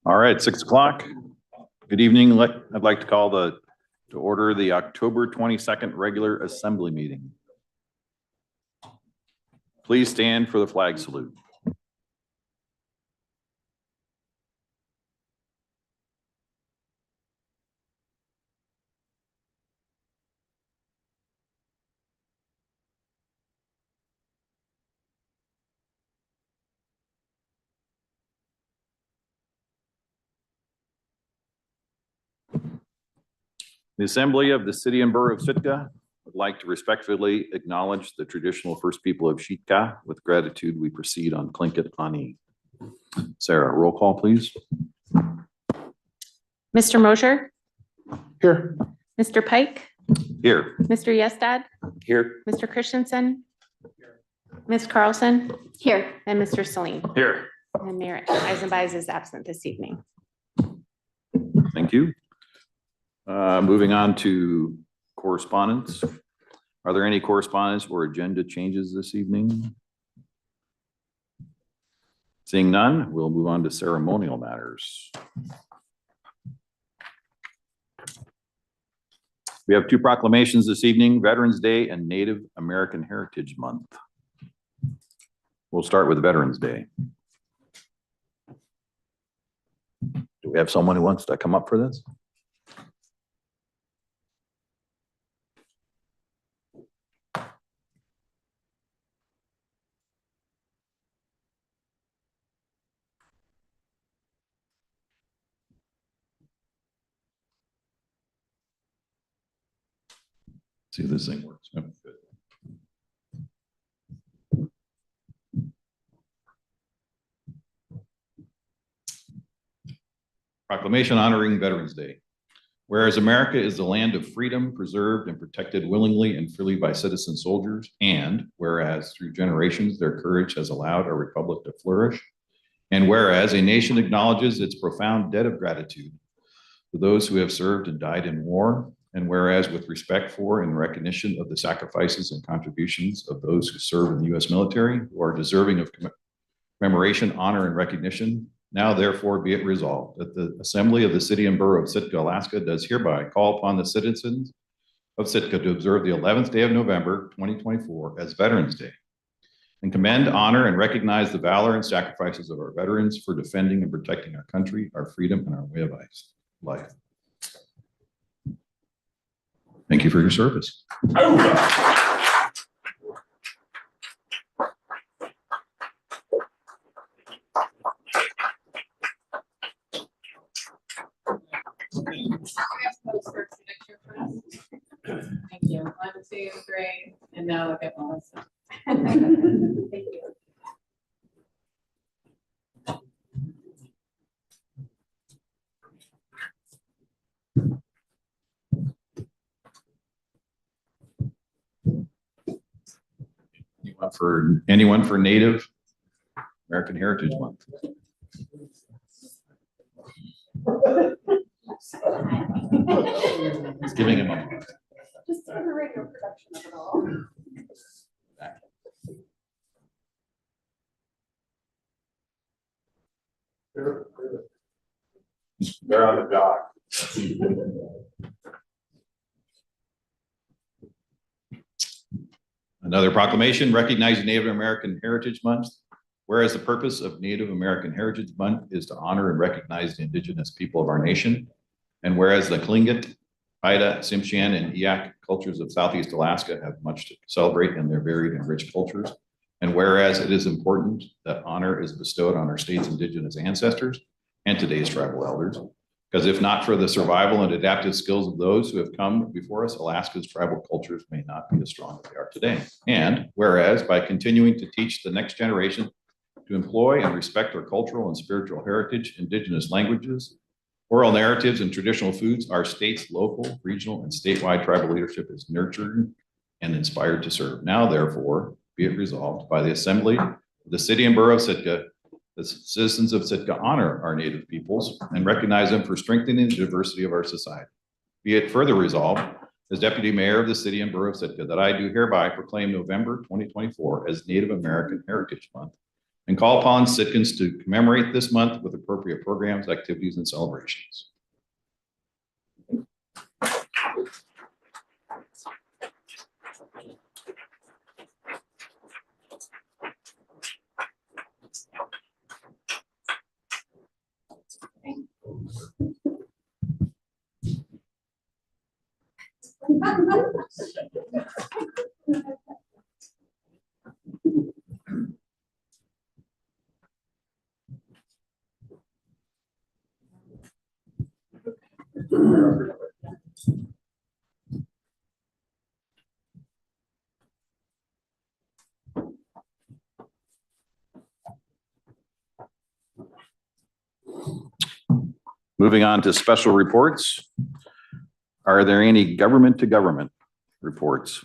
All right, 6 o'clock. Good evening. I'd like to call to order the October 22nd regular assembly meeting. Please stand for the flag salute. The Assembly of the City and Borough of Sitka would like to respectfully acknowledge the traditional First People of Sitka. With gratitude, we proceed on Tlingit Ani. Sarah, roll call, please. Mr. Mosher, Here. Mr. Pike, Here. Mr. Yestad, Here. Mr. Christensen, Ms. Carlson, here, and Mr. Salim. Here. And Mayor Eisenbais is absent this evening. Thank you. Moving on to correspondence. Are there any correspondence or agenda changes this evening? Seeing none, we'll move on to ceremonial matters. We have two proclamations this evening, Veterans Day and Native American Heritage Month. We'll start with Veterans Day. Do we have someone who wants to come up for this? See if this thing works. Yep, good. Proclamation honoring Veterans Day. Whereas America is the land of freedom, preserved and protected willingly and freely by citizen soldiers, and whereas through generations their courage has allowed our republic to flourish, and whereas a nation acknowledges its profound debt of gratitude to those who have served and died in war, and whereas with respect for and recognition of the sacrifices and contributions of those who serve in the U.S. military, who are deserving of commemoration, honor, and recognition, now therefore be it resolved that the Assembly of the City and Borough of Sitka, Alaska does hereby call upon the citizens of Sitka to observe the 11th day of November, 2024 as Veterans Day, and commend, honor, and recognize the valor and sacrifices of our veterans for defending and protecting our country, our freedom, and our way of life. Thank you for your service. Thank you. 1, 2, 3, and now look at Melissa. Thank you. Anyone for Native American Heritage Month? It's giving him a moment. Just doing a radio production of it all. They're on the dock. Another proclamation recognizing Native American Heritage Month. Whereas the purpose of Native American Heritage Month is to honor and recognize the indigenous people of our nation. And whereas the Tlingit, Haida, Tsimshian, and Eyak cultures of Southeast Alaska have much to celebrate in their varied and rich cultures. And whereas it is important that honor is bestowed on our state's indigenous ancestors and today's tribal elders, because if not for the survival and adaptive skills of those who have come before us, Alaska's tribal cultures may not be as strong as they are today. And whereas by continuing to teach the next generation to employ and respect our cultural and spiritual heritage, indigenous languages, oral narratives, and traditional foods, our state's local, regional, and statewide tribal leadership is nurtured and inspired to serve. Now, therefore, be it resolved by the Assembly of the City and Borough of Sitka, the citizens of Sitka honor our Native peoples and recognize them for strengthening the diversity of our society. Be it further resolved as Deputy Mayor of the City and Borough of Sitka, that I do hereby proclaim November 2024 as Native American Heritage Month and call upon Sitkans to commemorate this month with appropriate programs, activities, and celebrations. Moving on to special reports. Are there any government to government reports?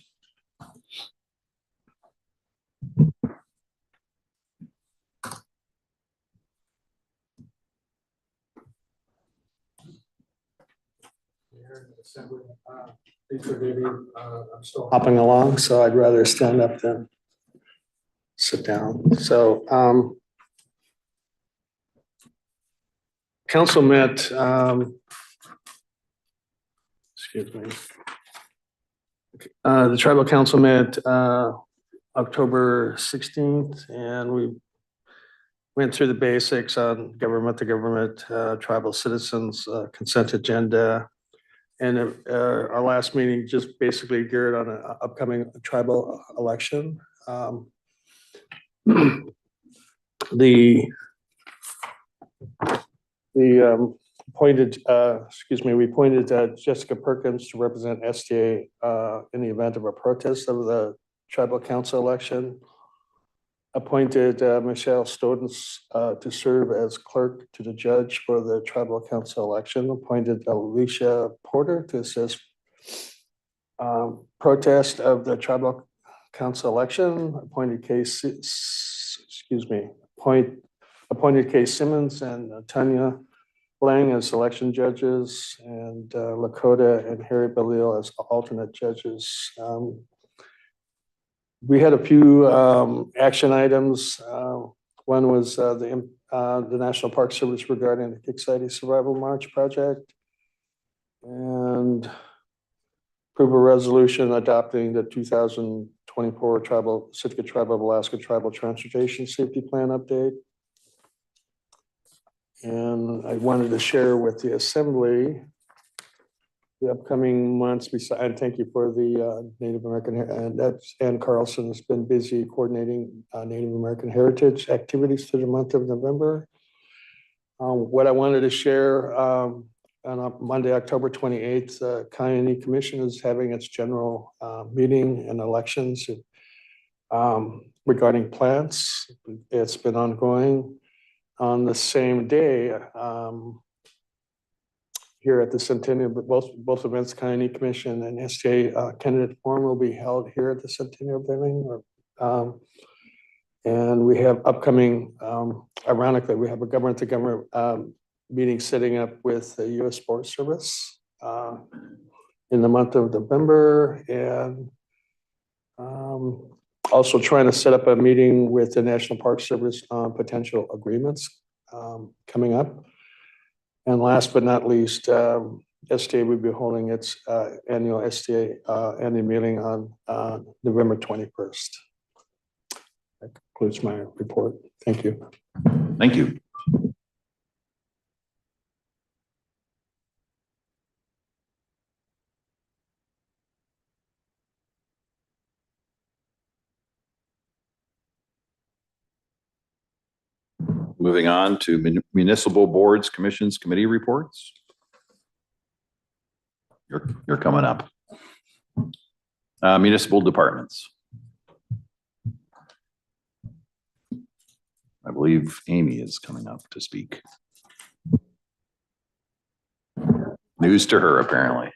Please forgive me, I'm still hopping along, so I'd rather stand up than sit down. So, council met, excuse me. The tribal council met October 16th, and we went through the basics on government to government, tribal citizens, consent agenda. And our last meeting just basically geared on an upcoming tribal election. We appointed Jessica Perkins to represent STA in the event of a protest of the tribal council election. Appointed Michelle Stodens to serve as clerk to the judge for the tribal council election. Appointed Alicia Porter to assist protest of the tribal council election. Appointed Kay Simmons and Tanya Lang as election judges, and Lakota and Harry Balil as alternate judges. We had a few action items. One was the National Park Service regarding the Kick-Sighty Survival March project, and approve a resolution adopting the 2024 Sitka Tribe of Alaska Tribal Transportation Safety Plan update. And I wanted to share with the Assembly the upcoming months, and thank you for the Native American, and that's Ann Carlson has been busy coordinating Native American heritage activities for the month of November. What I wanted to share on Monday, October 28th, the County Commission is having its general meeting and elections regarding plants. It's been ongoing. On the same day, here at the Centennial, but both events, County Commission and STA candidate forum will be held here at the Centennial Building. And we have upcoming, ironically, we have a government to government meeting setting up with the U.S. Forest Service in the month of November, and also trying to set up a meeting with the National Park Service on potential agreements coming up. And last but not least, STA will be holding its annual STA annual meeting on November 21st. That concludes my report. Thank you. Thank you. Moving on to municipal boards, commissions, committee reports. You're coming up. Municipal departments. I believe Amy is coming up to speak. News to her, apparently.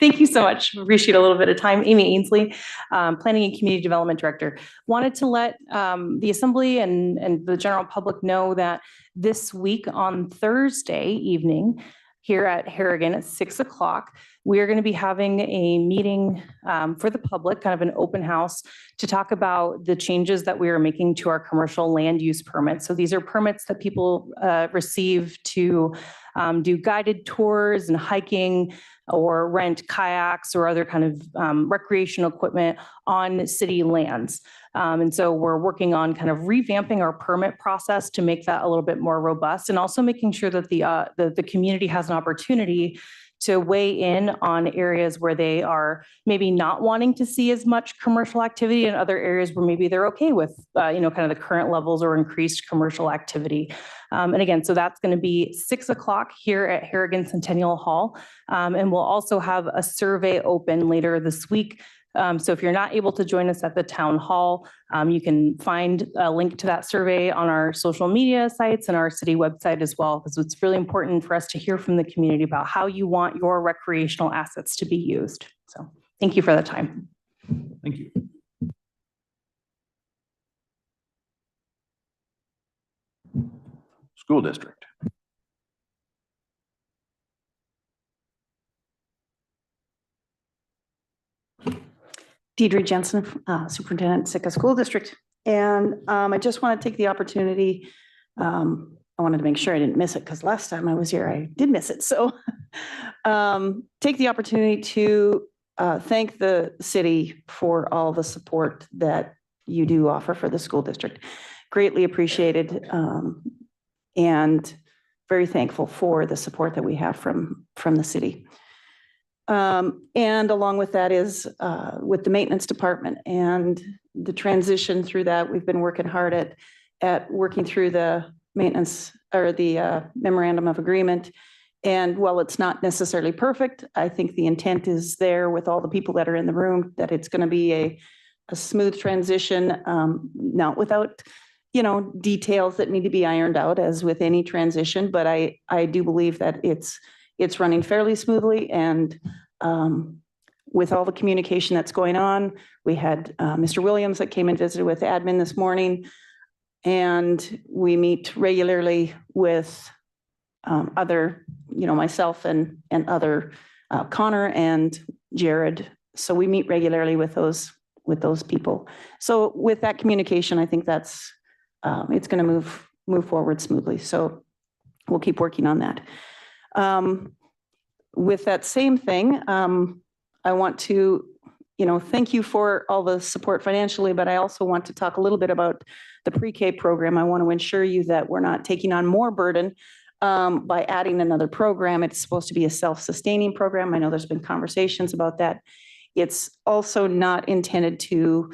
Thank you so much. Appreciate a little bit of time. Amy Ainsley, Planning and Community Development Director. Wanted to let the Assembly and the general public know that this week on Thursday evening here at Harrigan at 6 o'clock, we are going to be having a meeting for the public, kind of an open house, to talk about the changes that we are making to our commercial land use permits. So these are permits that people receive to do guided tours and hiking, or rent kayaks or other kind of recreational equipment on city lands. And so we're working on kind of revamping our permit process to make that a little bit more robust, and also making sure that the community has an opportunity to weigh in on areas where they are maybe not wanting to see as much commercial activity, and other areas where maybe they're okay with, kind of the current levels or increased commercial activity. And again, so that's going to be 6 o'clock here at Harrigan Centennial Hall. And we'll also have a survey open later this week. So if you're not able to join us at the town hall, you can find a link to that survey on our social media sites and our city website as well, because it's really important for us to hear from the community about how you want your recreational assets to be used. So thank you for the time. Thank you. School district. Deidre Jensen, Superintendent, Sitka School District. And I just want to take the opportunity, I wanted to make sure I didn't miss it, because last time I was here, I did miss it. So take the opportunity to thank the city for all the support that you do offer for the school district. Greatly appreciated, and very thankful for the support that we have from the city. And along with that is with the maintenance department and the transition through that. We've been working hard at working through the maintenance, or the memorandum of agreement. And while it's not necessarily perfect, I think the intent is there with all the people that are in the room, that it's going to be a smooth transition, not without, details that need to be ironed out, as with any transition. But I do believe that it's running fairly smoothly. And with all the communication that's going on, we had Mr. Williams that came and visited with admin this morning, and we meet regularly with other, myself and other, Connor and Jared. So we meet regularly with those people. So with that communication, I think that's it's going to move forward smoothly. So we'll keep working on that. With that same thing, I want to, thank you for all the support financially, but I also want to talk a little bit about the pre-K program. I want to ensure you that we're not taking on more burden by adding another program. It's supposed to be a self-sustaining program. I know there's been conversations about that. It's also not intended to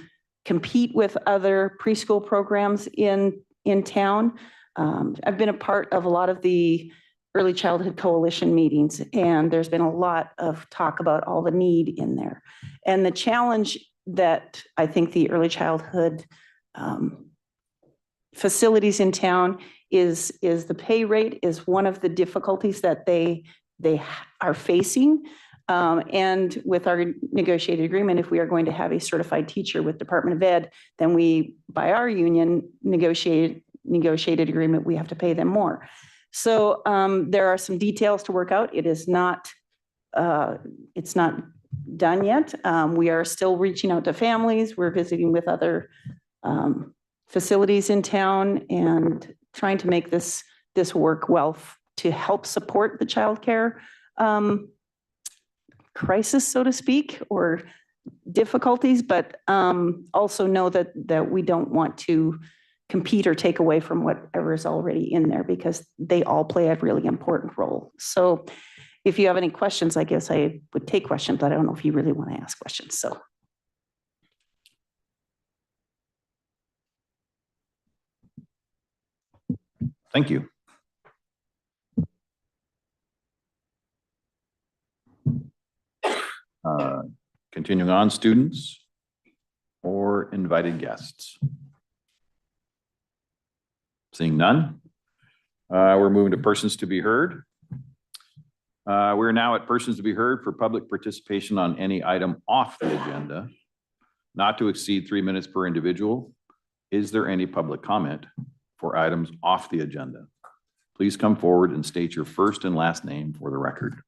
compete with other preschool programs in town. I've been a part of a lot of the Early Childhood Coalition meetings, and there's been a lot of talk about all the need in there. And the challenge that I think the early childhood facilities in town is the pay rate is one of the difficulties that they are facing. And with our negotiated agreement, if we are going to have a certified teacher with Department of Ed, then we, by our union negotiated agreement, we have to pay them more. So there are some details to work out. It is not, it's not done yet. We are still reaching out to families. We're visiting with other facilities in town and trying to make this work well to help support the childcare crisis, so to speak, or difficulties, but also know that we don't want to compete or take away from whatever is already in there, because they all play a really important role. So if you have any questions, I guess I would take questions, but I don't know if you really want to ask questions. So. Thank you. Continuing on, students or invited guests? Seeing none, we're moving to persons to be heard. We're now at persons to be heard for public participation on any item off the agenda, not to exceed 3 minutes per individual. Is there any public comment for items off the agenda? Please come forward and state your first and last name for the record.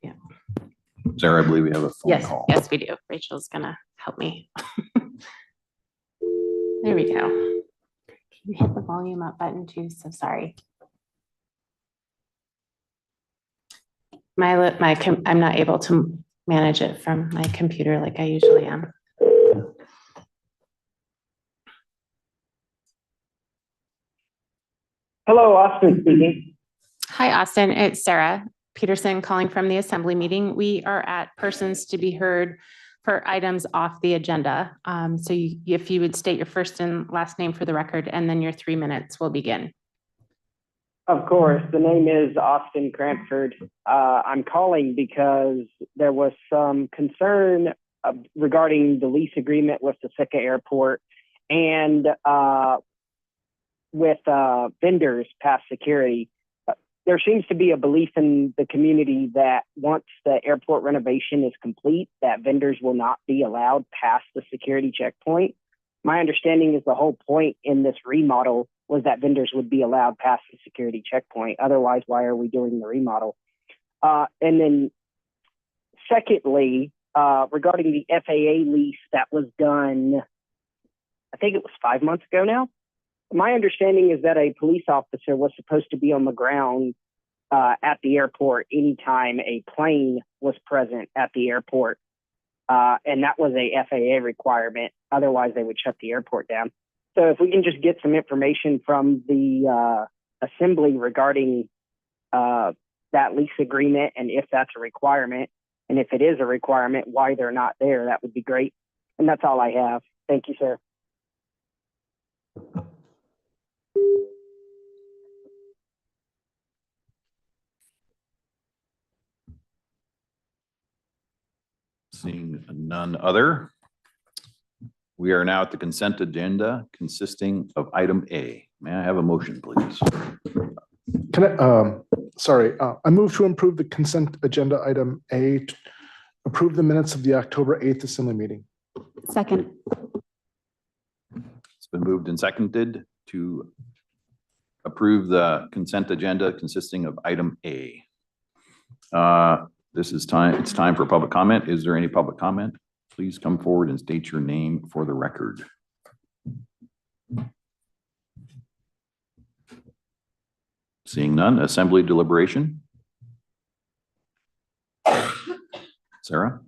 Yeah. Sarah, I believe we have a phone Yes, call. yes, we do. Rachel's gonna help me. There we go. Can you hit the volume up button too? So sorry. I'm not able to manage it from my computer like I usually am. Hello, Austin speaking. Hi, Austin. It's Sarah Peterson calling from the assembly meeting. We are at persons to be heard for items off the agenda. If you would state your first and last name for the record, and then your 3 minutes will begin. Of course, the name is Austin Cranford. I'm calling because there was some concern regarding the lease agreement with the Sika Airport and with vendors past security. There seems to be a belief in the community that once the airport renovation is complete, that vendors will not be allowed past the security checkpoint. My understanding is the whole point in this remodel was that vendors would be allowed past the security checkpoint. Otherwise, why are we doing the remodel? And then secondly, regarding the FAA lease that was done, I think it was 5 months ago now. My understanding is that a police officer was supposed to be on the ground at the airport anytime a plane was present at the airport. And that was a FAA requirement. Otherwise, they would shut the airport down. So if we can just get some information from the assembly regarding that lease agreement and if that's a requirement, and if it is a requirement, why they're not there, that would be great. And that's all I have. Thank you, sir. Seeing none other. We are now at the consent agenda consisting of item A. May I have a motion, please? Can I move to approve the consent agenda item A, to approve the minutes of the October 8th assembly meeting. Second. It's been moved and seconded to approve the consent agenda consisting of item A. It's time for public comment. Is there any public comment? Please come forward and state your name for the record. Seeing none, assembly deliberation. Sarah?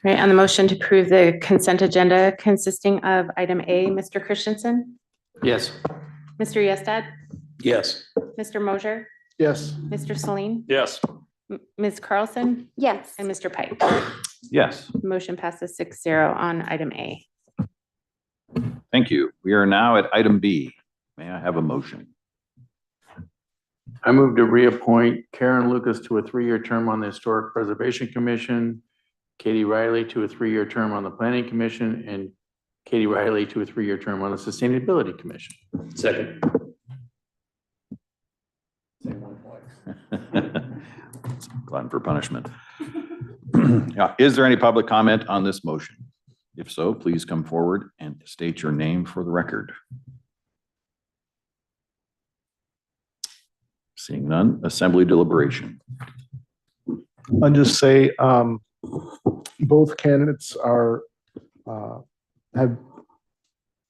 Right, on the motion to approve the consent agenda consisting of item A, Mr. Christensen, Yes. Mr. Yestad, Yes. Mr. Mosier, Yes. Mr. Celine, Yes. Ms. Carlson, Yes. and Mr. Pike. Yes, Motion passes 6-0 on item A. thank you. We are now at item B. May I have a motion? I move to reappoint Karen Lucas to a 3-year term on the Historic Preservation Commission, Katie Riley to a 3-year term on the Planning Commission, and Katie Riley to a 3-year term on the Sustainability Commission. Second. Glutton for punishment. Is there any public comment on this motion? If so, please come forward and state your name for the record. Seeing none, assembly deliberation. I'll just say, both candidates are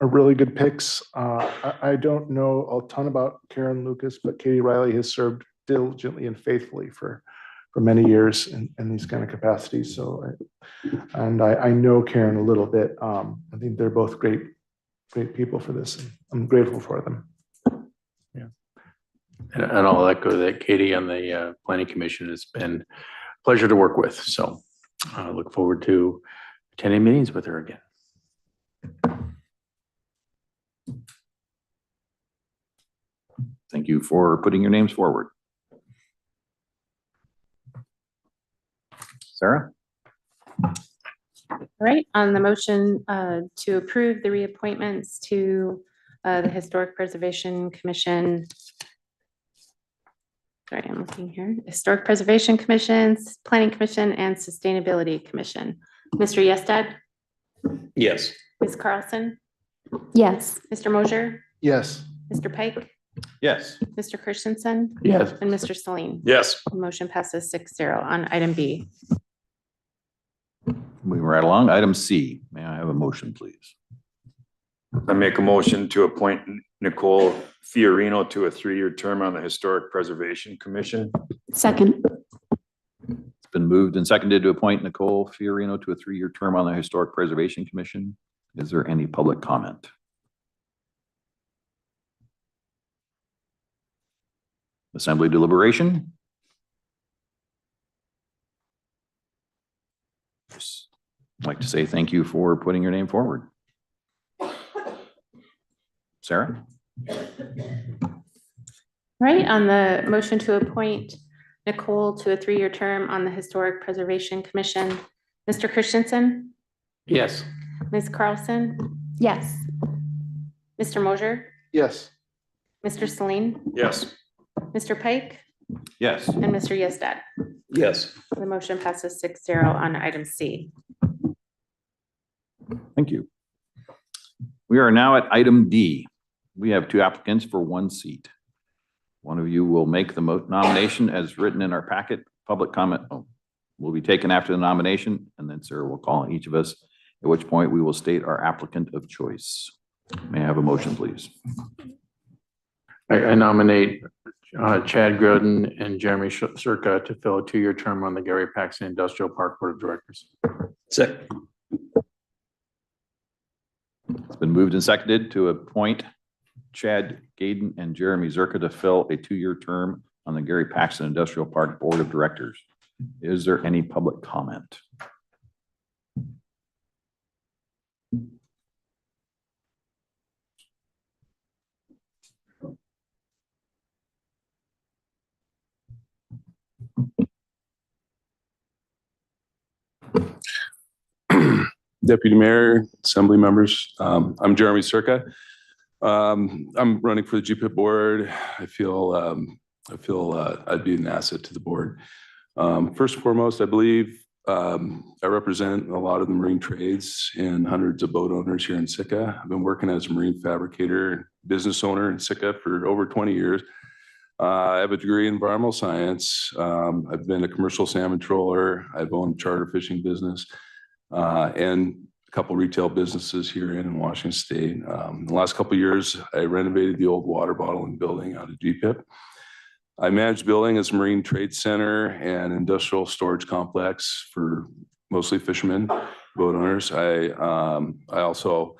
really good picks. I don't know a ton about Karen Lucas, but Katie Riley has served diligently and faithfully for many years in these kind of capacities. So, I know Karen a little bit. I think they're both great people for this. And I'm grateful for them. And I'll echo that Katie on the Planning Commission has been a pleasure to work with. So I look forward to attending meetings with her again. Thank you for putting your names forward. Sarah? All right, on the motion to approve the reappointments to the Historic Preservation Commission. Sorry, I'm looking here. Historic Preservation Commissions, Planning Commission, and Sustainability Commission. Mr. Yestad, Yes. Ms. Carlson, Yes. Mr. Mosier, Yes. Mr. Pike, Yes. Mr. Christensen, Yes. and Mr. Celine. Yes. The motion passes 6-0 on item B. Moving right along, item C. May I have a motion, please? I make a motion to appoint Nicole Fiorino to a 3-year term on the Historic Preservation Commission. Second. It's been moved and seconded to appoint Nicole Fiorino to a 3-year term on the Historic Preservation Commission. Is there any public comment? Assembly deliberation? Just like to say thank you for putting your name forward. Sarah? Right, on the motion to appoint Nicole to a 3-year term on the Historic Preservation Commission, Mr. Christensen, Yes. Ms. Carlson, Yes. Mr. Mosier, Yes. Mr. Celine, Yes. Mr. Pike, Yes. and Mr. Yestad. Yes. The motion passes 6-0 on item C. Thank you. We are now at item D. We have 2 applicants for 1 seat. One of you will make the nomination as written in our packet. Public comment will be taken after the nomination, and then Sarah will call on each of us, at which point we will state our applicant of choice. May I have a motion, please? I nominate Chad Groden and Jeremy Circa to fill a 2-year term on the Gary Paxton Industrial Park Board of Directors. Second. It's been moved and seconded to appoint Chad Gaden and Jeremy Zerka to fill a 2-year term on the Gary Paxton Industrial Park Board of Directors. Is there any public comment? Deputy Mayor, Assembly members, I'm Jeremy Circa. I'm running for the GPIP board. I feel I'd be an asset to the board. First and foremost, I believe I represent a lot of the marine trades and hundreds of boat owners here in Sitka. I've been working as a marine fabricator and business owner in Sitka for over 20 years. I have a degree in environmental science. I've been a commercial salmon trawler. I've owned a charter fishing business. And a couple retail businesses here in Washington State. In the last couple of years, I renovated the old water bottling building out of GPIP. I managed the building as a marine trade center and industrial storage complex for mostly fishermen, boat owners. I also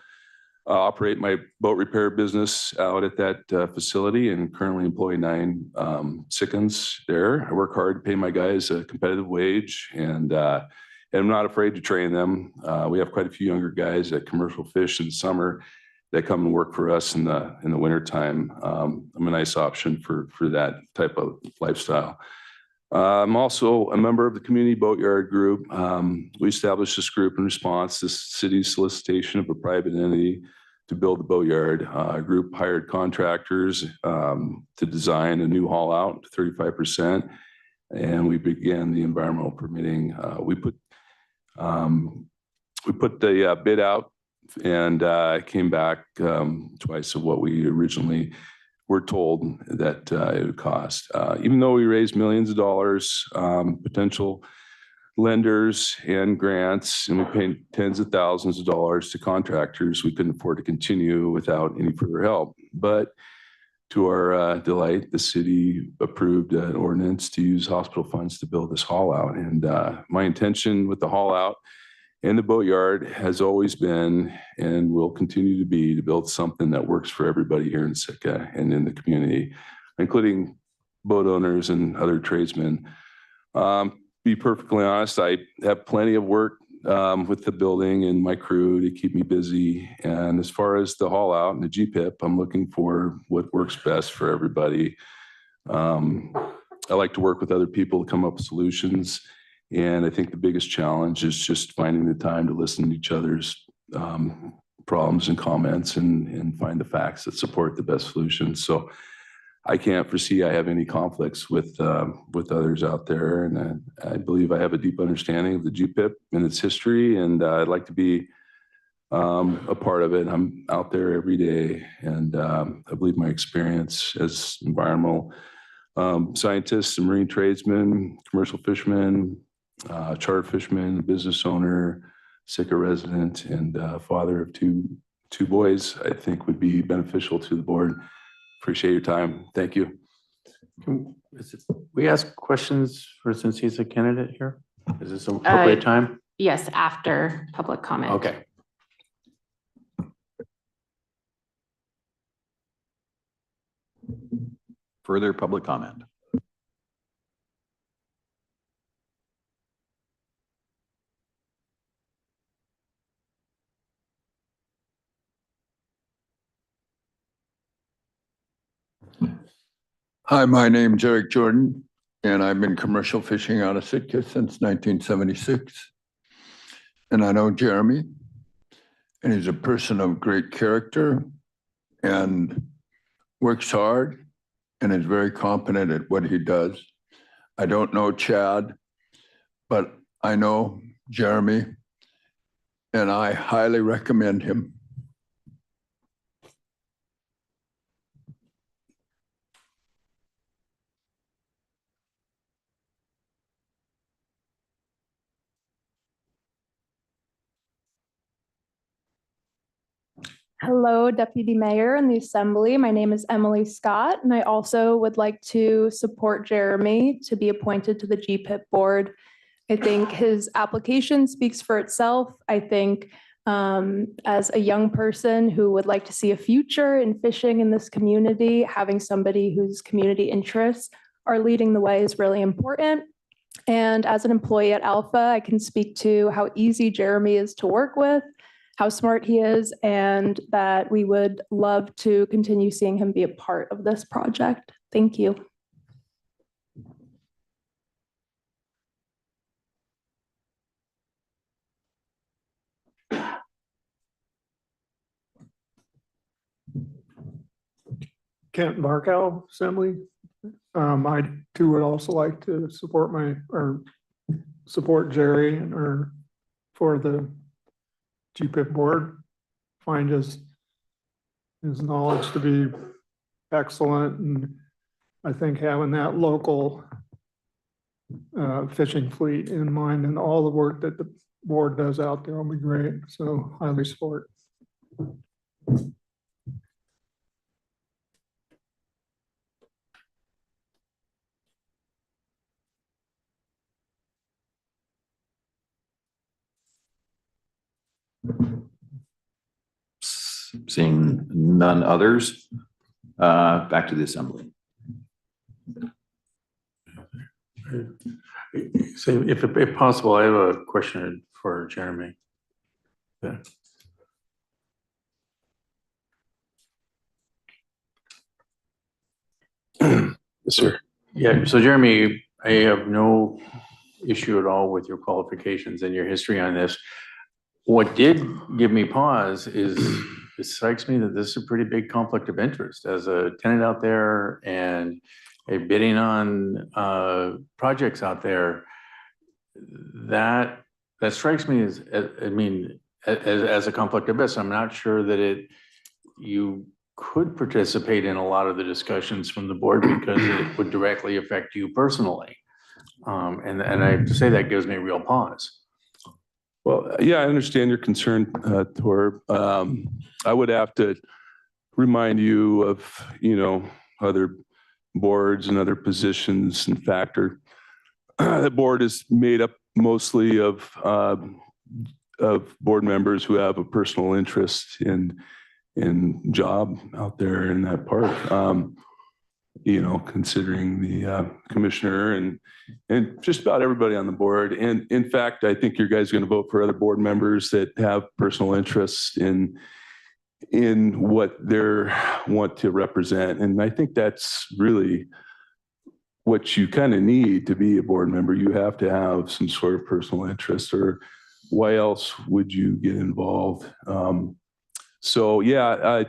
operate my boat repair business out at that facility and currently employ 9 Sitkans there. I work hard to pay my guys a competitive wage and I'm not afraid to train them. We have quite a few younger guys that commercial fish in the summer that come and work for us in the wintertime. I'm a nice option for that type of lifestyle. I'm also a member of the Community Boatyard Group. We established this group in response to the city's solicitation of a private entity to build the boatyard. Our group hired contractors to design a new haul out to 35%, and we began the environmental permitting. We put the bid out and came back twice of what we originally were told that it would cost. Even though we raised millions of dollars, potential lenders and grants, and we paid tens of thousands of dollars to contractors, we couldn't afford to continue without any further help. But to our delight, the city approved an ordinance to use hospital funds to build this haul out. And my intention with the haul out and the boatyard has always been and will continue to be to build something that works for everybody here in Sitka and in the community, including boat owners and other tradesmen. Be perfectly honest, I have plenty of work with the building and my crew to keep me busy. And as far as the haul out and the GPIP, I'm looking for what works best for everybody. I like to work with other people to come up with solutions. And I think the biggest challenge is just finding the time to listen to each other's problems and comments and find the facts that support the best solutions. So I can't foresee I have any conflicts with others out there. And I believe I have a deep understanding of the GPIP and its history. And I'd like to be a part of it. I'm out there every day. And I believe my experience as environmental scientist, a marine tradesman, commercial fisherman, charter fisherman, business owner, Sitka resident, and father of two boys, I think would be beneficial to the board. Appreciate your time. Thank you. We ask questions for, since he's a candidate here? Is this an appropriate time? Yes, after public comment. Okay. Further public comment? Hi, my name's Eric Jordan, and I've been commercial fishing out of Sitka since 1976. And I know Jeremy, and he's a person of great character and works hard and is very competent at what he does. I don't know Chad, but I know Jeremy, and I highly recommend him. Hello, Deputy Mayor and the Assembly. My name is Emily Scott, and I also would like to support Jeremy to be appointed to the GPIP board. I think his application speaks for itself. I think as a young person who would like to see a future in fishing in this community, having somebody whose community interests are leading the way is really important. And as an employee at Alpha, I can speak to how easy Jeremy is to work with, how smart he is, and that we would love to continue seeing him be a part of this project. Thank you. Kent Barkow, Assembly. I too would also like to support Jerry for the GPIP board. Find his knowledge to be excellent, and I think having that local fishing fleet in mind and all the work that the board does out there will be great. So highly support. Seeing none others, back to the Assembly. So if possible, I have a question for Jeremy. Yeah. Yes, sir. Yeah, so Jeremy, I have no issue at all with your qualifications and your history on this. What did give me pause is it strikes me that this is a pretty big conflict of interest as a tenant out there and a bidding on projects out there. That strikes me as, I mean, as a conflict of interest. I'm not sure that you could participate in a lot of the discussions from the board because it would directly affect you personally. And I have to say that gives me real pause. Well, yeah, I understand your concern, Tor. I would have to remind you of, other boards and other positions and factor. The board is made up mostly of board members who have a personal interest in job out there in that park. you know, considering the commissioner and just about everybody on the board. And in fact, I think your guys are going to vote for other board members that have personal interests in what they want to represent. And I think that's really what you kind of need to be a board member. You have to have some sort of personal interest, or why else would you get involved? So yeah,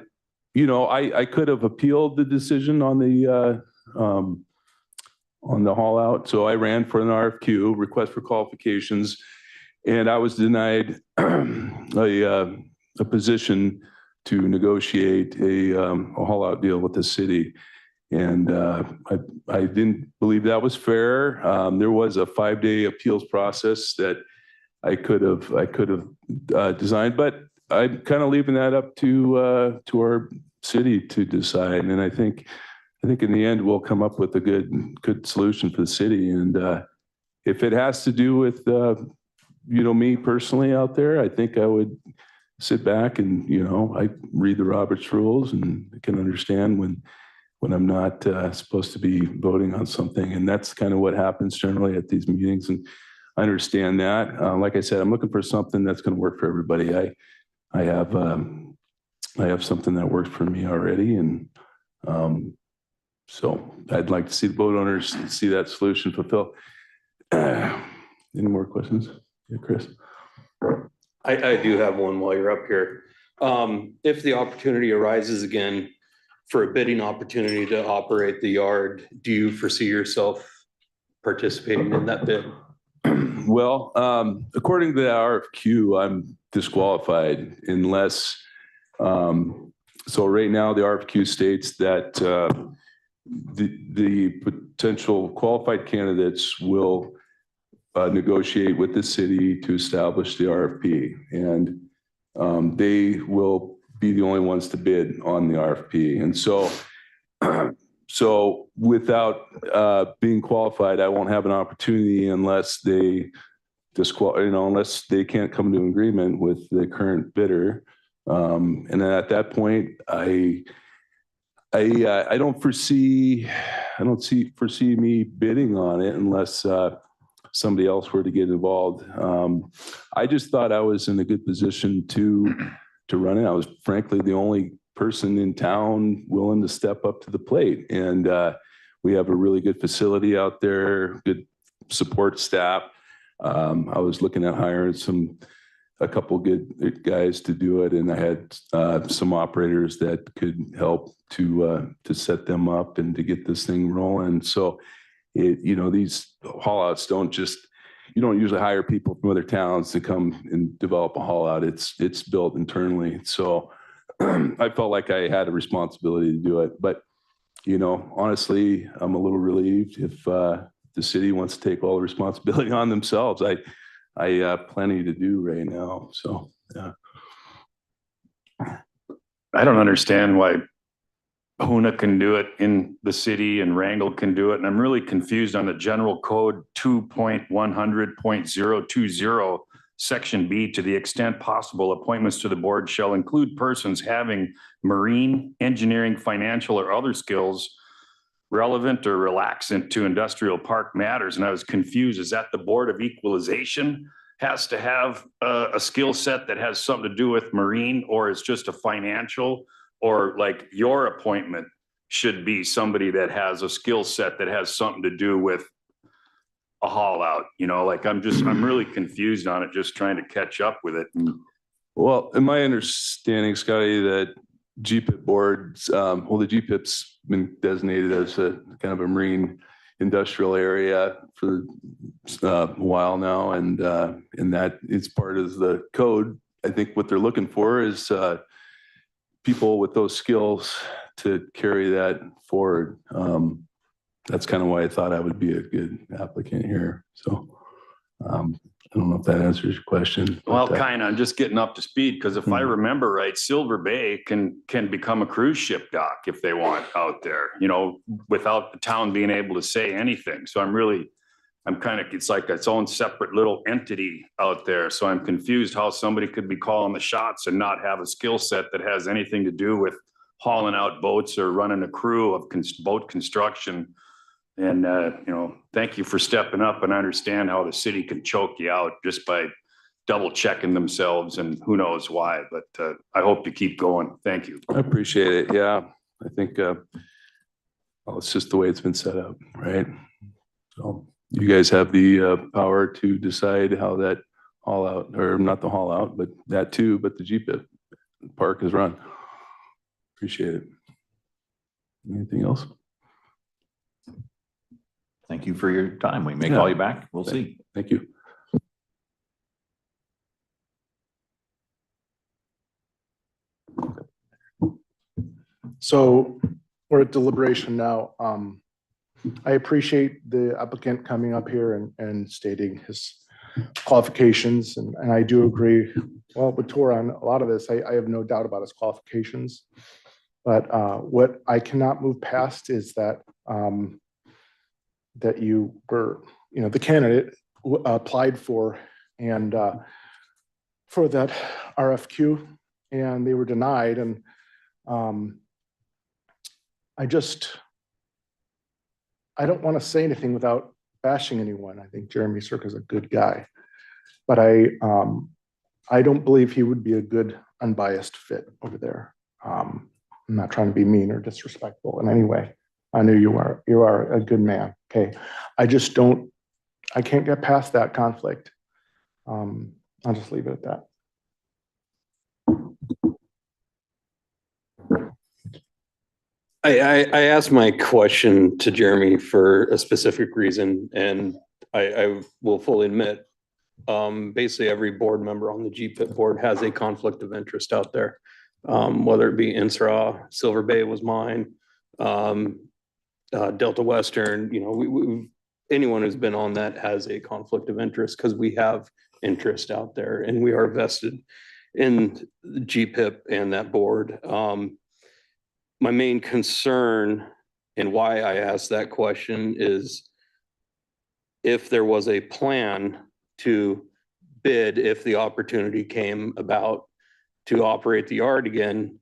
you know, I could have appealed the decision on the haul out. So I ran for an RFQ, request for qualifications, and I was denied a position to negotiate a haul out deal with the city. And I didn't believe that was fair. There was a 5-day appeals process that I could have designed, but I'm kind of leaving that up to our city to decide. And I think in the end we'll come up with a good solution for the city. And if it has to do with you know, me personally out there, I think I would sit back and, you know, I read the Roberts rules and can understand when I'm not supposed to be voting on something. And that's kind of what happens generally at these meetings. And I understand that. Like I said, I'm looking for something that's going to work for everybody. I have something that works for me already. And so I'd like to see the boat owners see that solution fulfilled. Any more questions? Yeah, Chris. I do have one while you're up here. If the opportunity arises again for a bidding opportunity to operate the yard, do you foresee yourself participating in that bid? Well, according to the RFQ, I'm disqualified unless, so right now the RFQ states that the potential qualified candidates will negotiate with the city to establish the RFP, and they will be the only ones to bid on the RFP. And so without being qualified, I won't have an opportunity unless they unless they can't come to an agreement with the current bidder. And then at that point, I don't foresee me bidding on it unless somebody else were to get involved. I just thought I was in a good position to run it. I was frankly the only person in town willing to step up to the plate. And we have a really good facility out there, good support staff. I was looking at hiring a couple good guys to do it. And I had some operators that could help to set them up and to get this thing rolling. So you know, these haul outs you don't usually hire people from other towns to come and develop a haul out. It's built internally. So I felt like I had a responsibility to do it. But, you know, honestly, I'm a little relieved if the city wants to take all the responsibility on themselves. I have plenty to do right now. So, yeah. I don't understand why Hoona can do it in the city and Wrangell can do it. And I'm really confused on the general code 2.100.020 section B. To the extent possible, appointments to the board shall include persons having marine, engineering, financial, or other skills relevant or relaxant to industrial park matters. And I was confused. Is that the Board of Equalization has to have a skill set that has something to do with marine, or is just a financial? Or like your appointment should be somebody that has a skill set that has something to do with a haul out, you know, like I'm really confused on it, just trying to catch up with it. Well, in my understanding, Scotty, that GPIP boards, the GPIP's been designated as a kind of a marine industrial area for a while now. And that is part of the code. I think what they're looking for is people with those skills to carry that forward. That's kind of why I thought I would be a good applicant here. So I don't know if that answers your question. Well, kind of, I'm just getting up to speed because if I remember right, Silver Bay can become a cruise ship dock if they want out there, you know, without the town being able to say anything. So it's like its own separate little entity out there. So I'm confused how somebody could be calling the shots and not have a skill set that has anything to do with hauling out boats or running a crew of boat construction. And, thank you for stepping up, and I understand how the city can choke you out just by double checking themselves and who knows why, but I hope you keep going. Thank you. I appreciate it. Yeah, I think well, it's just the way it's been set up, right? So you guys have the power to decide how that haul out, or not the haul out, but that too, but the GPIP park is run. Appreciate it. Anything else? Thank you for your time. We may call you back. We'll see. Thank you. So we're at deliberation now. I appreciate the applicant coming up here and stating his qualifications, and I do agree, well, with Tor on a lot of this. I have no doubt about his qualifications. But what I cannot move past is that that you were, the candidate applied for and for that RFQ, and they were denied. And I don't want to say anything without bashing anyone. I think Jeremy Circa is a good guy, but I don't believe he would be a good unbiased fit over there. I'm not trying to be mean or disrespectful in any way. I know you are a good man. Okay. I can't get past that conflict. I'll just leave it at that. I asked my question to Jeremy for a specific reason, and I will fully admit, basically every board member on the GPIP board has a conflict of interest out there. Whether it be INSRA, Silver Bay was mine, Delta Western, anyone who's been on that has a conflict of interest because we have interest out there and we are vested in the GPIP and that board. My main concern and why I asked that question is if there was a plan to bid, if the opportunity came about to operate the yard again,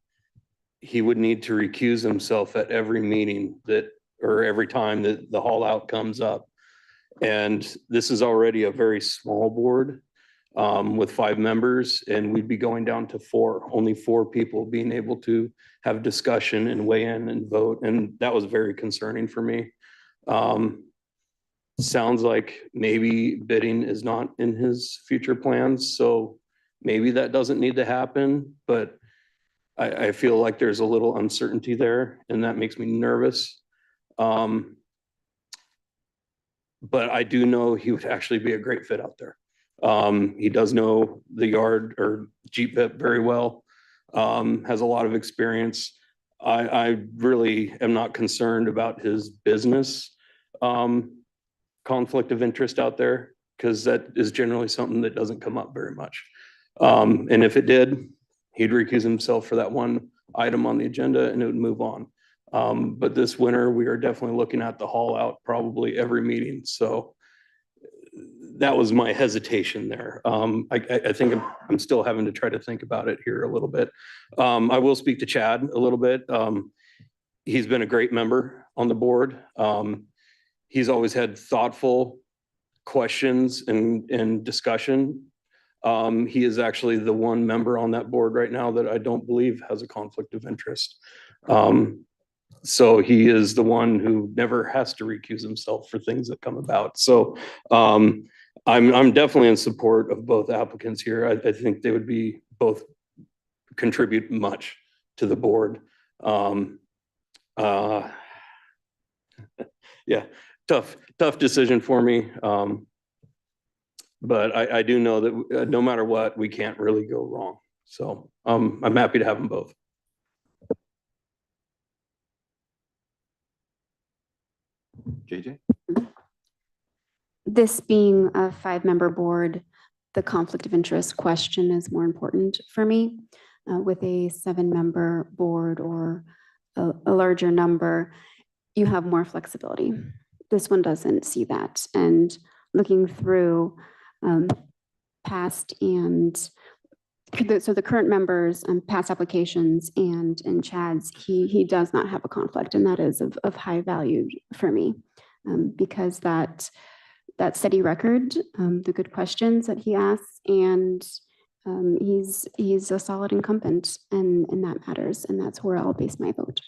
he would need to recuse himself at every meeting or every time that the haul out comes up. And this is already a very small board with 5 members, and we'd be going down to 4, only 4 people being able to have discussion and weigh in and vote. And that was very concerning for me. Sounds like maybe bidding is not in his future plans. So maybe that doesn't need to happen, but I feel like there's a little uncertainty there and that makes me nervous. But I do know he would actually be a great fit out there. He does know the yard or GPIP very well, has a lot of experience. I really am not concerned about his business conflict of interest out there, because that is generally something that doesn't come up very much. And if it did, he'd recuse himself for that one item on the agenda and it would move on. But this winter, we are definitely looking at the haul out probably every meeting. So that was my hesitation there. I think I'm still having to try to think about it here a little bit. I will speak to Chad a little bit. He's been a great member on the board. He's always had thoughtful questions and discussion. He is actually the one member on that board right now that I don't believe has a conflict of interest. So he is the one who never has to recuse himself for things that come about. So I'm definitely in support of both applicants here. I think they would be both contribute much to the board. Yeah, tough decision for me. But I do know that no matter what, we can't really go wrong. So I'm happy to have them both. JJ? This being a 5-member board, the conflict of interest question is more important for me. With a 7-member board or a larger number, you have more flexibility. This one doesn't see that. And looking through past and so the current members, past applications and Chad's, he does not have a conflict, and that is of high value for me. Because that steady record, the good questions that he asks, and he's a solid incumbent, and that matters, and that's where I'll base my vote.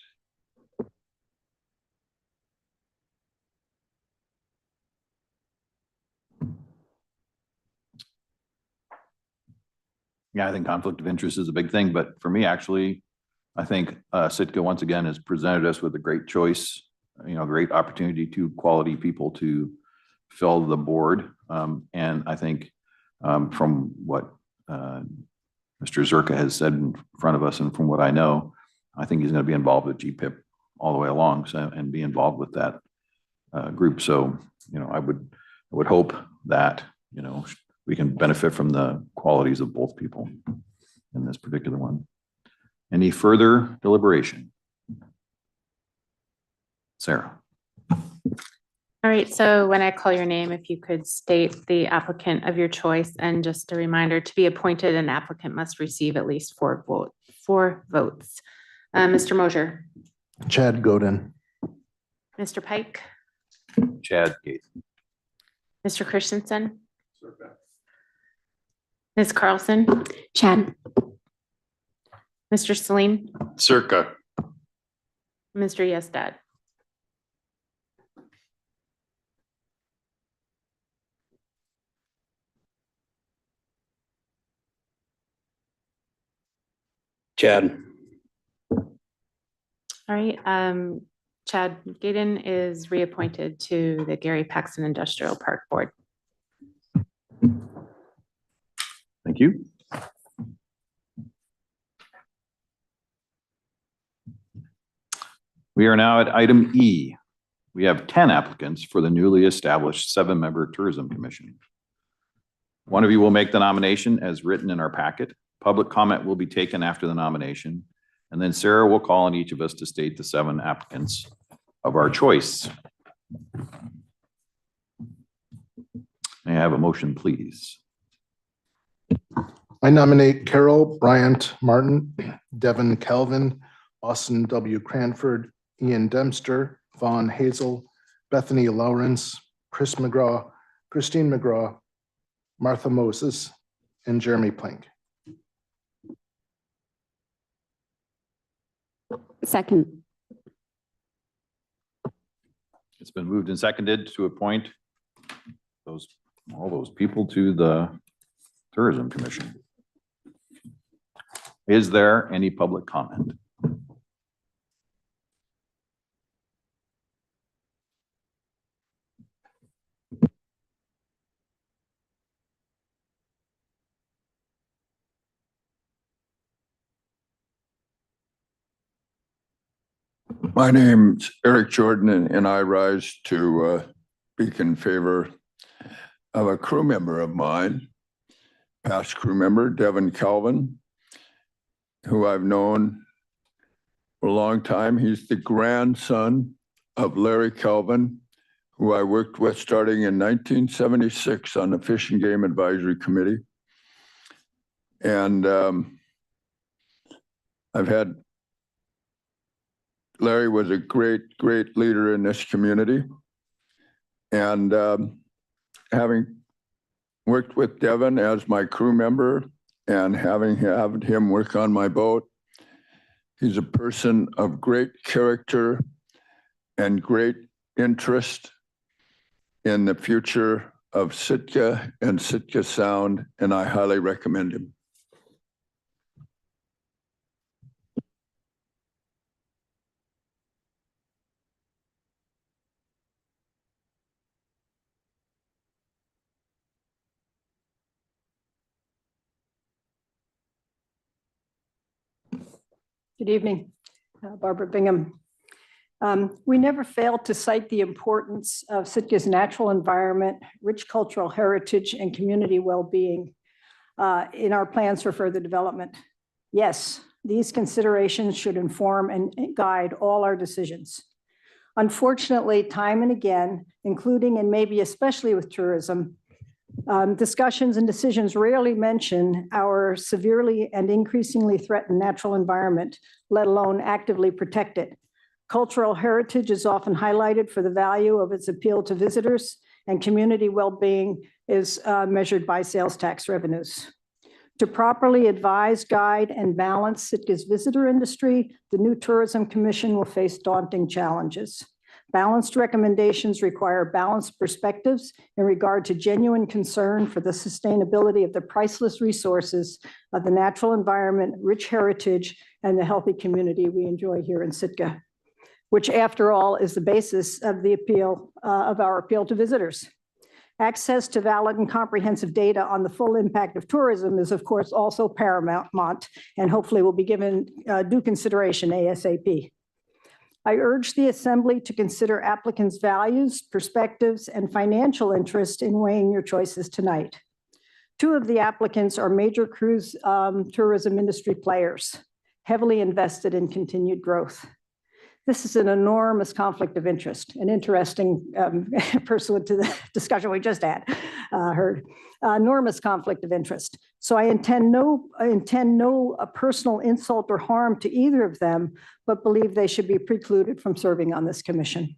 Yeah, I think conflict of interest is a big thing, but for me, actually, I think Sitka once again has presented us with a great choice, great opportunity to quality people to fill the board. And I think from what Mr. Zerka has said in front of us and from what I know, I think he's going to be involved with GPIP all the way along, and be involved with that group. So, I would hope that, we can benefit from the qualities of both people in this particular one. Any further deliberation? Sarah. All right, so when I call your name, if you could state the applicant of your choice, and just a reminder, to be appointed, an applicant must receive at least 4 votes. Mr. Mosier. Chad Godin. Mr. Pike. Chad Gates. Mr. Christensen. Ms. Carlson. Chad. Mr. Celine. Circa. Mr. Yestad. Chad. All right, Chad Gaydon is reappointed to the Gary Paxton Industrial Park Board. Thank you. We are now at item E. We have 10 applicants for the newly established 7-member Tourism Commission. One of you will make the nomination as written in our packet. Public comment will be taken after the nomination, and then Sarah will call on each of us to state the 7 applicants of our choice. May I have a motion, please? I nominate Carol Bryant Martin, Devin Calvin, Austin W. Cranford, Ian Dempster, Vaughn Hazel, Bethany Lawrence, Chris McGraw, Christine McGraw, Martha Moses, and Jeremy Plank. Second. It's been moved and seconded to appoint all those people to the Tourism Commission. Is there any public comment? My name's Eric Jordan, and I rise to speak in favor of a crew member of mine, past crew member, Devin Calvin, who I've known for a long time. He's the grandson of Larry Calvin, who I worked with starting in 1976 on the Fish and Game Advisory Committee. And Larry was a great leader in this community. And having worked with Devin as my crew member and having had him work on my boat, he's a person of great character and great interest in the future of Sitka and Sitka Sound, and I highly recommend him. Good evening, Barbara Bingham. We never fail to cite the importance of Sitka's natural environment, rich cultural heritage, and community well-being in our plans for further development. Yes, these considerations should inform and guide all our decisions. Unfortunately, time and again, including and maybe especially with tourism, Discussions and decisions rarely mention our severely and increasingly threatened natural environment, let alone actively protect it. Cultural heritage is often highlighted for the value of its appeal to visitors, and community well-being is measured by sales tax revenues. To properly advise, guide, and balance Sitka's visitor industry, the new Tourism Commission will face daunting challenges. Balanced recommendations require balanced perspectives in regard to genuine concern for the sustainability of the priceless resources of the natural environment, rich heritage, and the healthy community we enjoy here in Sitka, which after all is the basis of the appeal of our appeal to visitors. Access to valid and comprehensive data on the full impact of tourism is of course also paramount and hopefully will be given due consideration ASAP. I urge the Assembly to consider applicants' values, perspectives, and financial interest in weighing your choices tonight. Two of the applicants are major cruise tourism industry players, heavily invested in continued growth. This is an enormous conflict of interest, an interesting pursuant to the discussion we just heard, enormous conflict of interest. So I intend no personal insult or harm to either of them, but believe they should be precluded from serving on this commission.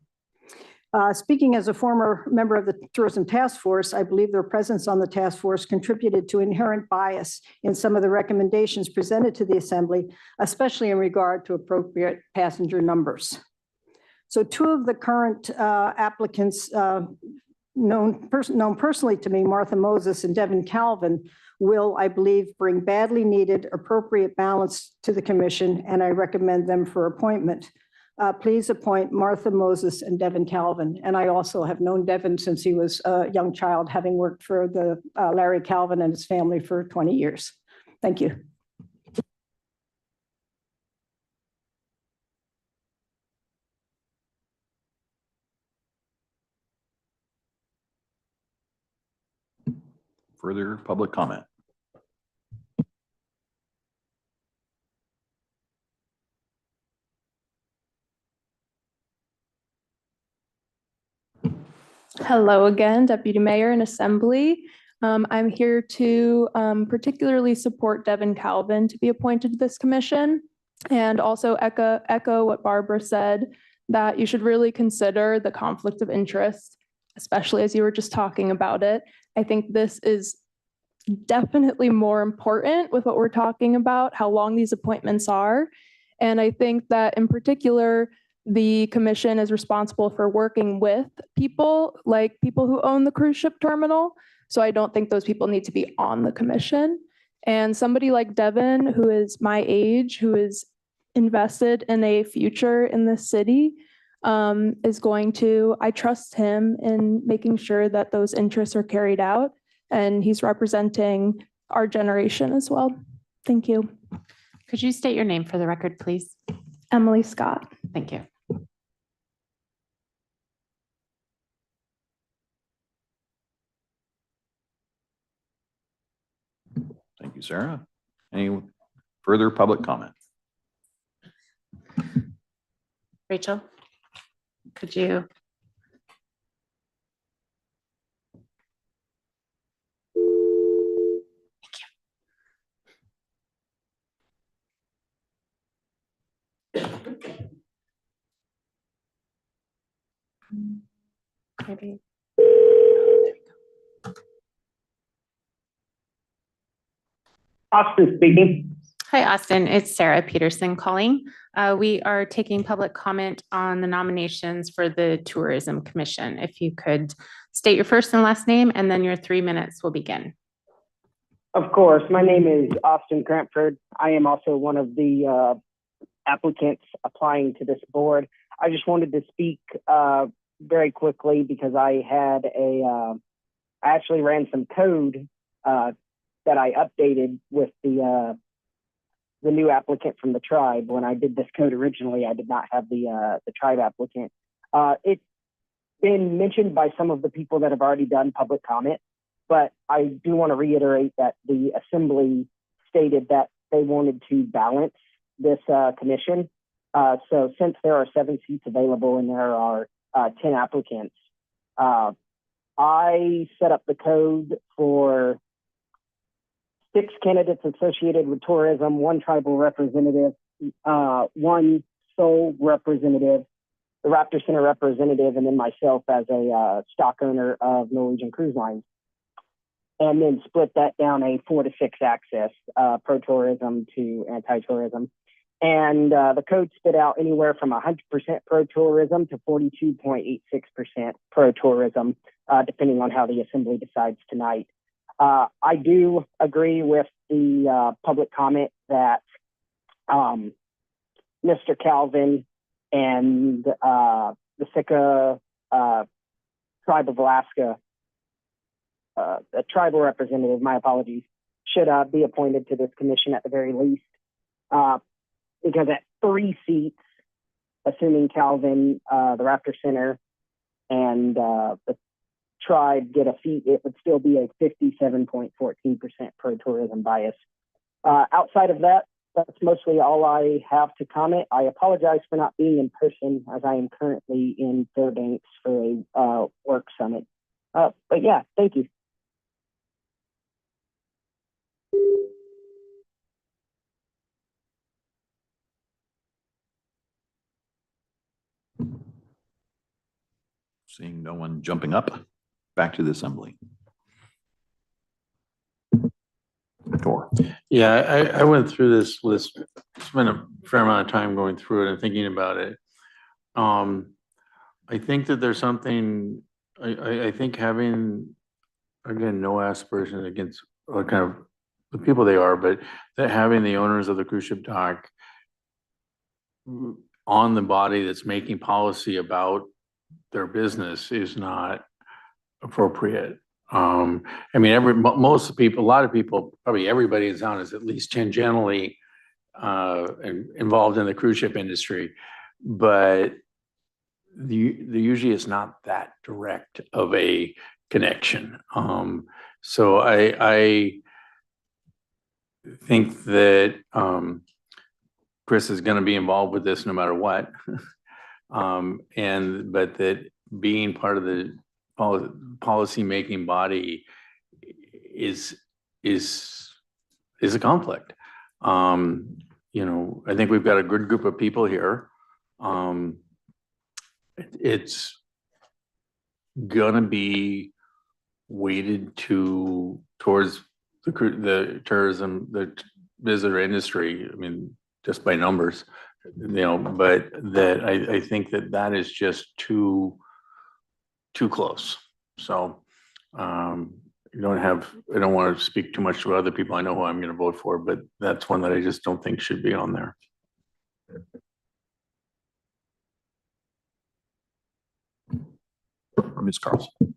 Speaking as a former member of the Tourism Task Force, I believe their presence on the task force contributed to inherent bias in some of the recommendations presented to the Assembly, especially in regard to appropriate passenger numbers. So two of the current applicants known personally to me, Martha Moses and Devin Calvin, will, I believe, bring badly needed appropriate balance to the commission, and I recommend them for appointment. Please appoint Martha Moses and Devin Calvin. And I also have known Devin since he was a young child, having worked for the Larry Calvin and his family for 20 years. Thank you. Further public comment? Hello again, Deputy Mayor and Assembly. I'm here to particularly support Devin Calvin to be appointed to this commission, and also echo what Barbara said, that you should really consider the conflict of interest, especially as you were just talking about it. I think this is definitely more important with what we're talking about, how long these appointments are. And I think that in particular, the commission is responsible for working with people, like people who own the cruise ship terminal. So I don't think those people need to be on the commission. And somebody like Devin, who is my age, who is invested in a future in the city, is going to, I trust him in making sure that those interests are carried out. And he's representing our generation as well. Thank you. Could you state your name for the record, please? Emily Scott. Thank you. Thank you, Sarah. Any further public comment? Rachel, could you? Maybe. Austin speaking. Hi, Austin. It's Sarah Peterson calling. We are taking public comment on the nominations for the Tourism Commission. If you could state your first and last name, and then your 3 minutes will begin. Of course. My name is Austin Crampford. I am also one of the applicants applying to this board. I just wanted to speak very quickly because I had I actually ran some code that I updated with the new applicant from the tribe. When I did this code originally, I did not have the tribe applicant. It's been mentioned by some of the people that have already done public comment, but I do want to reiterate that the Assembly stated that they wanted to balance this commission. So since there are 7 seats available and there are 10 applicants, I set up the code for 6 candidates associated with tourism, 1 tribal representative, 1 sole representative, the Raptor Center representative, and then myself as a stock owner of Norwegian Cruise Lines. And then split that down a 4 to 6 axis, pro-tourism to anti-tourism. And the code spit out anywhere from 100% pro-tourism to 42.86% pro-tourism, depending on how the assembly decides tonight. I do agree with the public comment that Mr. Calvin and the Sitka Tribe of Alaska, the tribal representative, my apologies, should be appointed to this commission at the very least. Because at 3 seats, assuming Calvin, the Raptor Center, and the tribe get a seat, it would still be a 57.14% pro-tourism bias. Outside of that, that's mostly all I have to comment. I apologize for not being in person as I am currently in Fairbanks for a work summit. But yeah, thank you. Seeing no one jumping up, back to the assembly. Door. Yeah, I went through this list, spent a fair amount of time going through it and thinking about it. I think that there's something, I think having, again, no aspiration against kind of the people they are, but that having the owners of the cruise ship dock on the body that's making policy about their business is not appropriate. I mean, most people, a lot of people, probably everybody in town is at least tangentially involved in the cruise ship industry, but the usually is not that direct of a connection. So I think that Chris is going to be involved with this no matter what. But that being part of the policy-making body is a conflict. You know, I think we've got a good group of people here. It's gonna be weighted towards the tourism, the visitor industry. I mean, just by numbers, you know, but that I think that is just too close. So I don't want to speak too much to other people. I know who I'm going to vote for, but that's one that I just don't think should be on there. Ms. Carlson.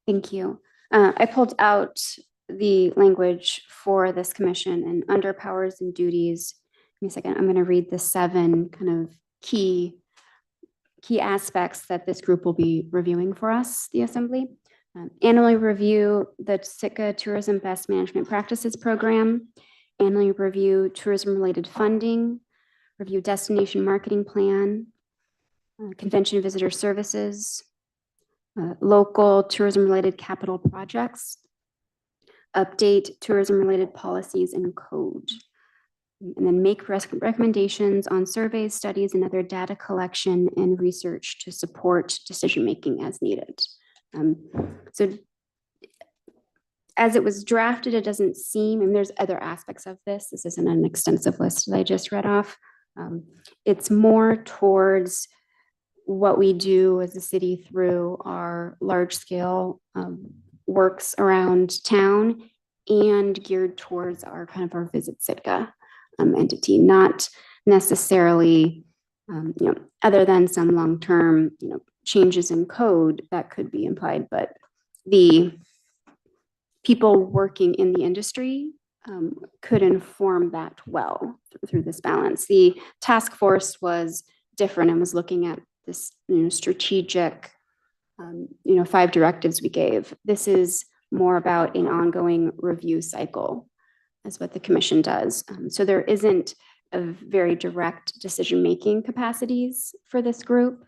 Thank you. I pulled out the language for this commission, and under powers and duties, give me a second, I'm going to read the 7 kind of key aspects that this group will be reviewing for us, the assembly. Annually review the Sitka Tourism Best Management Practices Program, annually review tourism-related funding, review destination marketing plan, convention visitor services, local tourism-related capital projects, update tourism-related policies and code, and then make recommendations on surveys, studies, and other data collection and research to support decision-making as needed. So as it was drafted, it doesn't seem, and there's other aspects of this. This isn't an extensive list that I just read off. It's more towards what we do as a city through our large-scale works around town and geared towards our kind of our Visit Sitka entity, not necessarily, other than some long-term, changes in code that could be implied, but the people working in the industry could inform that well through this balance. The task force was different and was looking at this, strategic, 5 directives we gave. This is more about an ongoing review cycle, is what the commission does. So there isn't a very direct decision-making capacities for this group.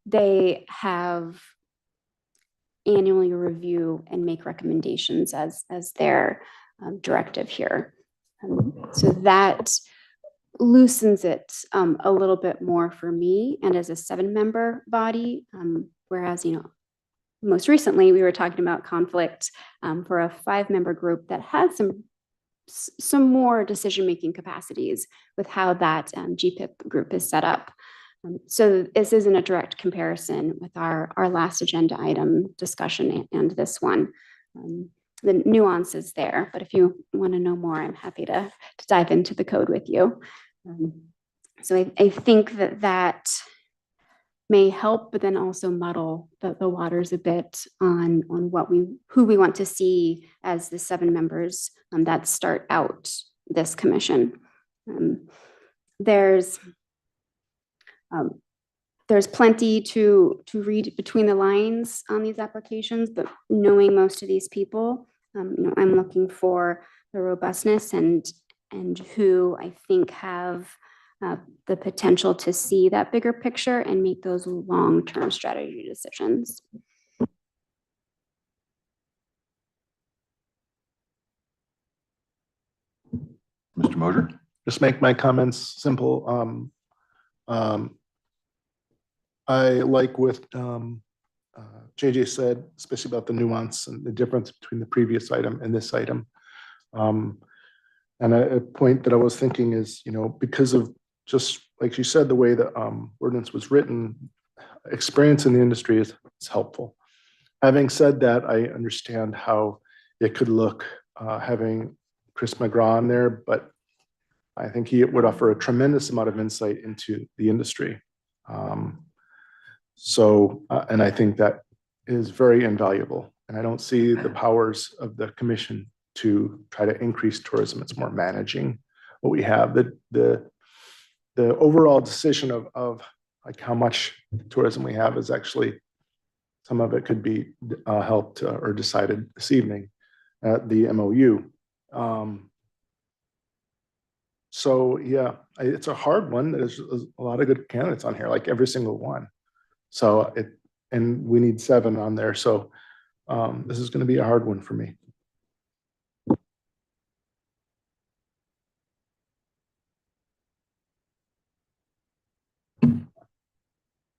They have annually review and make recommendations as their directive here. So that loosens it a little bit more for me and as a 7-member body, whereas, most recently we were talking about conflict for a 5-member group that had some more decision-making capacities with how that GPIP group is set up. So this isn't a direct comparison with our last agenda item discussion and this one. The nuance is there, but if you want to know more, I'm happy to dive into the code with you. So I think that may help, but then also muddle the waters a bit on who we want to see as the 7 members that start out this commission. There's plenty to read between the lines on these applications, but knowing most of these people, I'm looking for the robustness and who I think have the potential to see that bigger picture and make those long-term strategy decisions. Mr. Moser? Just make my comments simple. I like what JJ said, especially about the nuance and the difference between the previous item and this item. And a point that I was thinking is, because of just like you said, the way the ordinance was written, experience in the industry is helpful. Having said that, I understand how it could look having Chris McGraw in there, but I think he would offer a tremendous amount of insight into the industry. And I think that is very invaluable. And I don't see the powers of the commission to try to increase tourism. It's more managing what we have. The overall decision of like how much tourism we have is actually, some of it could be helped or decided this evening at the MOU. So yeah, it's a hard one. There's a lot of good candidates on here, like every single one. So and we need 7 on there. So this is going to be a hard one for me.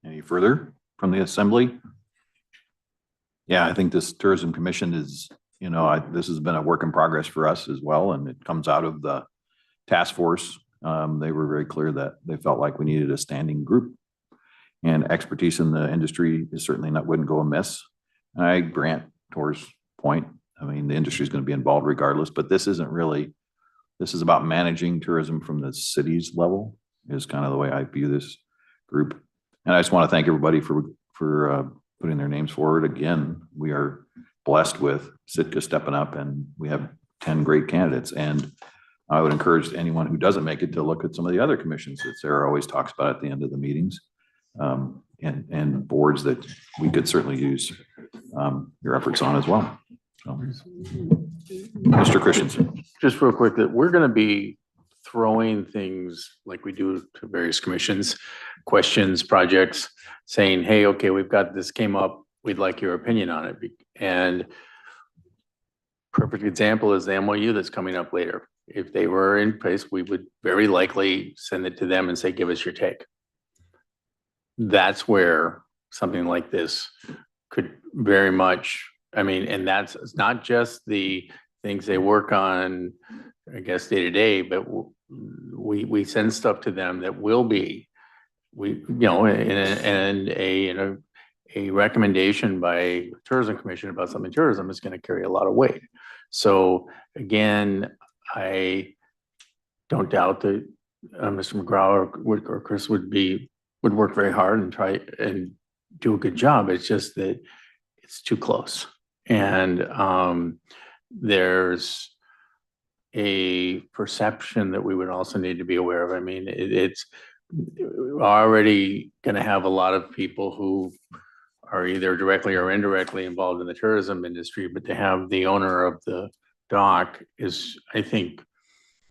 Any further from the assembly? Yeah, I think this tourism commission is, this has been a work in progress for us as well. And it comes out of the task force. They were very clear that they felt like we needed a standing group, and expertise in the industry is certainly wouldn't go amiss. And I grant Tor's point. I mean, the industry is going to be involved regardless, but this is about managing tourism from the city's level is kind of the way I view this group. And I just want to thank everybody for putting their names forward. Again, we are blessed with Sitka stepping up, and we have 10 great candidates. And I would encourage anyone who doesn't make it to look at some of the other commissions that Sarah always talks about at the end of the meetings, and boards that we could certainly use your efforts on as well. So, Mr. Christensen. Just real quick, that we're going to be throwing things like we do to various commissions, questions, projects, saying, hey, okay, we've got this came up, we'd like your opinion on it. And perfect example is the MOU that's coming up later. If they were in place, we would very likely send it to them and say, give us your take. That's where something like this could very much, and that's not just the things they work on, I guess, day to day, but we send stuff to them that will be, and a recommendation by tourism commission about something tourism is going to carry a lot of weight. So again, I don't doubt that Mr. McGraw or Chris would work very hard and try and do a good job. It's just that it's too close. And there's a perception that we would also need to be aware of. It's already going to have a lot of people who are either directly or indirectly involved in the tourism industry, but to have the owner of the dock is, I think,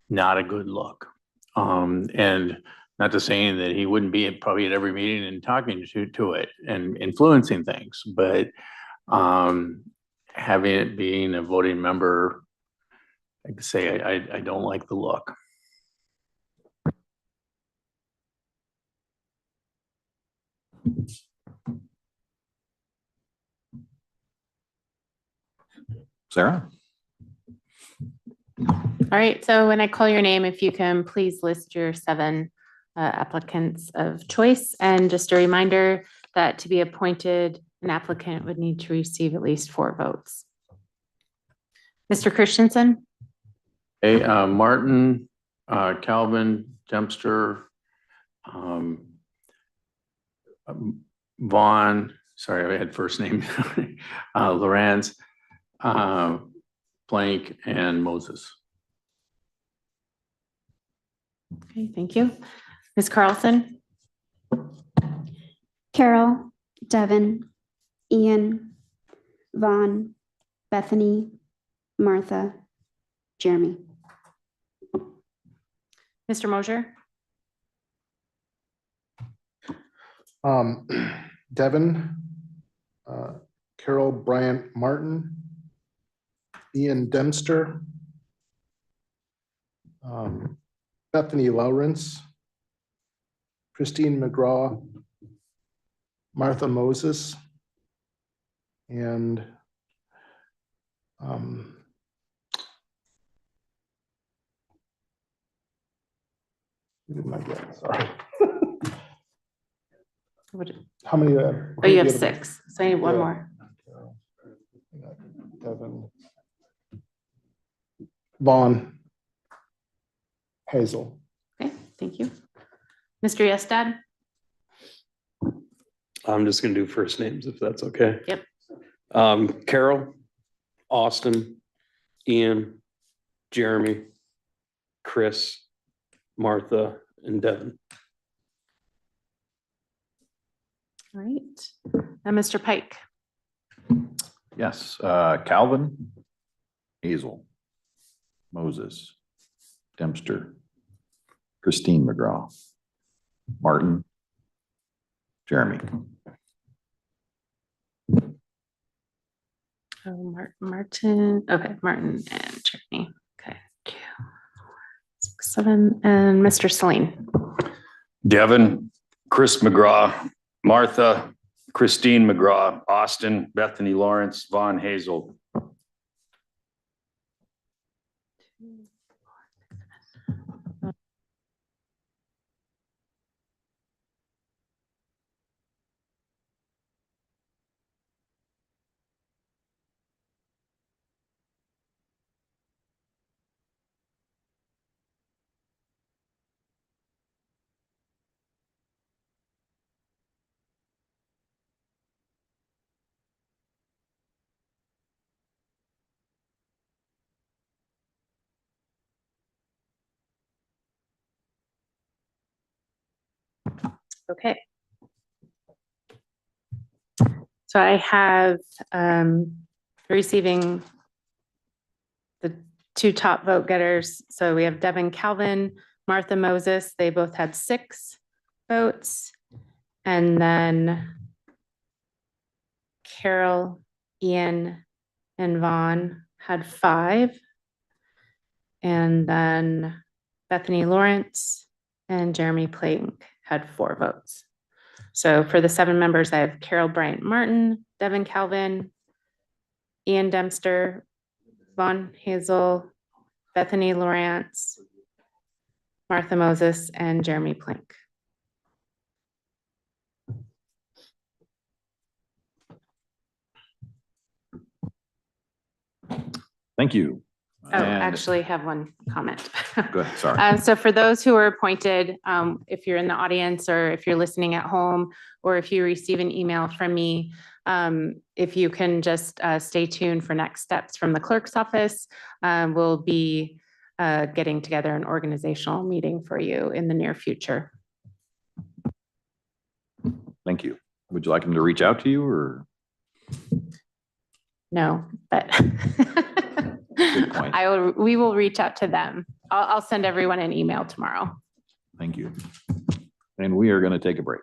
not a good look. And not to say that he wouldn't be probably at every meeting and talking to it and influencing things, but Having it being a voting member, I can say I don't like the look. Sarah? All right, so when I call your name, if you can please list your 7 applicants of choice. And just a reminder that to be appointed, an applicant would need to receive at least 4 votes. Mr. Christensen? Hey, Martin, Calvin, Dempster, Vaughn, sorry, I had first name, Lorenz, Blank, and Moses. Okay, thank you. Ms. Carlson? Carol, Devin, Ian, Vaughn, Bethany, Martha, Jeremy. Mr. Mosier? Devin, Carol Bryant Martin, Ian Dempster, Bethany Lawrence, Christine McGraw, Martha Moses, and who did I get? Sorry. How many? Oh, you have 6, so I need 1 more. Devin, Vaughn, Hazel. Okay, thank you. Mr. Yestad? I'm just gonna do first names if that's okay. Yep. Carol, Austin, Ian, Jeremy, Chris, Martha, and Devin. All right. And Mr. Pike? Yes, Calvin, Hazel, Moses, Dempster, Christine McGraw, Martin, Jeremy. Oh, Martin, okay, Martin and Jeremy. Okay. 2, 6, 7, and Mr. Celine. Devin, Chris McGraw, Martha, Christine McGraw, Austin, Bethany Lawrence, Vaughn, Hazel. Okay. So I have receiving the 2 top vote getters. So we have Devin Calvin, Martha Moses. They both had 6 votes. And then Carol, Ian, and Vaughn had 5. And then Bethany Lawrence and Jeremy Plank had 4 votes. So for the 7 members, I have Carol Bryant Martin, Devin Calvin, Ian Dempster, Vaughn Hazel, Bethany Lawrence, Martha Moses, and Jeremy Plank. Thank you. Oh, actually have one comment. Go ahead, sorry. So for those who are appointed, if you're in the audience or if you're listening at home, or if you receive an email from me, if you can just stay tuned for next steps from the clerk's office, we'll be getting together an organizational meeting for you in the near future. Thank you. Would you like him to reach out to you or? No, but Good point. we will reach out to them. I'll send everyone an email tomorrow. Thank you. And we are going to take a break.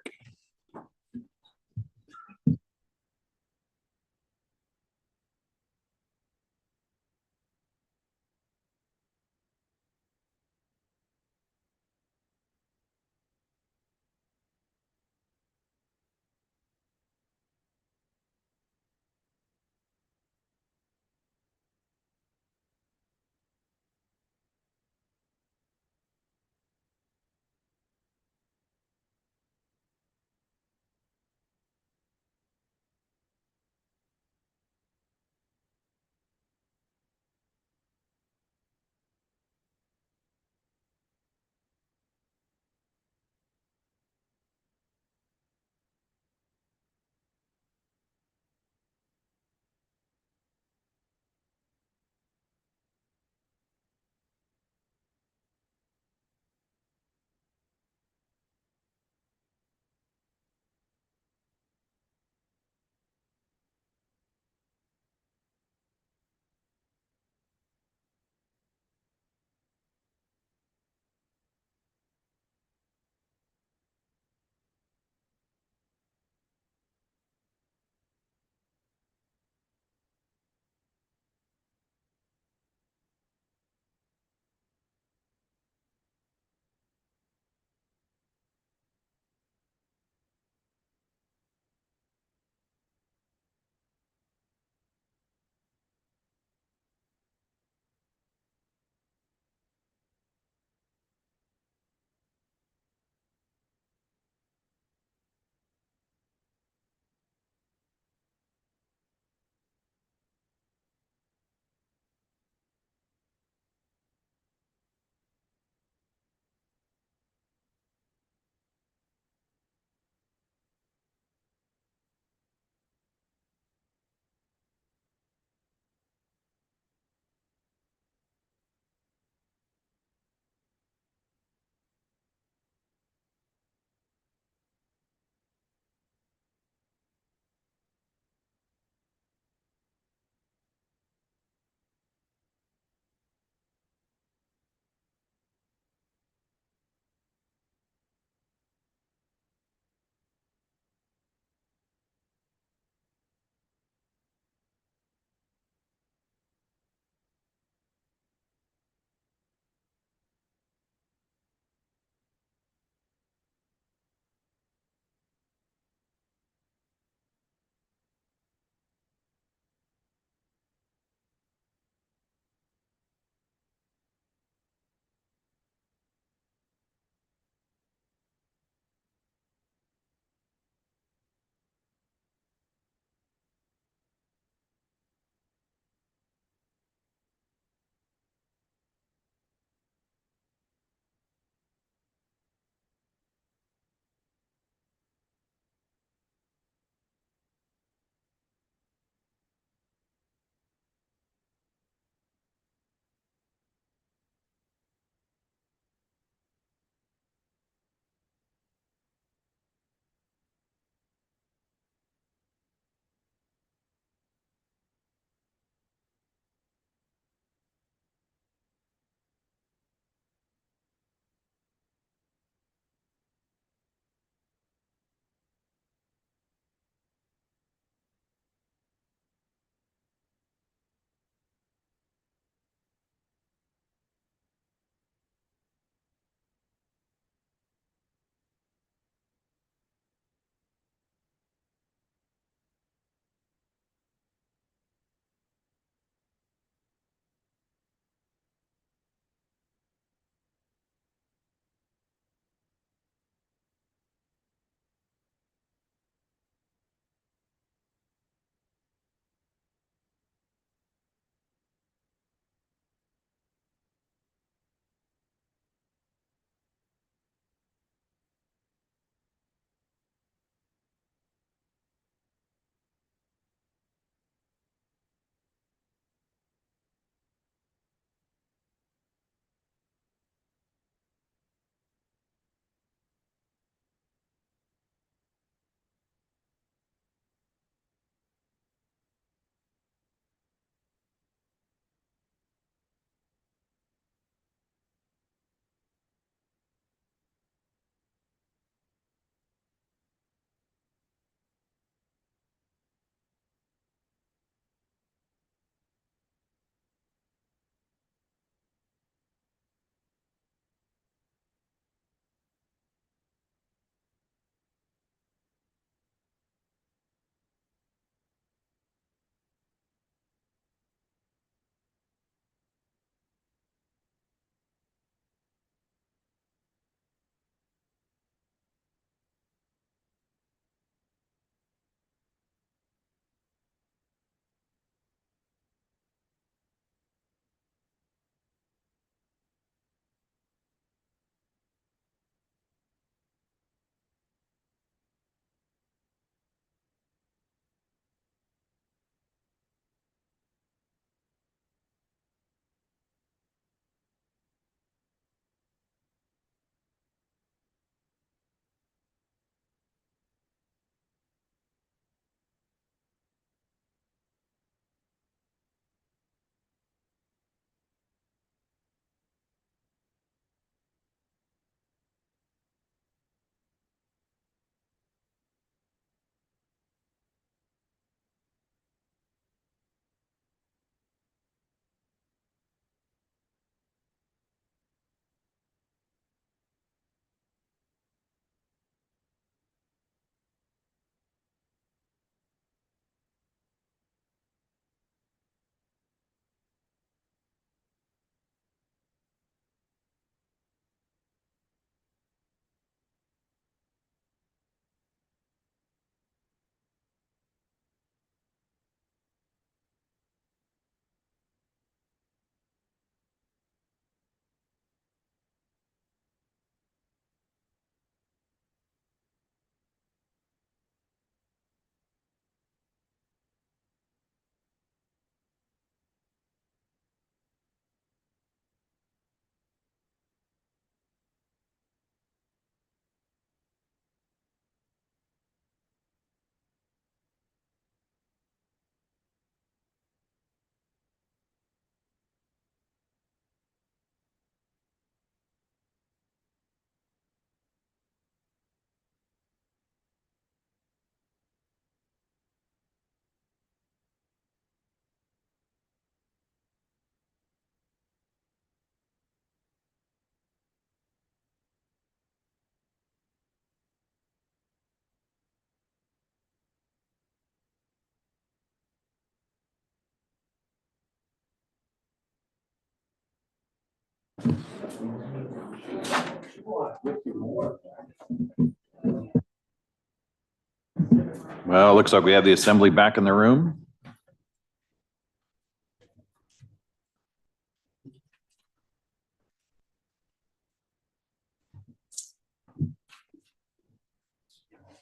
Well, it looks like we have the assembly back in the room.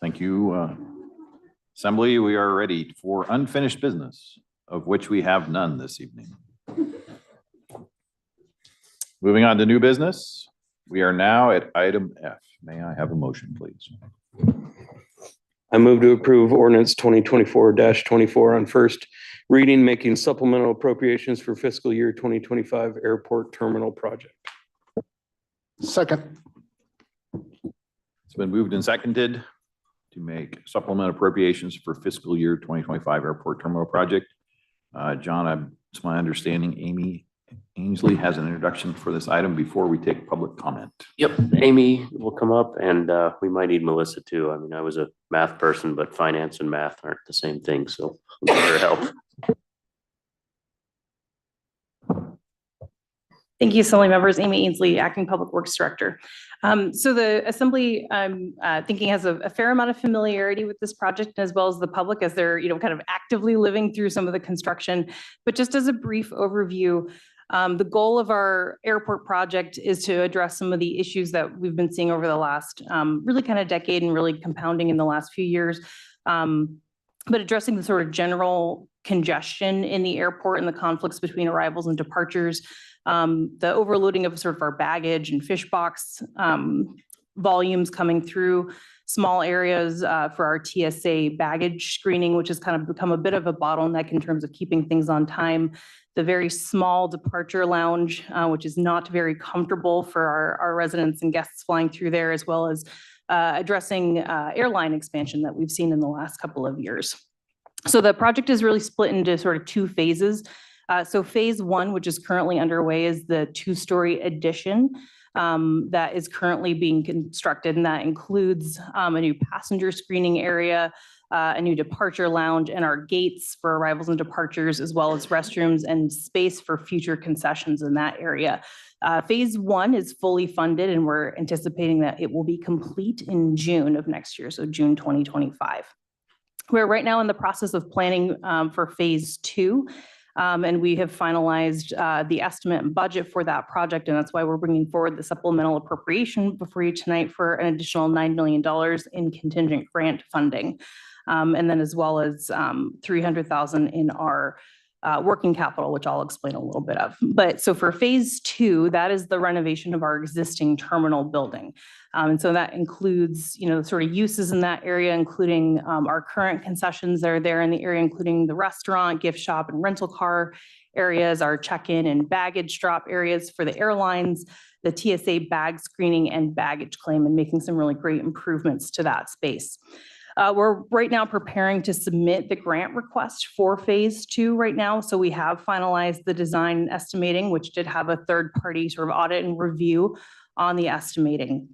Thank you. Assembly, we are ready for unfinished business, of which we have none this evening. Moving on to new business, we are now at item F. May I have a motion, please? I move to approve ordinance 2024-24 on first reading, making supplemental appropriations for fiscal year 2025 airport terminal project. Second. It's been moved and seconded to make supplement appropriations for fiscal year 2025 airport terminal project. John, it's my understanding Amy Ainsley has an introduction for this item before we take public comment. Yep, Amy will come up and we might need Melissa too. I mean, I was a math person, but finance and math aren't the same thing, so I'm here to help. Thank you, Assembly members. Amy Ainsley, Acting Public Works Director. So the Assembly, I'm thinking has a fair amount of familiarity with this project as well as the public as they're, kind of actively living through some of the construction. But just as a brief overview, the goal of our airport project is to address some of the issues that we've been seeing over the last really kind of decade and really compounding in the last few years. But addressing the sort of general congestion in the airport and the conflicts between arrivals and departures, the overloading of sort of our baggage and fish box volumes coming through small areas for our TSA baggage screening, which has kind of become a bit of a bottleneck in terms of keeping things on time. The very small departure lounge, which is not very comfortable for our residents and guests flying through there, as well as addressing airline expansion that we've seen in the last couple of years. So the project is really split into sort of two phases. So phase one, which is currently underway, is the two-story addition that is currently being constructed, and that includes a new passenger screening area, a new departure lounge, and our gates for arrivals and departures, as well as restrooms and space for future concessions in that area. Phase one is fully funded, and we're anticipating that it will be complete in June of next year, so June 2025. We're right now in the process of planning for phase two. And we have finalized the estimate and budget for that project, and that's why we're bringing forward the supplemental appropriation before you tonight for an additional $9 million in contingent grant funding. And then as well as $300,000 in our working capital, which I'll explain a little bit of. But so for phase two, that is the renovation of our existing terminal building. And so that includes, sort of uses in that area, including our current concessions that are there in the area, including the restaurant, gift shop, and rental car areas, our check-in and baggage drop areas for the airlines, the TSA bag screening and baggage claim, and making some really great improvements to that space. We're right now preparing to submit the grant request for phase two right now. So we have finalized the design and estimating, which did have a third party sort of audit and review on the estimating.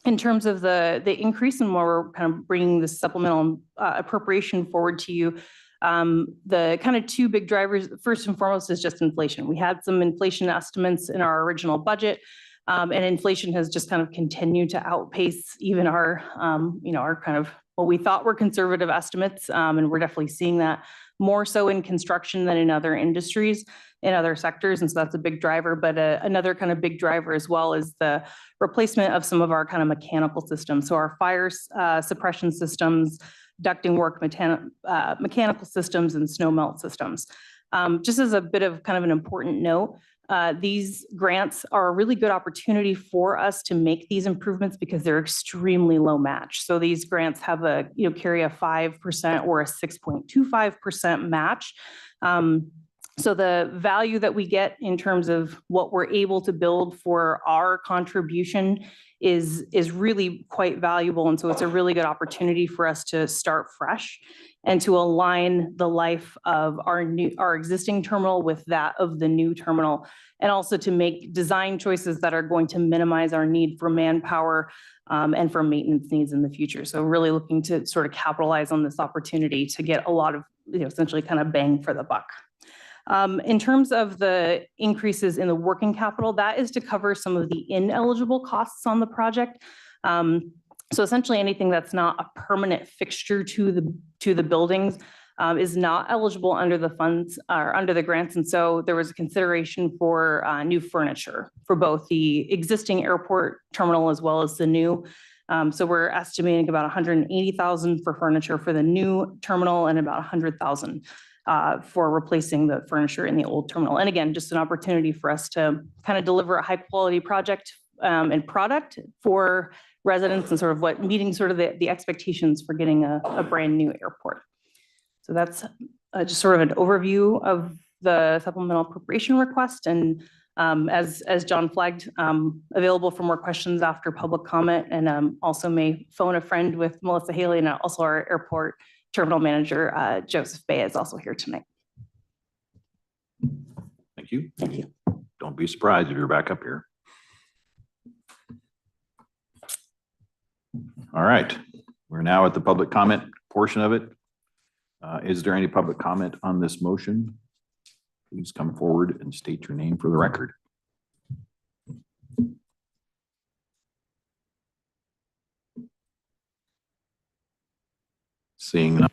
In terms of the increase and more we're kind of bringing the supplemental appropriation forward to you, the kind of two big drivers, first and foremost, is just inflation. We had some inflation estimates in our original budget, and inflation has just kind of continued to outpace even our, our kind of what we thought were conservative estimates. And we're definitely seeing that more so in construction than in other industries, in other sectors. And so that's a big driver. But another kind of big driver as well is the replacement of some of our kind of mechanical systems. So our fire suppression systems, ducting work, mechanical systems, and snow melt systems. Just as a bit of kind of an important note, these grants are a really good opportunity for us to make these improvements because they're extremely low match. So these grants have carry a 5% or a 6.25% match. So the value that we get in terms of what we're able to build for our contribution is really quite valuable. And so it's a really good opportunity for us to start fresh and to align the life of our existing terminal with that of the new terminal, and also to make design choices that are going to minimize our need for manpower and for maintenance needs in the future. So really looking to sort of capitalize on this opportunity to get a lot of, essentially kind of bang for the buck. In terms of the increases in the working capital, that is to cover some of the ineligible costs on the project. So essentially anything that's not a permanent fixture to the buildings is not eligible under the funds or under the grants. And so there was a consideration for new furniture for both the existing airport terminal as well as the new. So we're estimating about 180,000 for furniture for the new terminal and about 100,000 for replacing the furniture in the old terminal. And again, just an opportunity for us to kind of deliver a high quality project and product for residents and sort of meeting sort of the expectations for getting a brand new airport. So that's just sort of an overview of the supplemental appropriation request. And as John flagged, available for more questions after public comment, and also may phone a friend with Melissa Haley, and also our airport terminal manager, Joseph Bay, is also here tonight. Thank you. Thank you. Don't be surprised if you're back up here. All right, we're now at the public comment portion of it. Is there any public comment on this motion? Please come forward and state your name for the record. Seeing none.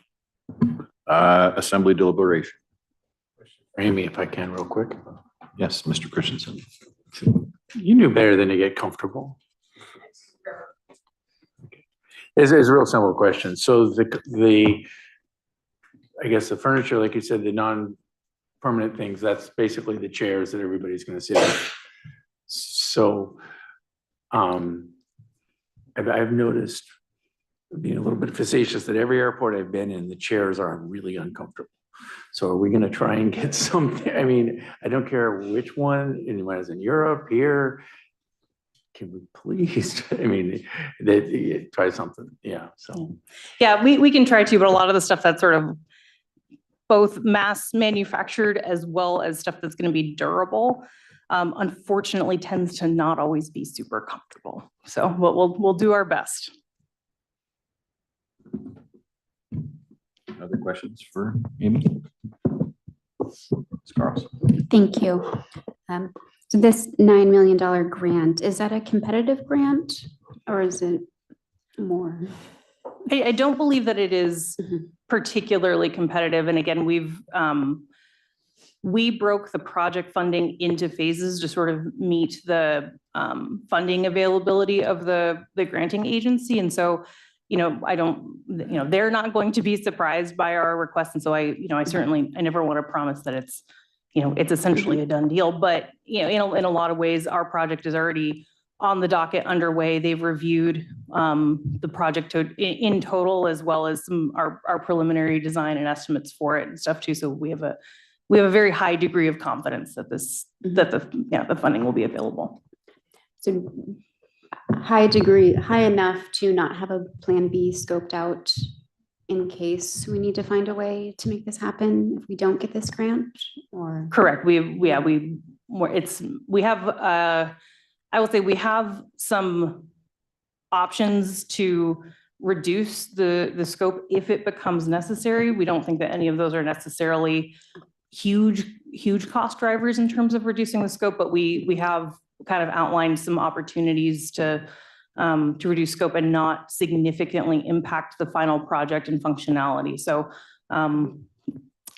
Assembly deliberation. Amy, if I can, real quick. Yes, Mr. Christensen. You knew better than to get comfortable. It's a real simple question. So I guess the furniture, like you said, the non-permanent things, that's basically the chairs that everybody's going to sit in. So I've noticed, being a little bit facetious, that every airport I've been in, the chairs are really uncomfortable. So are we going to try and get something? I mean, I don't care which one, when I was in Europe, here, can we please, I mean, try something. Yeah. So. Yeah, we can try to, but a lot of the stuff that's sort of both mass manufactured as well as stuff that's going to be durable, unfortunately tends to not always be super comfortable. So we'll do our best. Other questions for Amy? Ms. Carlson. Thank you. So this $9 million grant, is that a competitive grant or is it more? I don't believe that it is particularly competitive. And again, we broke the project funding into phases to sort of meet the funding availability of the granting agency. And so, they're not going to be surprised by our request. And so I never want to promise that it's essentially a done deal, but, in a lot of ways, our project is already on the docket underway. They've reviewed the project in total, as well as our preliminary design and estimates for it and stuff too. So we have a very high degree of confidence that the funding will be available. So high enough to not have a plan B scoped out in case we need to find a way to make this happen if we don't get this grant, or? Correct. I will say we have some options to reduce the scope if it becomes necessary. We don't think that any of those are necessarily huge cost drivers in terms of reducing the scope, but we have kind of outlined some opportunities to reduce scope and not significantly impact the final project and functionality. So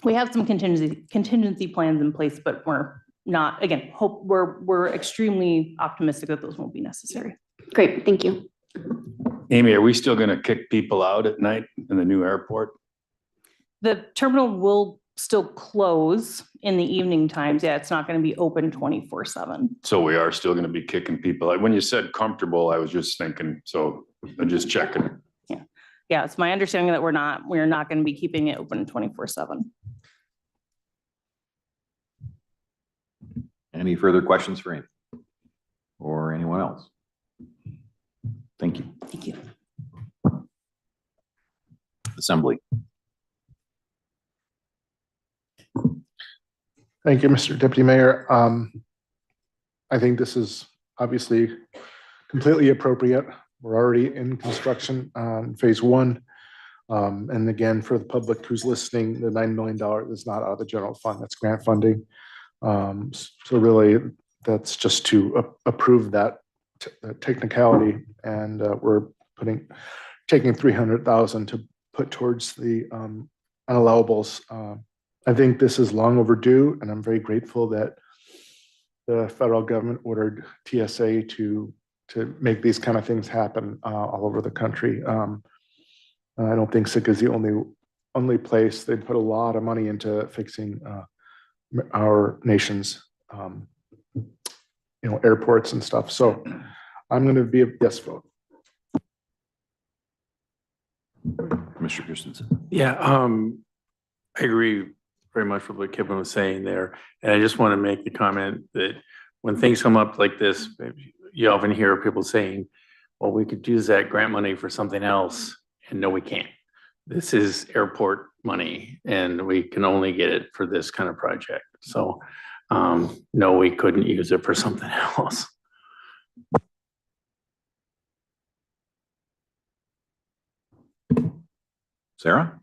we have some contingency plans in place, but we're not, again, we're extremely optimistic that those won't be necessary. Great, thank you. Amy, are we still going to kick people out at night in the new airport? The terminal will still close in the evening times. Yeah, it's not going to be open 24/7. So we are still going to be kicking people out. When you said comfortable, I was just thinking, so I'm just checking. Yeah, it's my understanding that we're not going to be keeping it open 24/7. Any further questions for Amy or anyone else? Thank you. Thank you. Assembly. Thank you, Mr. Deputy Mayor. I think this is obviously completely appropriate. We're already in construction on phase one. And again, for the public who's listening, the $9 million is not out of the general fund, that's grant funding. So really, that's just to approve that technicality, and we're taking 300,000 to put towards the unallowables. I think this is long overdue, and I'm very grateful that the federal government ordered TSA to make these kind of things happen all over the country. I don't think Sitka is the only place. They put a lot of money into fixing our nation's airports and stuff. So I'm going to be a yes vote. Mr. Christensen. Yeah, I agree very much with what Kevin was saying there. And I just want to make the comment that when things come up like this, you often hear people saying, well, we could use that grant money for something else. And no, we can't. This is airport money and we can only get it for this kind of project. So no, we couldn't use it for something else. Sarah?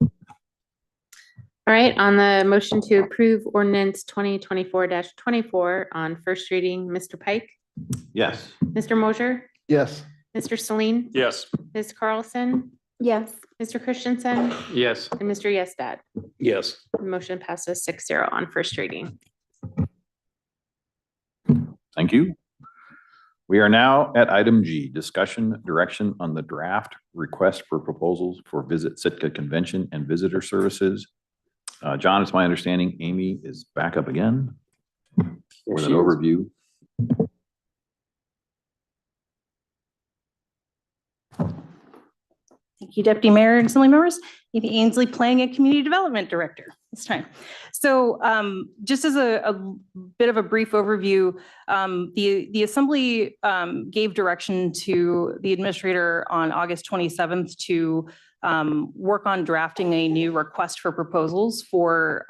All right, on the motion to approve ordinance 2024-24 on first reading, Mr. Pike, Yes. Mr. Mosher, Yes. Mr. Celine, Yes. Ms. Carlson, Yes. Mr. Christensen, Yes. and Mr. Yestat. Yes. The motion passes 6-0 on first reading. Thank you. We are now at item G, discussion direction on the draft request for proposals for Visit Sitka Convention and Visitor Services. John, it's my understanding Amy is back up again with an overview. Thank you, Deputy Mayor and Assembly members. Amy Ainsley, Planning and Community Development Director this time. So just as a bit of a brief overview, the Assembly gave direction to the Administrator on August 27th to work on drafting a new request for proposals for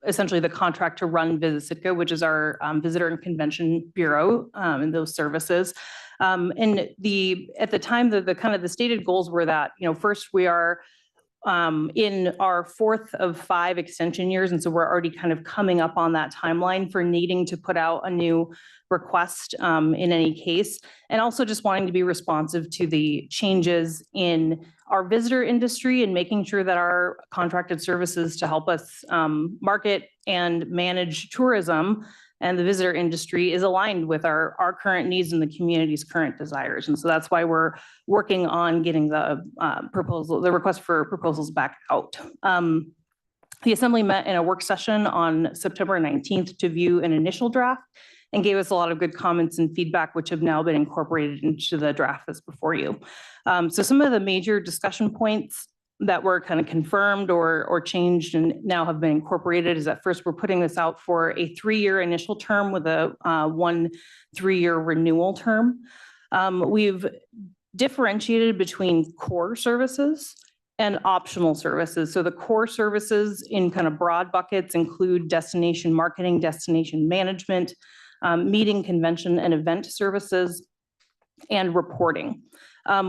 essentially the contract to run Visit Sitka, which is our Visitor and Convention Bureau and those services. And at the time, the kind of the stated goals were that, first we are in our 4th of 5 extension years. And so we're already kind of coming up on that timeline for needing to put out a new request in any case. And also just wanting to be responsive to the changes in our visitor industry and making sure that our contracted services to help us market and manage tourism and the visitor industry is aligned with our current needs and the community's current desires. And so that's why we're working on getting the request for proposals back out. The Assembly met in a work session on September 19th to view an initial draft and gave us a lot of good comments and feedback, which have now been incorporated into the draft that's before you. So some of the major discussion points that were kind of confirmed or changed and now have been incorporated is that first, we're putting this out for a 3-year initial term with a 1 3-year renewal term. We've differentiated between core services and optional services. So the core services in kind of broad buckets include destination marketing, destination management, meeting, convention, and event services, and reporting.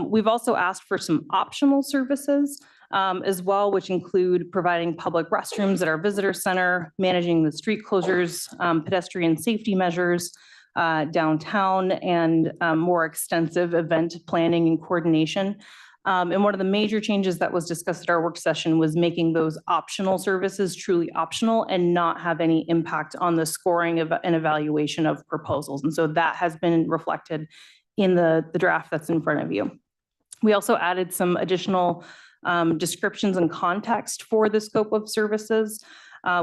We've also asked for some optional services as well, which include providing public restrooms at our visitor center, managing the street closures, pedestrian safety measures downtown, and more extensive event planning and coordination. And one of the major changes that was discussed at our work session was making those optional services truly optional and not have any impact on the scoring of an evaluation of proposals. And so that has been reflected in the draft that's in front of you. We also added some additional descriptions and context for the scope of services.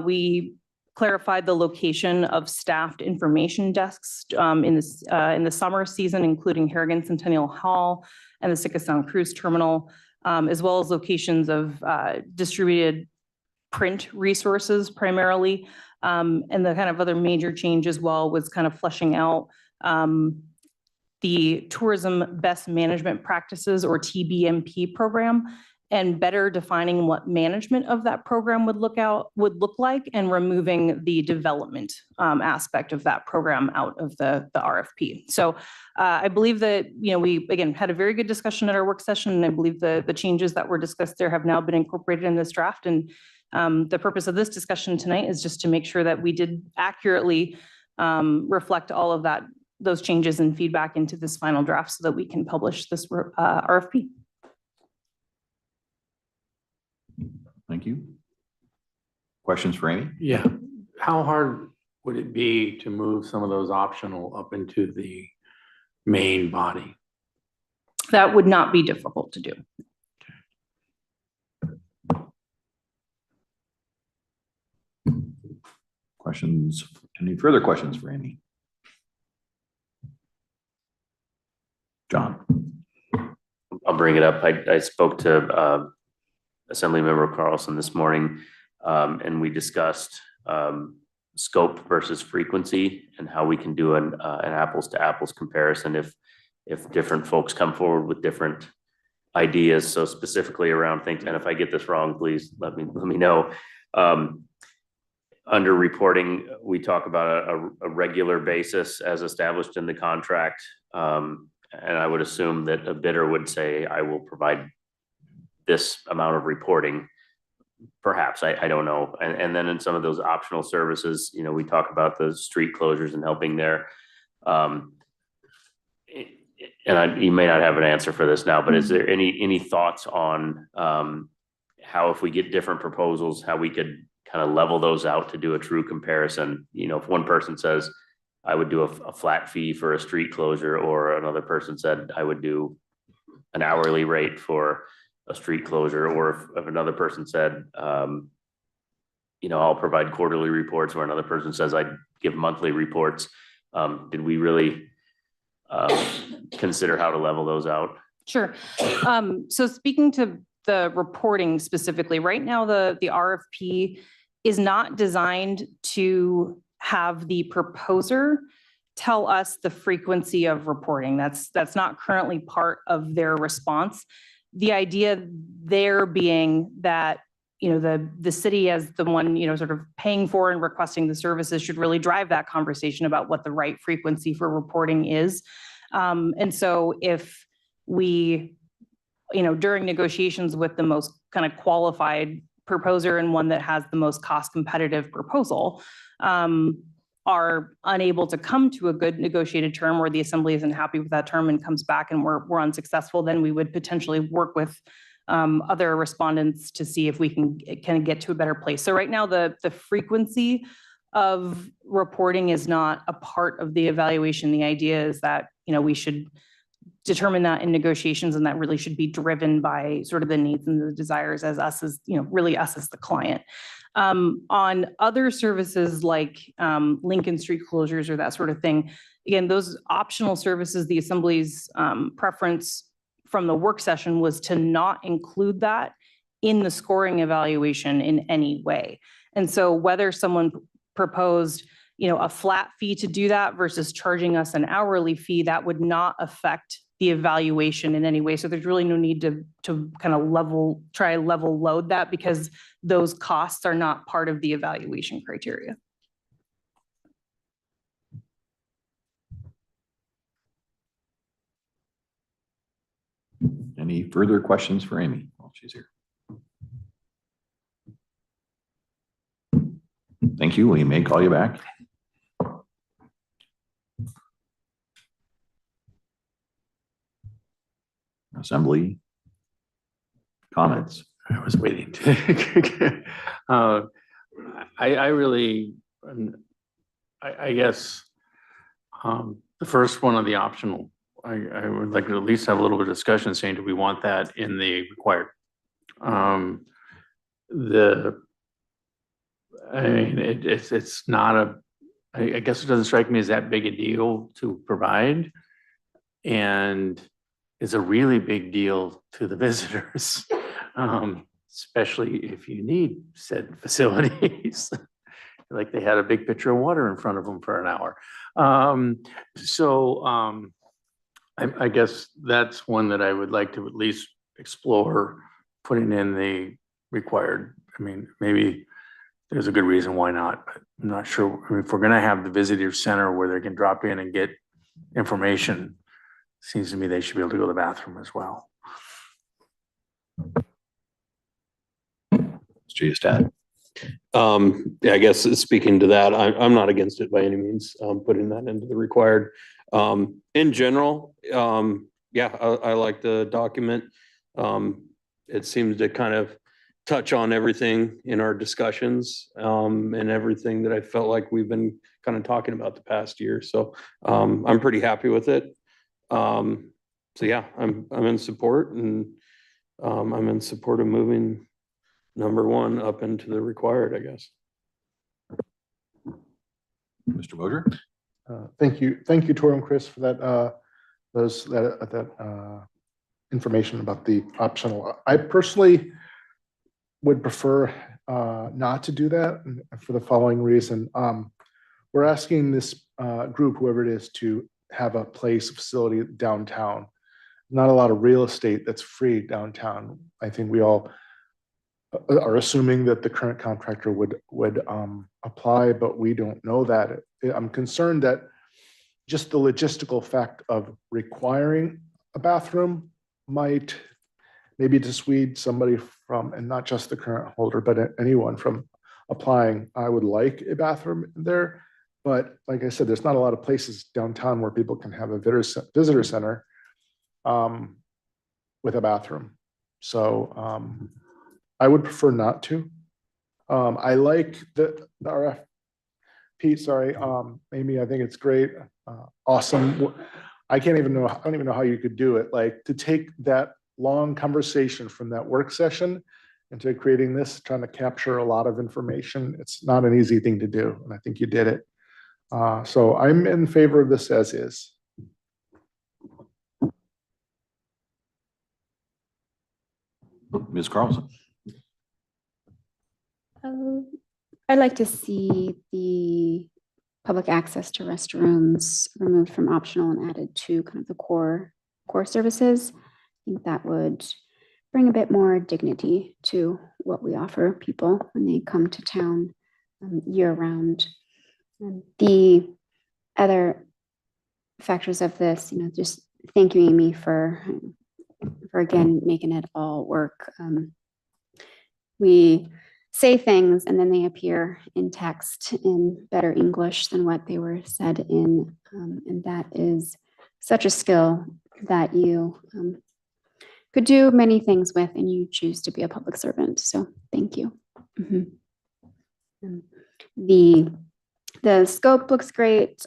We clarified the location of staffed information desks in the summer season, including Harrigan Centennial Hall and the Sitka Sound Cruise Terminal, as well as locations of distributed print resources primarily. And the kind of other major change as well was kind of fleshing out the Tourism Best Management Practices, or TBMP program, and better defining what management of that program would look like, and removing the development aspect of that program out of the RFP. So I believe that, we, again, had a very good discussion at our work session, and I believe the changes that were discussed there have now been incorporated in this draft. And the purpose of this discussion tonight is just to make sure that we did accurately reflect all of those changes and feedback into this final draft so that we can publish this RFP. Thank you. Questions for Amy? Yeah. How hard would it be to move some of those optional up into the main body? That would not be difficult to do. Questions? Any further questions for Amy? John? I'll bring it up. I spoke to Assemblymember Carlson this morning, and we discussed scope versus frequency and how we can do an apples to apples comparison if different folks come forward with different ideas. So specifically around things, and if I get this wrong, please let me know. Under reporting, we talk about a regular basis as established in the contract. And I would assume that a bidder would say, I will provide this amount of reporting. Perhaps, I don't know. And then in some of those optional services, we talk about the street closures and helping there. You may not have an answer for this now, but is there any thoughts on how, if we get different proposals, how we could kind of level those out to do a true comparison? If one person says, I would do a flat fee for a street closure, or another person said, I would do an hourly rate for a street closure, or if another person said, I'll provide quarterly reports, or another person says I'd give monthly reports. Did we really consider how to level those out? Sure. So speaking to the reporting specifically, right now, the RFP is not designed to have the proposer tell us the frequency of reporting. That's not currently part of their response. The idea there being that, the city as the one, sort of paying for and requesting the services should really drive that conversation about what the right frequency for reporting is. And so if we, during negotiations with the most kind of qualified proposer and one that has the most cost competitive proposal, are unable to come to a good negotiated term, or the assembly isn't happy with that term and comes back and we're unsuccessful, then we would potentially work with other respondents to see if we can kind of get to a better place. So right now, the frequency of reporting is not a part of the evaluation. The idea is that, we should determine that in negotiations, and that really should be driven by sort of the needs and the desires as us as, really us as the client. On other services like Lincoln Street closures or that sort of thing, again, those optional services, the assembly's preference from the work session was to not include that in the scoring evaluation in any way. And so whether someone proposed, a flat fee to do that versus charging us an hourly fee, that would not affect the evaluation in any way. So there's really no need to kind of try level load that, because those costs are not part of the evaluation criteria. Any further questions for Amy while she's here? Thank you. We may call you back. Assembly comments. I was waiting to. I guess the first one of the optional, I would like to at least have a little bit of discussion saying, do we want that in the required? It's not I guess it doesn't strike me as that big a deal to provide. And it's a really big deal to the visitors, especially if you need said facilities. Like they had a big pitcher of water in front of them for an hour. I guess that's one that I would like to at least explore putting in the required, I mean, maybe there's a good reason why not, but I'm not sure. I mean, if we're gonna have the visitor center where they can drop in and get information, seems to me they should be able to go to the bathroom as well. Stat. Yeah, I guess speaking to that, I'm not against it by any means, putting that into the required. In general, yeah, I like the document. It seems to kind of touch on everything in our discussions, and everything that I felt like we've been kind of talking about the past year. So, I'm pretty happy with it. So yeah, I'm in support, and, I'm in support of moving number one up into the required, I guess. Mr. Mosier? Thank you, Tor and Chris, for that information about the optional. I personally would prefer not to do that for the following reason. We're asking this group, whoever it is, to have a facility downtown. Not a lot of real estate that's free downtown. I think we all are assuming that the current contractor would apply, but we don't know that. I'm concerned that just the logistical fact of requiring a bathroom might maybe dissuade somebody from, and not just the current holder, but anyone from applying. I would like a bathroom there, but like I said, there's not a lot of places downtown where people can have a visitor center with a bathroom. So I would prefer not to. I like the RFP, sorry, Amy, I think it's great. Awesome. I don't even know how you could do it. Like, to take that long conversation from that work session into creating this, trying to capture a lot of information. It's not an easy thing to do, and I think you did it. So I'm in favor of this as is. Ms. Carlson? I'd like to see the public access to restrooms removed from optional and added to kind of the core services. I think that would bring a bit more dignity to what we offer people when they come to town year round. And the other factors of this, just thank you, Amy, for again making it all work. We say things and then they appear in text in better English than what they were said in, and that is such a skill that you could do many things with, and you choose to be a public servant. So thank you. The scope looks great.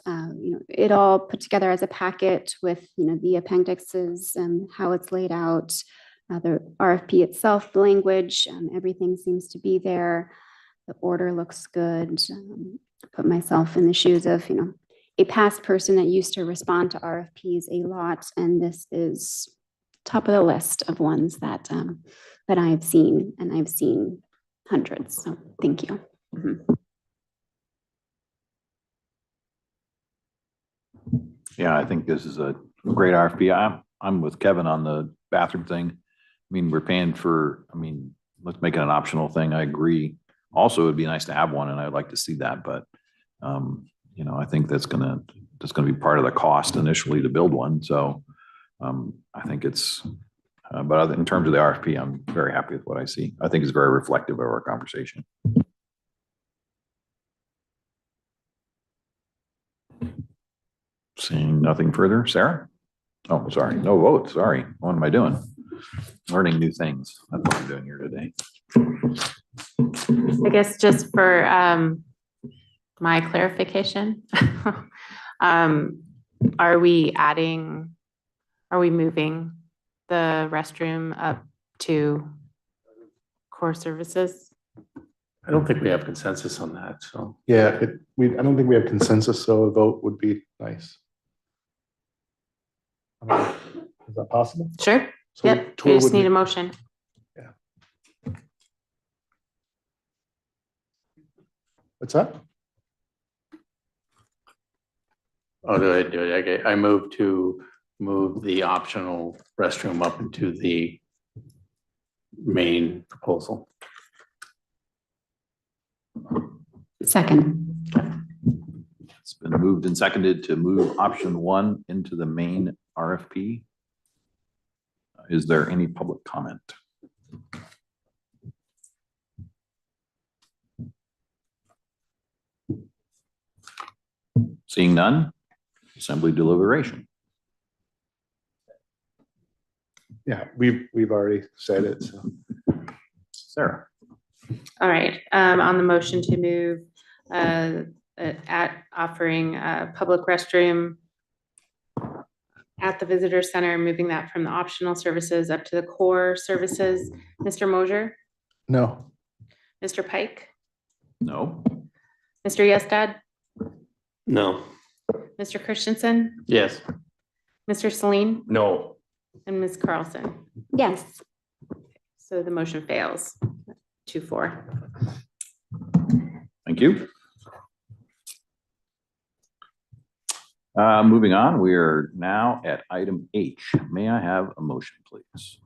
It all put together as a packet with the appendixes and how it's laid out. The RFP itself, the language, everything seems to be there. The order looks good. Put myself in the shoes of a past person that used to respond to RFPs a lot, and this is top of the list of ones that that I've seen, and I've seen hundreds. So thank you. Yeah, I think this is a great RFP. I'm with Kevin on the bathroom thing. I mean, we're paying for, let's make it an optional thing. I agree. Also, it'd be nice to have one, and I'd like to see that, but I think that's gonna be part of the cost initially to build one. So I think it's, but in terms of the RFP, I'm very happy with what I see. I think it's very reflective of our conversation. Seeing nothing further, Sarah? Oh, sorry, no vote, sorry. What am I doing? Learning new things. That's what I'm doing here today. I guess just for my clarification, are we moving the restroom up to core services? I don't think we have consensus on that, so. Yeah, I don't think we have consensus, so a vote would be nice. Is that possible? Sure. So Yep, we just need a motion. Yeah. What's that? Oh, do it. Okay, I move to move the optional restroom up into the main proposal. Second. It's been moved and seconded to move option 1 into the main RFP. Is there any public comment? Seeing none, assembly deliberation. Yeah, we've already said it, so. Sarah. All right, on the motion to move at offering a public restroom at the visitor center, moving that from the optional services up to the core services. Mr. Mosier, No. Mr. Pike, No. Mr. Yestad, No. Mr. Christensen, Yes. Mr. Celine, No. and Ms. Carlson. Yes. So the motion fails 2-4. Thank you. Moving on, we are now at item H. May I have a motion, please?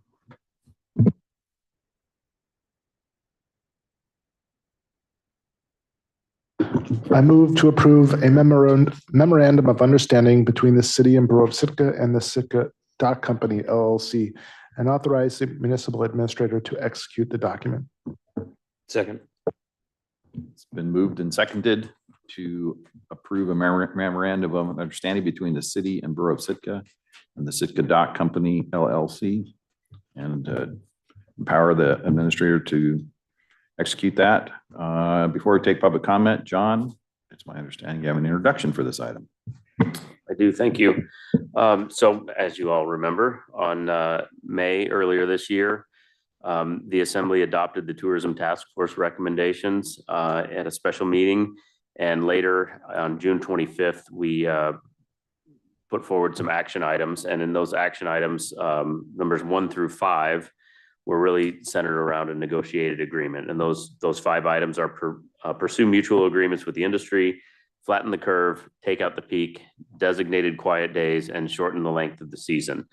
I move to approve a memorandum of understanding between the city and Borough of Sitka and the Sitka Dock Company LLC and authorize the municipal administrator to execute the document. Second. It's been moved and seconded to approve a memorandum of understanding between the city and Borough of Sitka and the Sitka Dock Company LLC and empower the administrator to execute that. Before we take public comment, John, it's my understanding you have an introduction for this item. I do, thank you. So as you all remember, on May earlier this year, the Assembly adopted the Tourism Task Force recommendations at a special meeting. And later on June 25th, we put forward some action items. And in those action items, numbers 1 through 5 were really centered around a negotiated agreement. And those 5 items are pursue mutual agreements with the industry, flatten the curve, take out the peak, designated quiet days, and shorten the length of the season.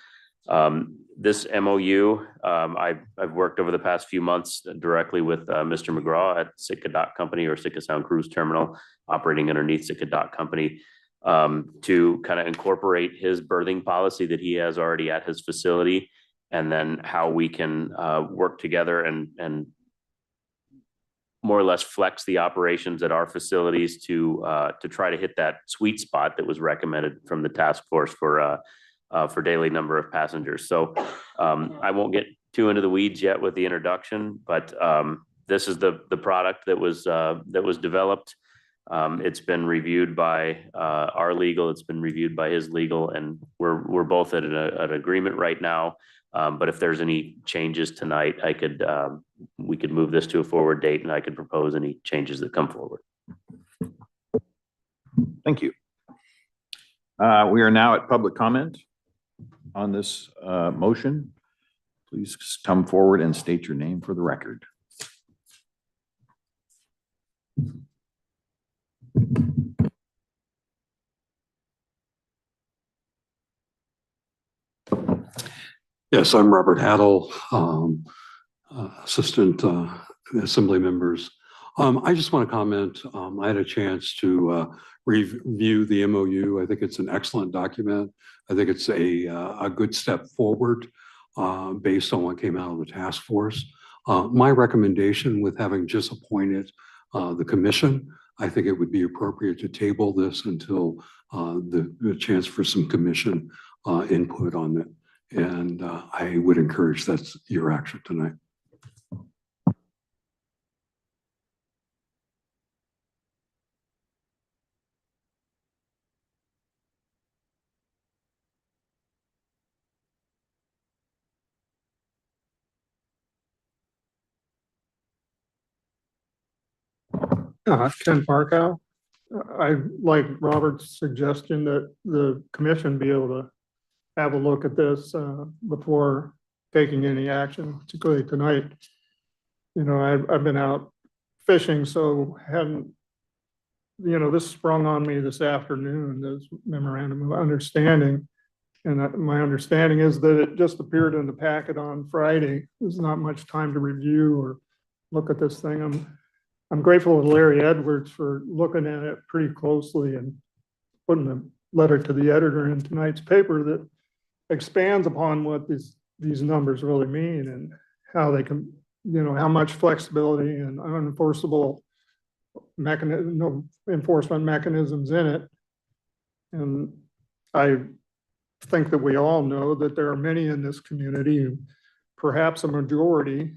This MOU, I've worked over the past few months directly with Mr. McGraw at Sitka Dock Company or Sitka Sound Cruise Terminal, operating underneath Sitka Dock Company, to kind of incorporate his berthing policy that he has already at his facility, and then how we can work together and more or less flex the operations at our facilities to try to hit that sweet spot that was recommended from the task force for daily number of passengers. So I won't get too into the weeds yet with the introduction, but this is the product that was developed. It's been reviewed by our legal, it's been reviewed by his legal, and we're both at an agreement right now. But if there's any changes tonight, we could move this to a forward date and I could propose any changes that come forward. Thank you. We are now at public comment on this motion. Please come forward and state your name for the record. Yes, I'm Robert Haddle, Assistant Assembly Members. I just want to comment. I had a chance to review the MOU. I think it's an excellent document. I think it's a good step forward based on what came out of the task force. My recommendation, with having just appointed the commission, I think it would be appropriate to table this until the chance for some commission input on it. And I would encourage that's your action tonight. Ken Parkow. I like Robert's suggestion that the commission be able to have a look at this before taking any action, particularly tonight. You know, I've been out fishing, so hadn't, you know, this sprung on me this afternoon, this memorandum of understanding. And my understanding is that it just appeared in the packet on Friday. There's not much time to review or look at this thing. I'm grateful to Larry Edwards for looking at it pretty closely and putting a letter to the editor in tonight's paper that expands upon what these numbers really mean and how they can, how much flexibility and unenforceable mechanism, no enforcement mechanisms in it. And I think that we all know that there are many in this community, perhaps a majority,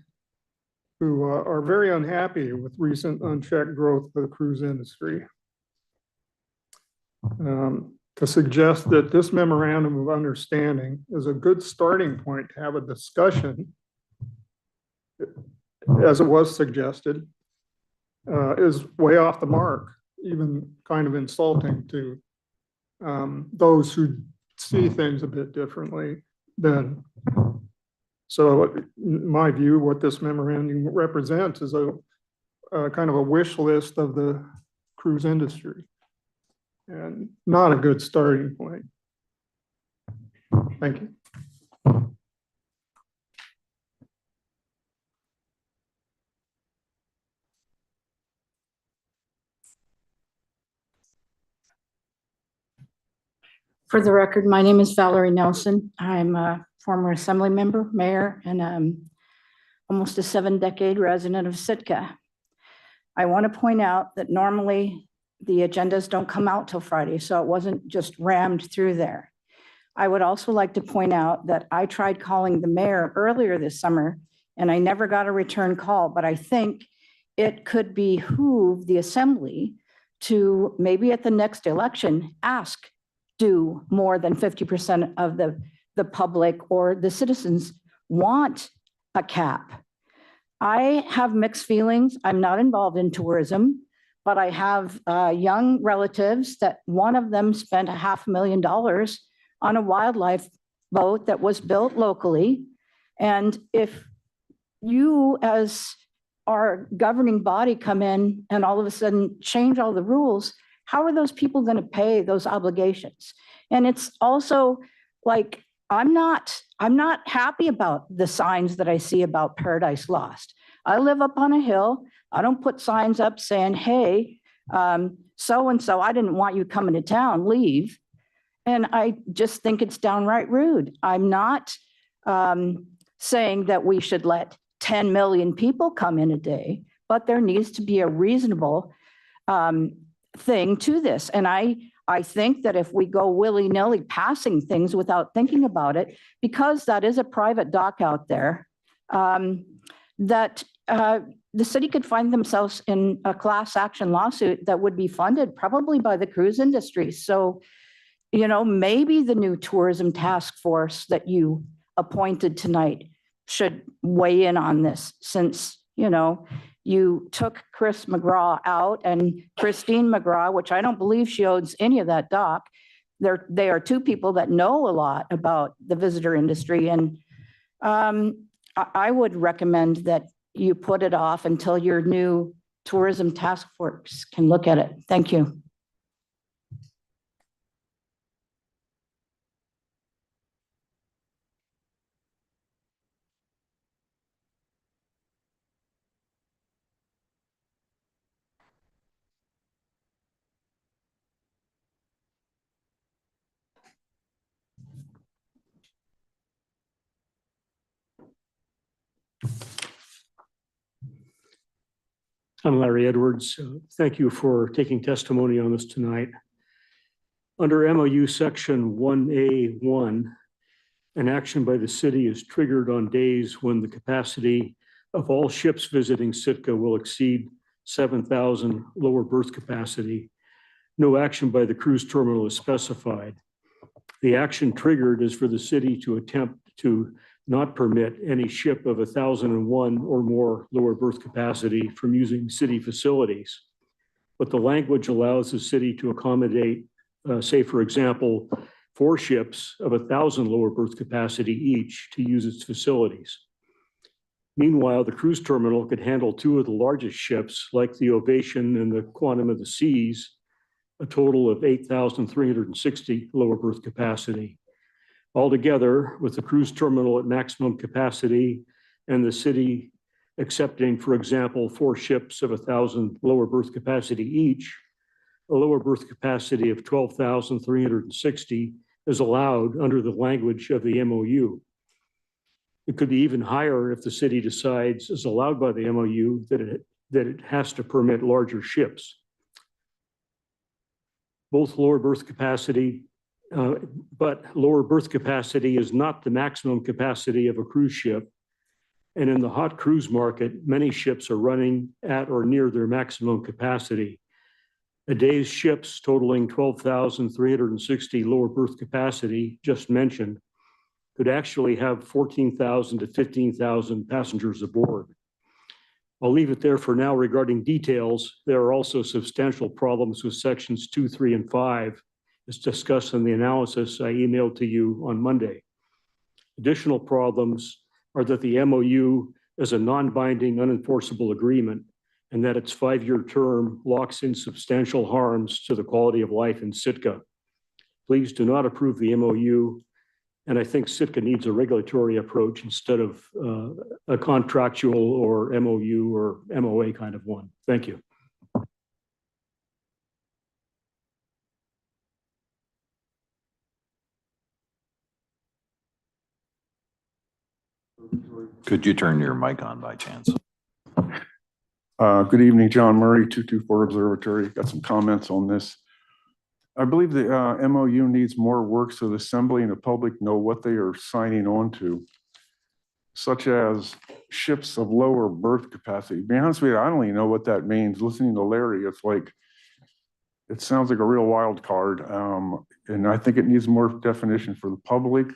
who are very unhappy with recent unchecked growth of the cruise industry. To suggest that this memorandum of understanding is a good starting point to have a discussion, as it was suggested, is way off the mark, even kind of insulting to those who see things a bit differently than. So in my view, what this memorandum represents is a kind of a wish list of the cruise industry and not a good starting point. Thank you. For the record, my name is Valerie Nelson. I'm a former assembly member, mayor, and almost a 7-decade resident of Sitka. I want to point out that normally the agendas don't come out till Friday, so it wasn't just rammed through there. I would also like to point out that I tried calling the mayor earlier this summer and I never got a return call, but I think it could behoove the assembly to maybe at the next election, do more than 50% of the public or the citizens want a cap. I have mixed feelings. I'm not involved in tourism, but I have young relatives that one of them spent $500,000 on a wildlife boat that was built locally. And if you as our governing body come in and all of a sudden change all the rules, how are those people going to pay those obligations? And it's also like, I'm not happy about the signs that I see about Paradise Lost. I live up on a hill. I don't put signs up saying, hey, so-and-so, I didn't want you coming to town, leave. And I just think it's downright rude. I'm not saying that we should let 10 million people come in a day, but there needs to be a reasonable thing to this. And I think that if we go willy-nilly passing things without thinking about it, because that is a private dock out there, that the city could find themselves in a class action lawsuit that would be funded probably by the cruise industry. So, maybe the new tourism task force that you appointed tonight should weigh in on this, since, you took Chris McGraw out and Christine McGraw, which I don't believe she owns any of that dock. They are two people that know a lot about the visitor industry. And I would recommend that you put it off until your new tourism task force can look at it. Thank you. I'm Larry Edwards. Thank you for taking testimony on this tonight. Under MOU Section 1A1, an action by the city is triggered on days when the capacity of all ships visiting Sitka will exceed 7,000 lower berth capacity. No action by the cruise terminal is specified. The action triggered is for the city to attempt to not permit any ship of 1,001 or more lower berth capacity from using city facilities. But the language allows the city to accommodate, say, for example, 4 ships of 1,000 lower berth capacity each to use its facilities. Meanwhile, the cruise terminal could handle 2 of the largest ships, like the Ovation and the Quantum of the Seas, a total of 8,360 lower berth capacity. Altogether, with the cruise terminal at maximum capacity and the city accepting, for example, 4 ships of 1,000 lower berth capacity each, a lower berth capacity of 12,360 is allowed under the language of the MOU. It could be even higher if the city decides, as allowed by the MOU, that it has to permit larger ships. Both lower berth capacity, but lower berth capacity is not the maximum capacity of a cruise ship. And in the hot cruise market, many ships are running at or near their maximum capacity. A day's ships totaling 12,360 lower berth capacity, just mentioned, could actually have 14,000 to 15,000 passengers aboard. I'll leave it there for now regarding details. There are also substantial problems with sections 2, 3, and 5, as discussed in the analysis I emailed to you on Monday. Additional problems are that the MOU is a non-binding, unenforceable agreement, and that its 5-year term locks in substantial harms to the quality of life in Sitka. Please do not approve the MOU, and I think Sitka needs a regulatory approach instead of a contractual or MOU or MOA kind of one. Thank you. Could you turn your mic on by chance? Good evening, John Murray, 224 Observatory. Got some comments on this. I believe the MOU needs more work so the assembly and the public know what they are signing on to, such as ships of lower berth capacity. To be honest with you, I don't even know what that means. Listening to Larry, it's like, it sounds like a real wild card. And I think it needs more definition for the public.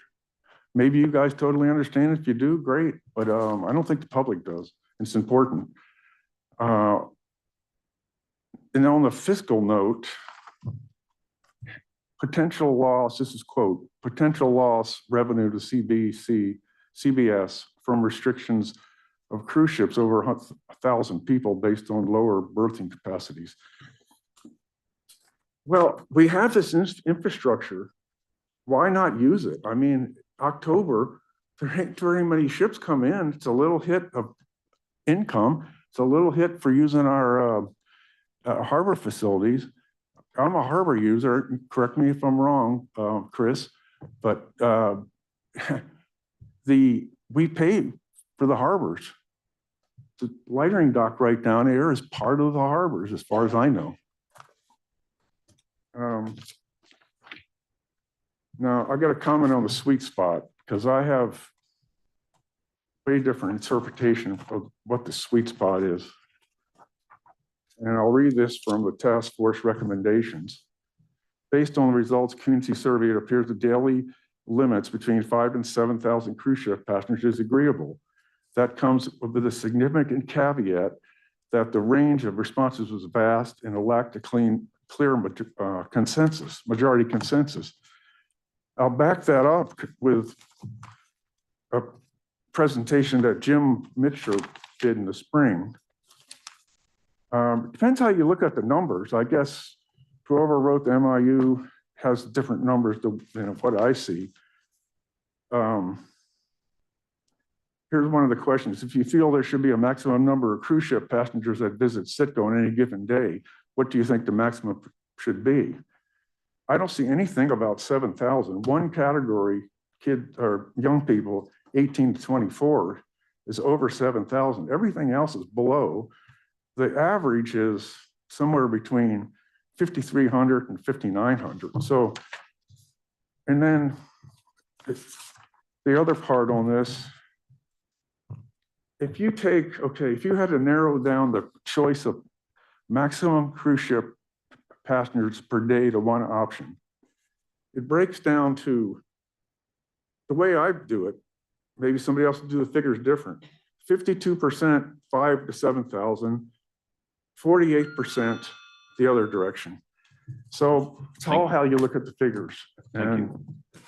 Maybe you guys totally understand. If you do, great. But I don't think the public does. It's important. And on the fiscal note, potential loss, this is quote, potential loss revenue to CBS from restrictions of cruise ships over 1,000 people based on lower berthing capacities. Well, we have this infrastructure. Why not use it? I mean, October, there ain't very many ships come in. It's a little hit of income. It's a little hit for using our harbor facilities. I'm a harbor user. Correct me if I'm wrong, Chris, but we pay for the harbors. The lightering dock right down here is part of the harbors, as far as I know. Now, I got a comment on the sweet spot because I have way different interpretation of what the sweet spot is. And I'll read this from the task force recommendations. Based on the results community survey, it appears the daily limits between 5,000 and 7,000 cruise ship passengers is agreeable. That comes with a significant caveat that the range of responses was vast and it lacked a clear majority consensus. I'll back that up with a presentation that Jim Mitchell did in the spring. Depends how you look at the numbers. I guess whoever wrote the MOU has different numbers than what I see. Here's one of the questions. If you feel there should be a maximum number of cruise ship passengers that visit Sitka on any given day, what do you think the maximum should be? I don't see anything about 7,000. One category, kid or young people, 18 to 24, is over 7,000. Everything else is below. The average is somewhere between 5,300 and 5,900. So, and then the other part on this, if you take, okay, if you had to narrow down the choice of maximum cruise ship passengers per day to one option, it breaks down to the way I do it. Maybe somebody else will do the figures different. 52% 5,000 to 7,000, 48% the other direction. So it's all how you look at the figures. And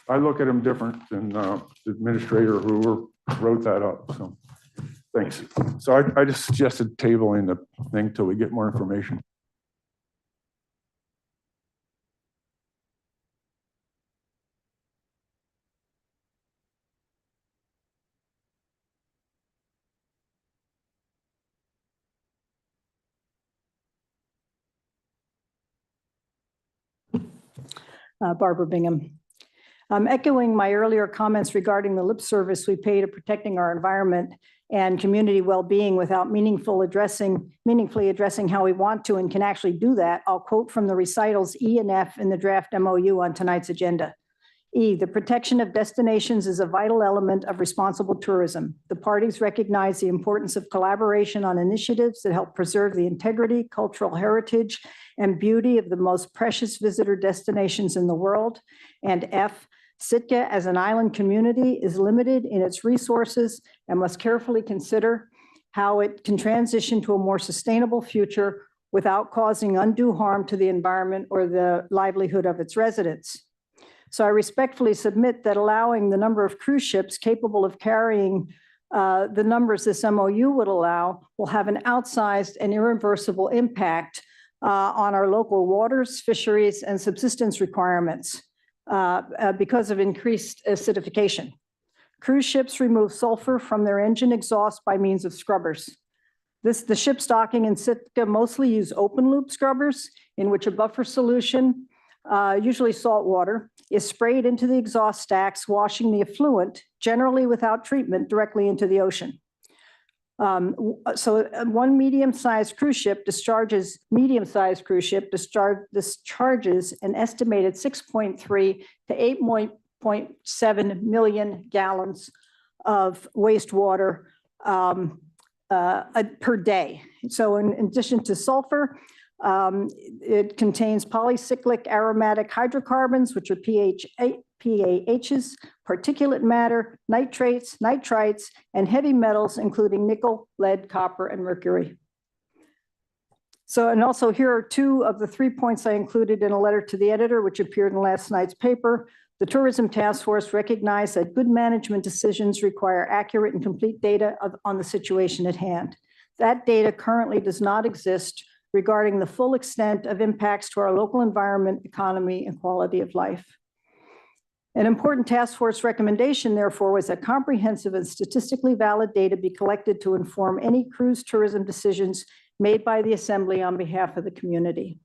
I look at them different than the administrator who wrote that up. So thanks. So I just suggested tabling the thing till we get more information. Barbara Bingham. Echoing my earlier comments regarding the lip service we pay to protecting our environment and community well-being without meaningfully addressing how we want to and can actually do that, I'll quote from the recitals E and F in the draft MOU on tonight's agenda. E, the protection of destinations is a vital element of responsible tourism. The parties recognize the importance of collaboration on initiatives that help preserve the integrity, cultural heritage, and beauty of the most precious visitor destinations in the world. And F, Sitka as an island community is limited in its resources and must carefully consider how it can transition to a more sustainable future without causing undue harm to the environment or the livelihood of its residents. So I respectfully submit that allowing the number of cruise ships capable of carrying the numbers this MOU would allow will have an outsized and irreversible impact on our local waters, fisheries, and subsistence requirements because of increased acidification. Cruise ships remove sulfur from their engine exhaust by means of scrubbers. The ships docking in Sitka mostly use open loop scrubbers in which a buffer solution, usually salt water, is sprayed into the exhaust stacks, washing the effluent, generally without treatment, directly into the ocean. So one medium-sized cruise ship discharges an estimated 6.3 to 8.7 million gallons of wastewater per day. So in addition to sulfur, it contains polycyclic aromatic hydrocarbons, which are PAHs, particulate matter, nitrates, nitrites, and heavy metals, including nickel, lead, copper, and mercury. So, and also here are two of the 3 points I included in a letter to the editor, which appeared in last night's paper. The Tourism Task Force recognized that good management decisions require accurate and complete data on the situation at hand. That data currently does not exist regarding the full extent of impacts to our local environment, economy, and quality of life. An important task force recommendation, therefore, was that comprehensive and statistically valid data be collected to inform any cruise tourism decisions made by the Assembly on behalf of the community.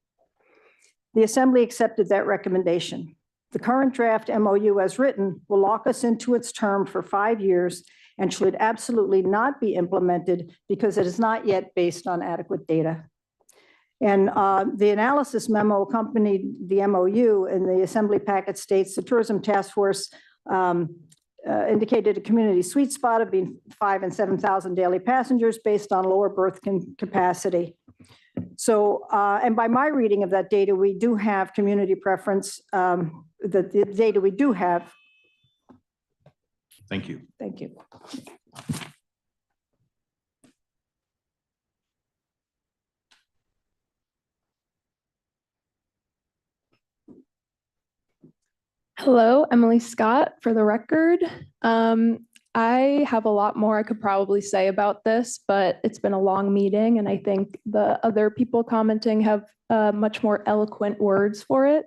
The Assembly accepted that recommendation. The current draft MOU as written will lock us into its term for 5 years and should absolutely not be implemented because it is not yet based on adequate data. And the analysis memo accompanied the MOU in the Assembly packet states the Tourism Task Force indicated a community sweet spot of being 5,000 and 7,000 daily passengers based on lower berth capacity. So, and by my reading of that data, we do have community preference, the data we do have. Thank you. Thank you. Hello, Emily Scott for the record. I have a lot more I could probably say about this, but it's been a long meeting and I think the other people commenting have much more eloquent words for it.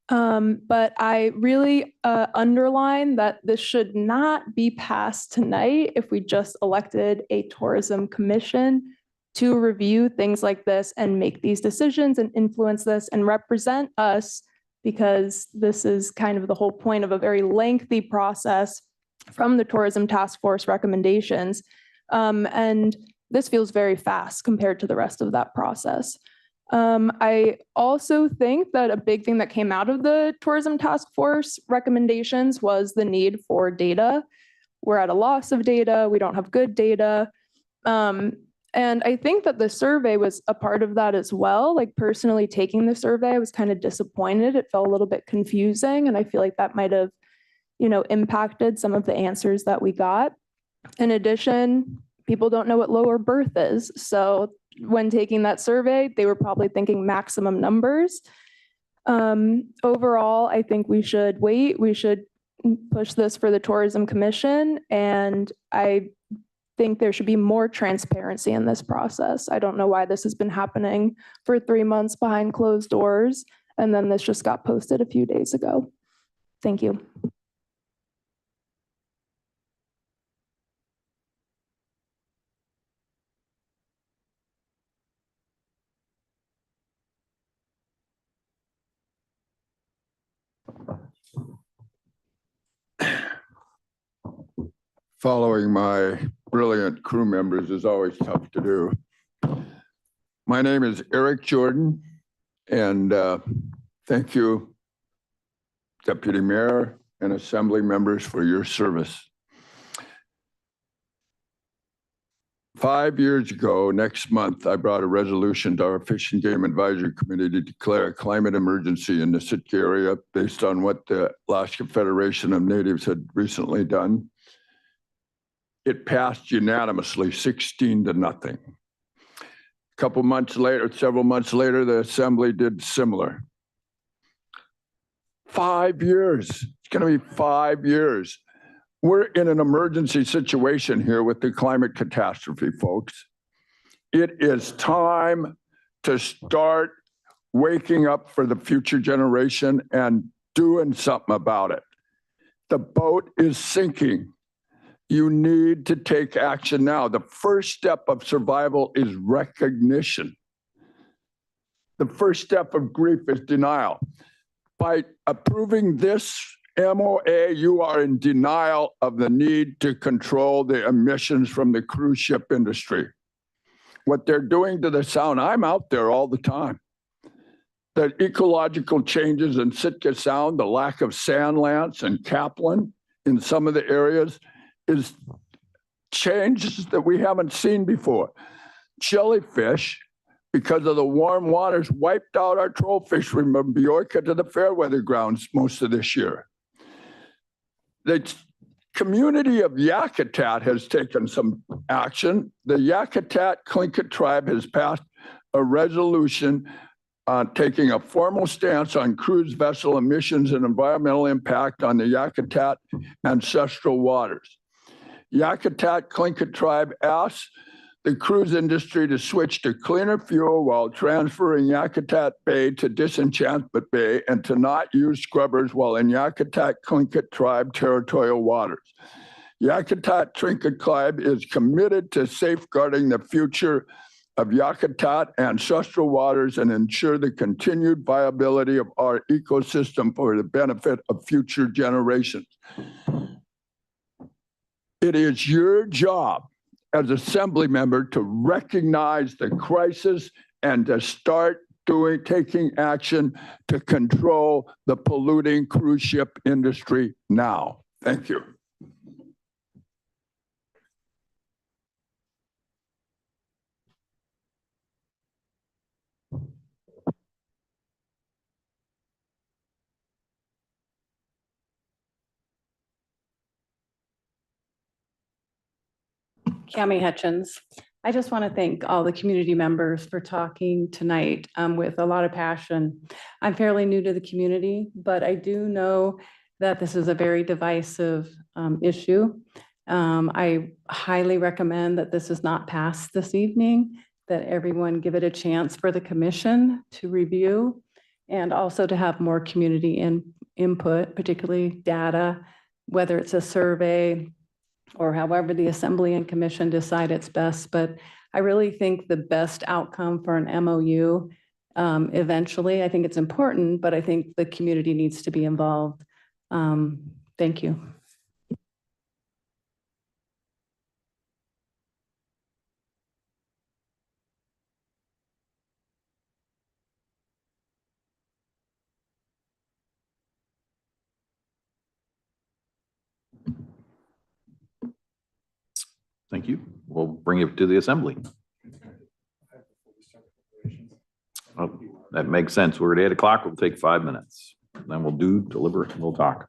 But I really underline that this should not be passed tonight if we just elected a tourism commission to review things like this and make these decisions and influence this and represent us, because this is kind of the whole point of a very lengthy process from the Tourism Task Force recommendations. And this feels very fast compared to the rest of that process. I also think that a big thing that came out of the Tourism Task Force recommendations was the need for data. We're at a loss of data. We don't have good data. And I think that the survey was a part of that as well. Like personally taking the survey, I was kind of disappointed. It felt a little bit confusing. And I feel like that might have, impacted some of the answers that we got. In addition, people don't know what lower berth is. So when taking that survey, they were probably thinking maximum numbers. Overall, I think we should wait. We should push this for the Tourism Commission. And I think there should be more transparency in this process. I don't know why this has been happening for 3 months behind closed doors. And then this just got posted a few days ago. Thank you. Following my brilliant crew members is always tough to do. My name is Eric Jordan, and thank you, Deputy Mayor and Assembly members, for your service. 5 years ago, next month, I brought a resolution to our Fish and Game Advisory Committee to declare a climate emergency in the Sitka area based on what the Alaska Federation of Natives had recently done. It passed unanimously, 16-0. A couple months later, several months later, the Assembly did similar. 5 years. It's going to be 5 years. We're in an emergency situation here with the climate catastrophe, folks. It is time to start waking up for the future generation and doing something about it. The boat is sinking. You need to take action now. The first step of survival is recognition. The first step of grief is denial. By approving this MOA, you are in denial of the need to control the emissions from the cruise ship industry. What they're doing to the Sound, I'm out there all the time. The ecological changes in Sitka Sound, the lack of sand lance and Kaplan in some of the areas is changes that we haven't seen before. Jellyfish, because of the warm waters, wiped out our trollfish from Bjorka to the Fairweather grounds most of this year. The community of Yakutat has taken some action. The Yakutat Tlingit tribe has passed a resolution taking a formal stance on cruise vessel emissions and environmental impact on the Yakutat ancestral waters. Yakutat Tlingit tribe asks the cruise industry to switch to cleaner fuel while transferring Yakutat Bay to Disenchantment Bay and to not use scrubbers while in Yakutat Tlingit tribe territorial waters. Yakutat Tlingit tribe is committed to safeguarding the future of Yakutat ancestral waters and ensure the continued viability of our ecosystem for the benefit of future generations. It is your job as Assembly member to recognize the crisis and to start taking action to control the polluting cruise ship industry now. Thank you. Cami Hutchins. I just want to thank all the community members for talking tonight with a lot of passion. I'm fairly new to the community, but I do know that this is a very divisive issue. I highly recommend that this is not passed this evening, that everyone give it a chance for the commission to review and also to have more community input, particularly data, whether it's a survey or however the Assembly and Commission decide it's best. But I really think the best outcome for an MOU, eventually, I think it's important, but I think the community needs to be involved. Thank you. Thank you. We'll bring it to the Assembly. Oh, that makes sense. We're at 8 o'clock. We'll take 5 minutes. Then we'll deliberate, and we'll talk.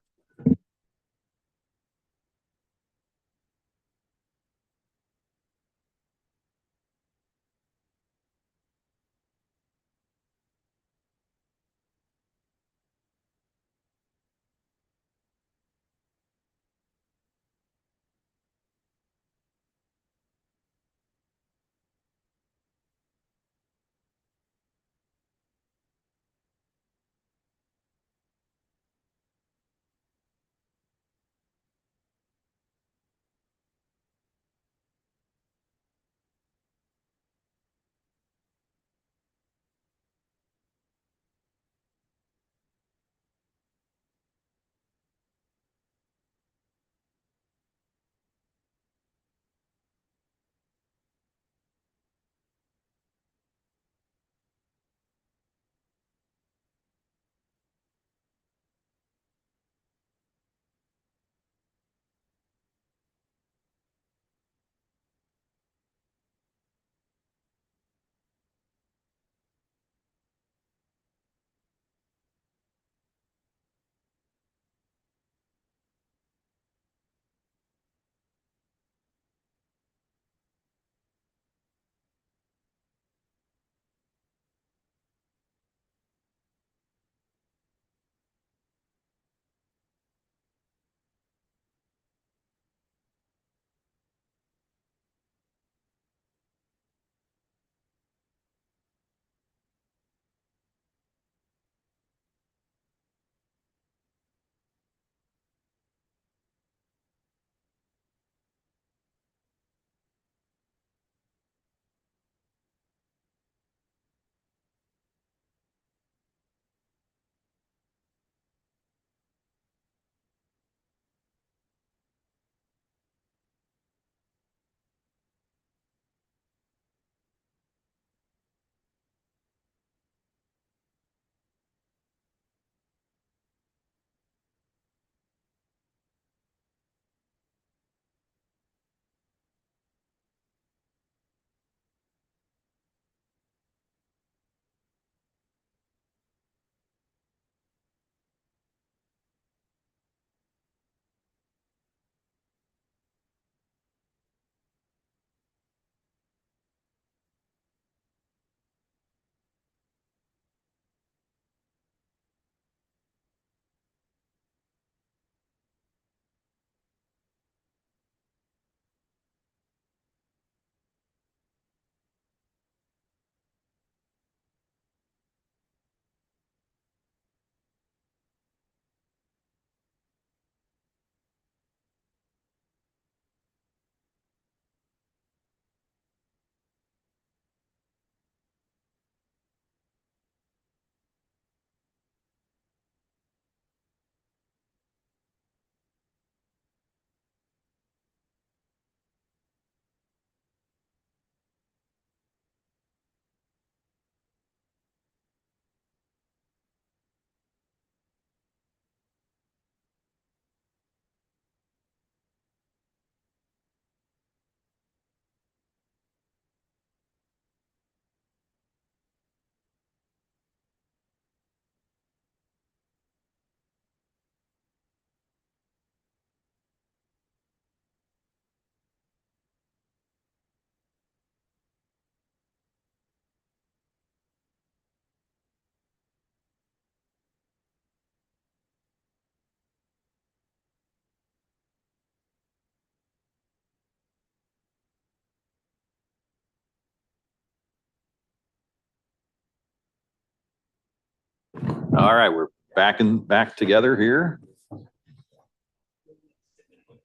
All right, we're back together here.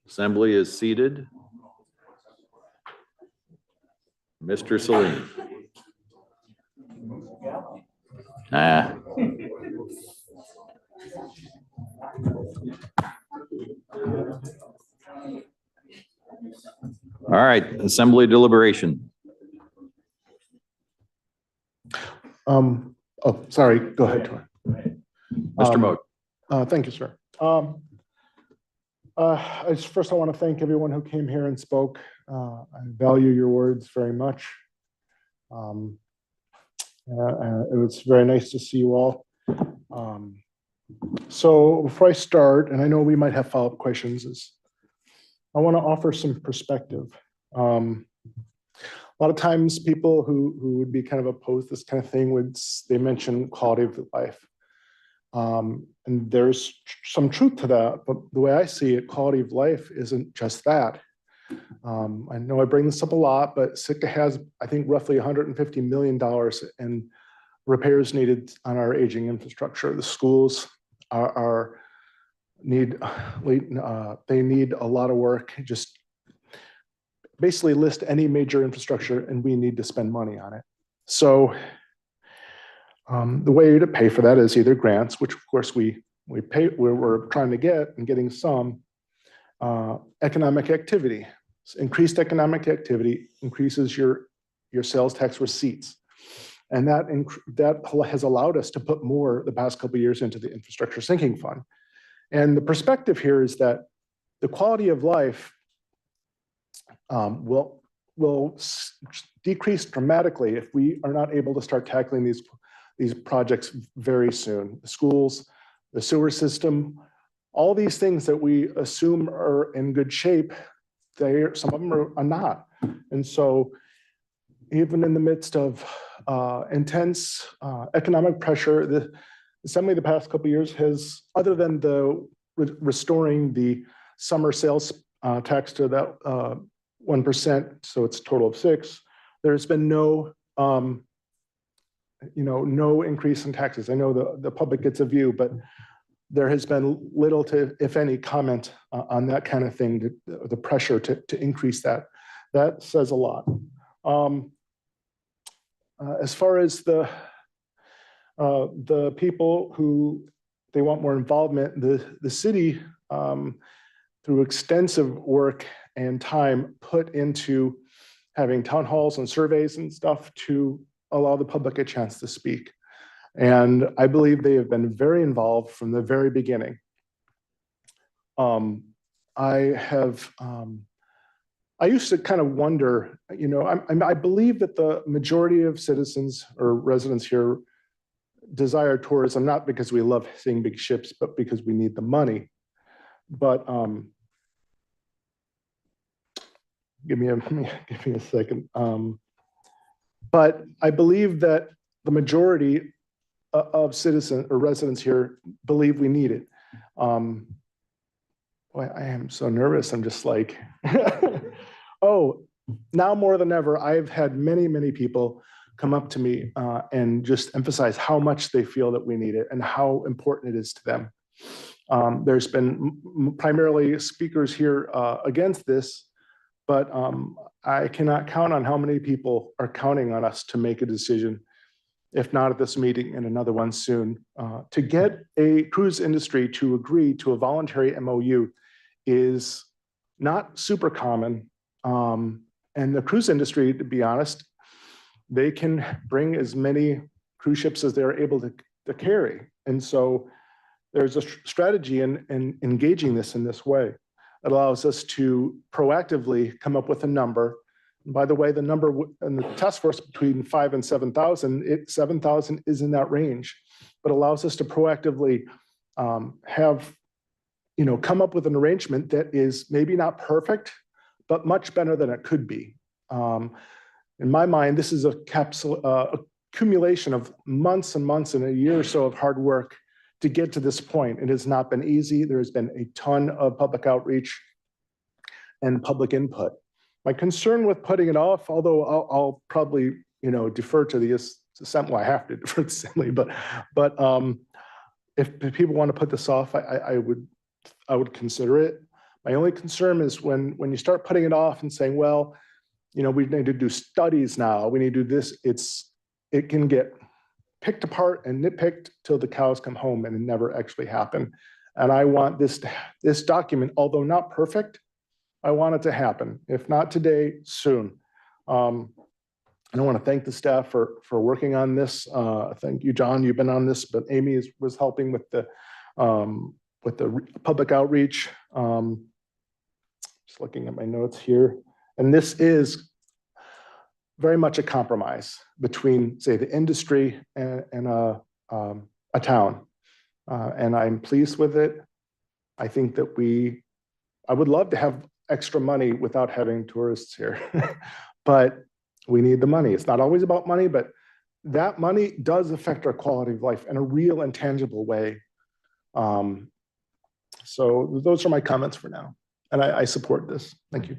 Assembly is seated. Mr. Salim. All right, assembly deliberation. Oh, sorry, go ahead, Tor. Mr. Moat. Thank you, sir. First, I want to thank everyone who came here and spoke. I value your words very much. It was very nice to see you all. So before I start, and I know we might have follow-up questions, I want to offer some perspective. A lot of times people who would be kind of opposed to this kind of thing they mention quality of life. And there's some truth to that, but the way I see it, quality of life isn't just that. I know I bring this up a lot, but Sitka has, I think, roughly $150 million in repairs needed on our aging infrastructure. The schools need a lot of work. Just basically list any major infrastructure and we need to spend money on it. So the way to pay for that is either grants, which of course we're trying to get and getting some, economic activity. Increased economic activity increases your sales tax receipts. And that has allowed us to put more the past couple of years into the infrastructure sinking fund. And the perspective here is that the quality of life will decrease dramatically if we are not able to start tackling these projects very soon. The schools, the sewer system, all these things that we assume are in good shape, some of them are not. And so even in the midst of intense economic pressure, the Assembly the past couple of years has, other than restoring the summer sales tax to that 1%, so it's a total of 6%, there's been no increase in taxes. I know the public gets a view, but there has been little to, if any, comment on that kind of thing, the pressure to increase that. That says a lot. As far as the people who they want more involvement, the city, through extensive work and time, put into having town halls and surveys and stuff to allow the public a chance to speak. And I believe they have been very involved from the very beginning. I used to kind of wonder, I believe that the majority of citizens or residents here desire tourism, not because we love seeing big ships, but because we need the money. But give me a second. But I believe that the majority of citizens or residents here believe we need it. Boy, I am so nervous. I'm just like, oh, now more than ever, I've had many people come up to me and just emphasize how much they feel that we need it and how important it is to them. There's been primarily speakers here against this, but I cannot count on how many people are counting on us to make a decision, if not at this meeting and another one soon. To get a cruise industry to agree to a voluntary MOU is not super common. And the cruise industry, to be honest, they can bring as many cruise ships as they're able to carry. And so there's a strategy in engaging this in this way. It allows us to proactively come up with a number. And by the way, the number in the task force between 5,000 and 7,000, 7,000 is in that range, but allows us to proactively come up with an arrangement that is maybe not perfect, but much better than it could be. In my mind, this is a accumulation of months and months and a year or so of hard work to get to this point. It has not been easy. There has been a ton of public outreach and public input. My concern with putting it off, although I'll probably defer to the assembly, well, I have to defer to the assembly, but if people want to put this off, I would consider it. My only concern is when you start putting it off and saying, well, you know, we need to do studies now, we need to do this, it can get picked apart and nitpicked till the cows come home and it never actually happen. And I want this document, although not perfect, I want it to happen. If not today, soon. I want to thank the staff for working on this. Thank you, John, you've been on this, but Amy was helping with the public outreach. Just looking at my notes here. And this is very much a compromise between, say, the industry and a town. And I'm pleased with it. I think that I would love to have extra money without having tourists here, but we need the money. It's not always about money, but that money does affect our quality of life in a real and tangible way. So those are my comments for now. And I support this. Thank you.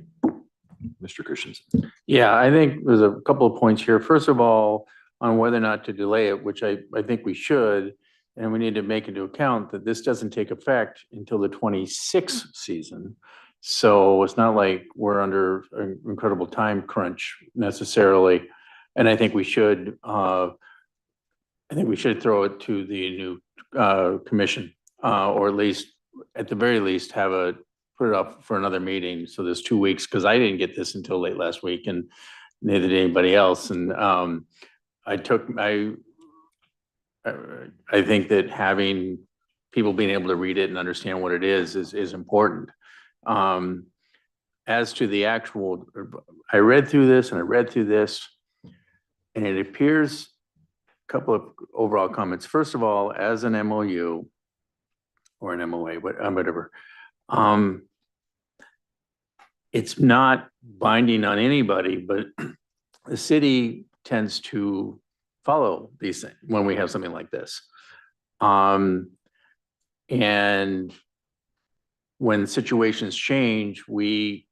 Mr. Christensen. Yeah, I think there's a couple of points here. First of all, on whether or not to delay it, which I think we should, and we need to make into account that this doesn't take effect until the 26th season. So it's not like we're under an incredible time crunch necessarily. And I think we should throw it to the new commission, or at the very least put it up for another meeting. So there's 2 weeks, because I didn't get this until late last week and neither did anybody else. And I think that having people being able to read it and understand what it is important. As to the actual, I read through this, and it appears, a couple of overall comments. First of all, as an MOU or an MOA, whatever, it's not binding on anybody, but the city tends to follow these things when we have something like this. And when situations change, we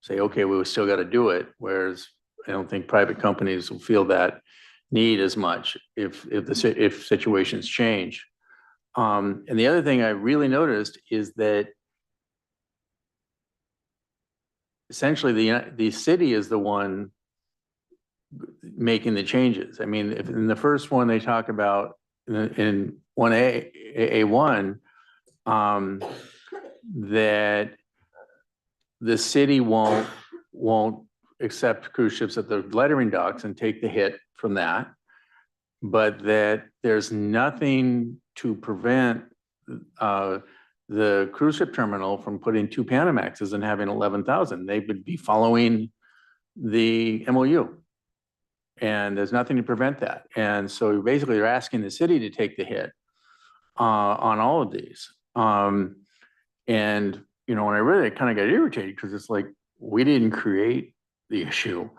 say, okay, we still got to do it. Whereas I don't think private companies will feel that need as much if situations change. And the other thing I really noticed is that essentially the city is the one making the changes. I mean, if in the first one they talk about in 1A1, that the city won't accept cruise ships at the lettering docks and take the hit from that, but that there's nothing to prevent the cruise ship terminal from putting 2 Panamaxes and having 11,000. They would be following the MOU. And there's nothing to prevent that. And so basically they're asking the city to take the hit on all of these. And, you know, when I read it, I kind of got irritated because it's like, we didn't create the issue,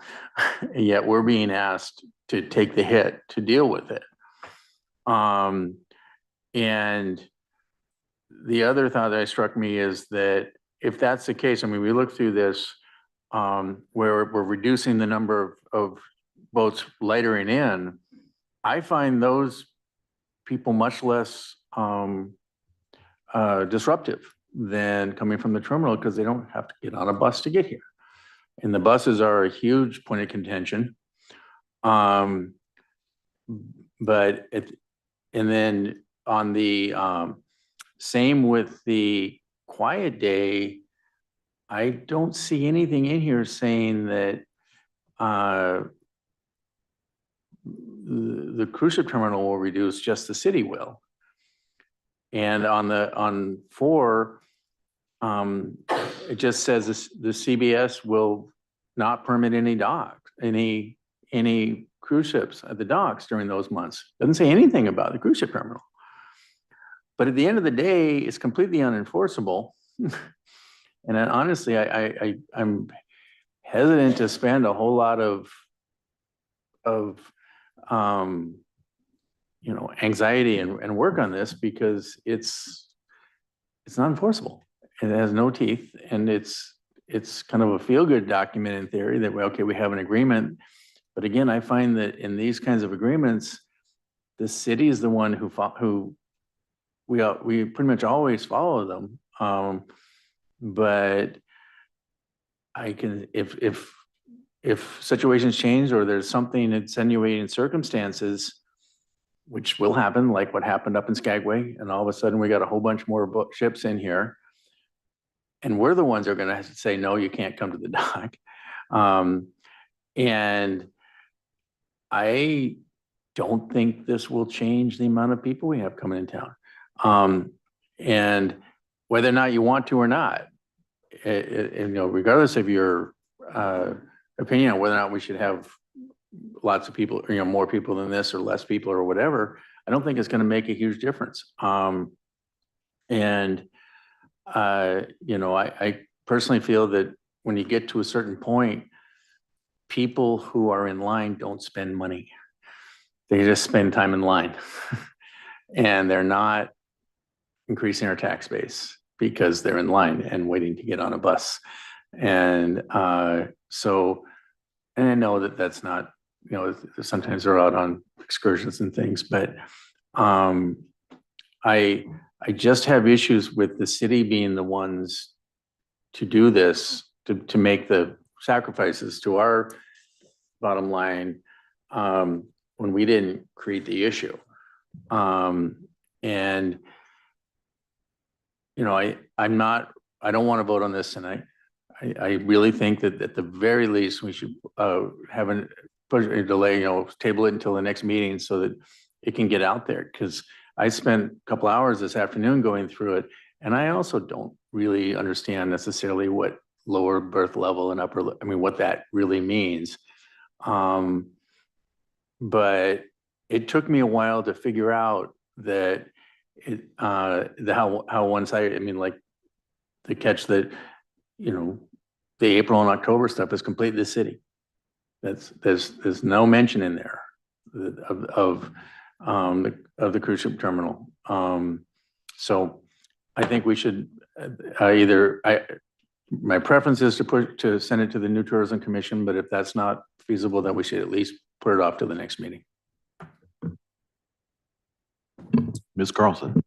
and yet we're being asked to take the hit to deal with it. And the other thought that struck me is that if that's the case, I mean, we look through this where we're reducing the number of boats lightering in, I find those people much less disruptive than coming from the terminal, because they don't have to get on a bus to get here. And the buses are a huge point of contention. And then on the same with the quiet day, I don't see anything in here saying that the cruise ship terminal will reduce, just the city will. And on 4, it just says the CBS will not permit any docks, any cruise ships at the docks during those months. Doesn't say anything about the cruise ship terminal. But at the end of the day, it's completely unenforceable. And then honestly, I'm hesitant to spend a whole lot of you know, anxiety and work on this, because it's not enforceable. It has no teeth, and it's kind of a feel-good document in theory that, well, okay, we have an agreement. But again, I find that in these kinds of agreements, the city is the one who we pretty much always follow them. But I can, if situations change or there's something insinuating circumstances, which will happen, like what happened up in Skagway, and all of a sudden we got a whole bunch more ships in here. And we're the ones that are gonna have to say, no, you can't come to the dock. And I don't think this will change the amount of people we have coming in town. And whether or not you want to or not, you know, regardless of your opinion on whether or not we should have lots of people, you know, more people than this or less people or whatever, I don't think it's going to make a huge difference. You know, I personally feel that when you get to a certain point, people who are in line don't spend money. They just spend time in line. And they're not increasing our tax base because they're in line and waiting to get on a bus. And so, and I know that that's not, you know, sometimes they're out on excursions and things, but I just have issues with the city being the ones to do this, to make the sacrifices to our bottom line when we didn't create the issue. And you know, I don't want to vote on this tonight. I really think that at the very least we should have a delay, you know, table it until the next meeting so that it can get out there. Because I spent a couple hours this afternoon going through it, and I also don't really understand necessarily what lower berth level and upper, I mean, what that really means. But it took me a while to figure out that how one-sided, I mean, like the catch that, you know, the April and October stuff is complete the city. There's no mention in there of the cruise ship terminal. So I think we should my preference is to send it to the New Tourism Commission, but if that's not feasible, then we should at least put it off to the next meeting. Ms. Carlson.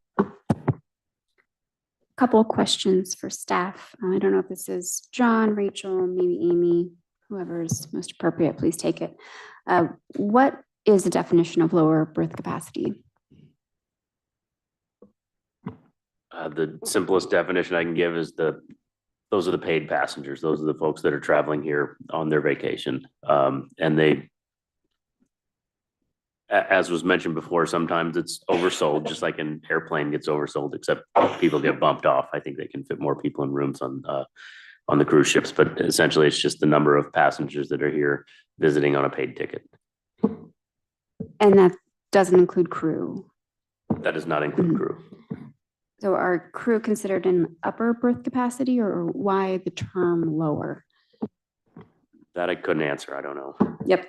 Couple of questions for staff. I don't know if this is John, Rachel, maybe Amy, whoever's most appropriate, please take it. What is the definition of lower berth capacity? The simplest definition I can give is those are the paid passengers. Those are the folks that are traveling here on their vacation. And they, as was mentioned before, sometimes it's oversold, just like an airplane gets oversold, except people get bumped off. I think they can fit more people in rooms on the cruise ships, but essentially it's just the number of passengers that are here visiting on a paid ticket. And that doesn't include crew. That does not include crew. So are crew considered an upper berth capacity, or why the term lower? That I couldn't answer. I don't know. Yep.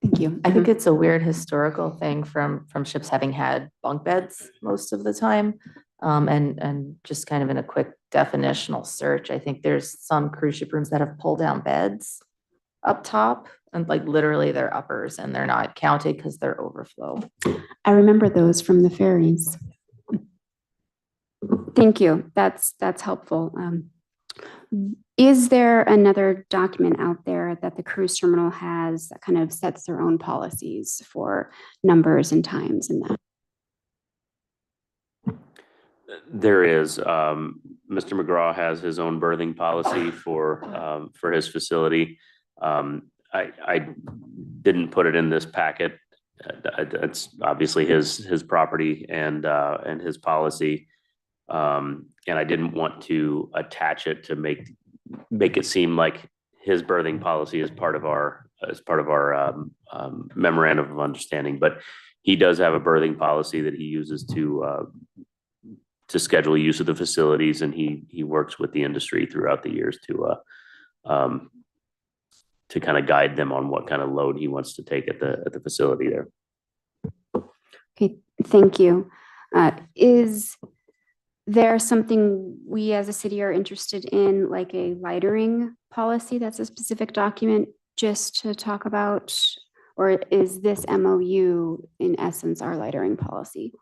Thank you. I think it's a weird historical thing from ships having had bunk beds most of the time. And just kind of in a quick definitional search, I think there's some cruise ship rooms that have pull down beds up top, and like literally they're uppers and they're not counted because they're overflow. I remember those from the ferries. Thank you. That's helpful. Is there another document out there that the cruise terminal has that kind of sets their own policies for numbers and times and that? There is. Mr. McGraw has his own berthing policy for his facility. I didn't put it in this packet. It's obviously his property and his policy. And I didn't want to attach it to make it seem like his berthing policy is part of our memorandum of understanding. But he does have a berthing policy that he uses to schedule use of the facilities, and he works with the industry throughout the years to kind of guide them on what kind of load he wants to take at the facility there. Okay, thank you. Is there something we as a city are interested in, like a lightering policy that's a specific document just to talk about? Or is this MOU in essence our lightering policy?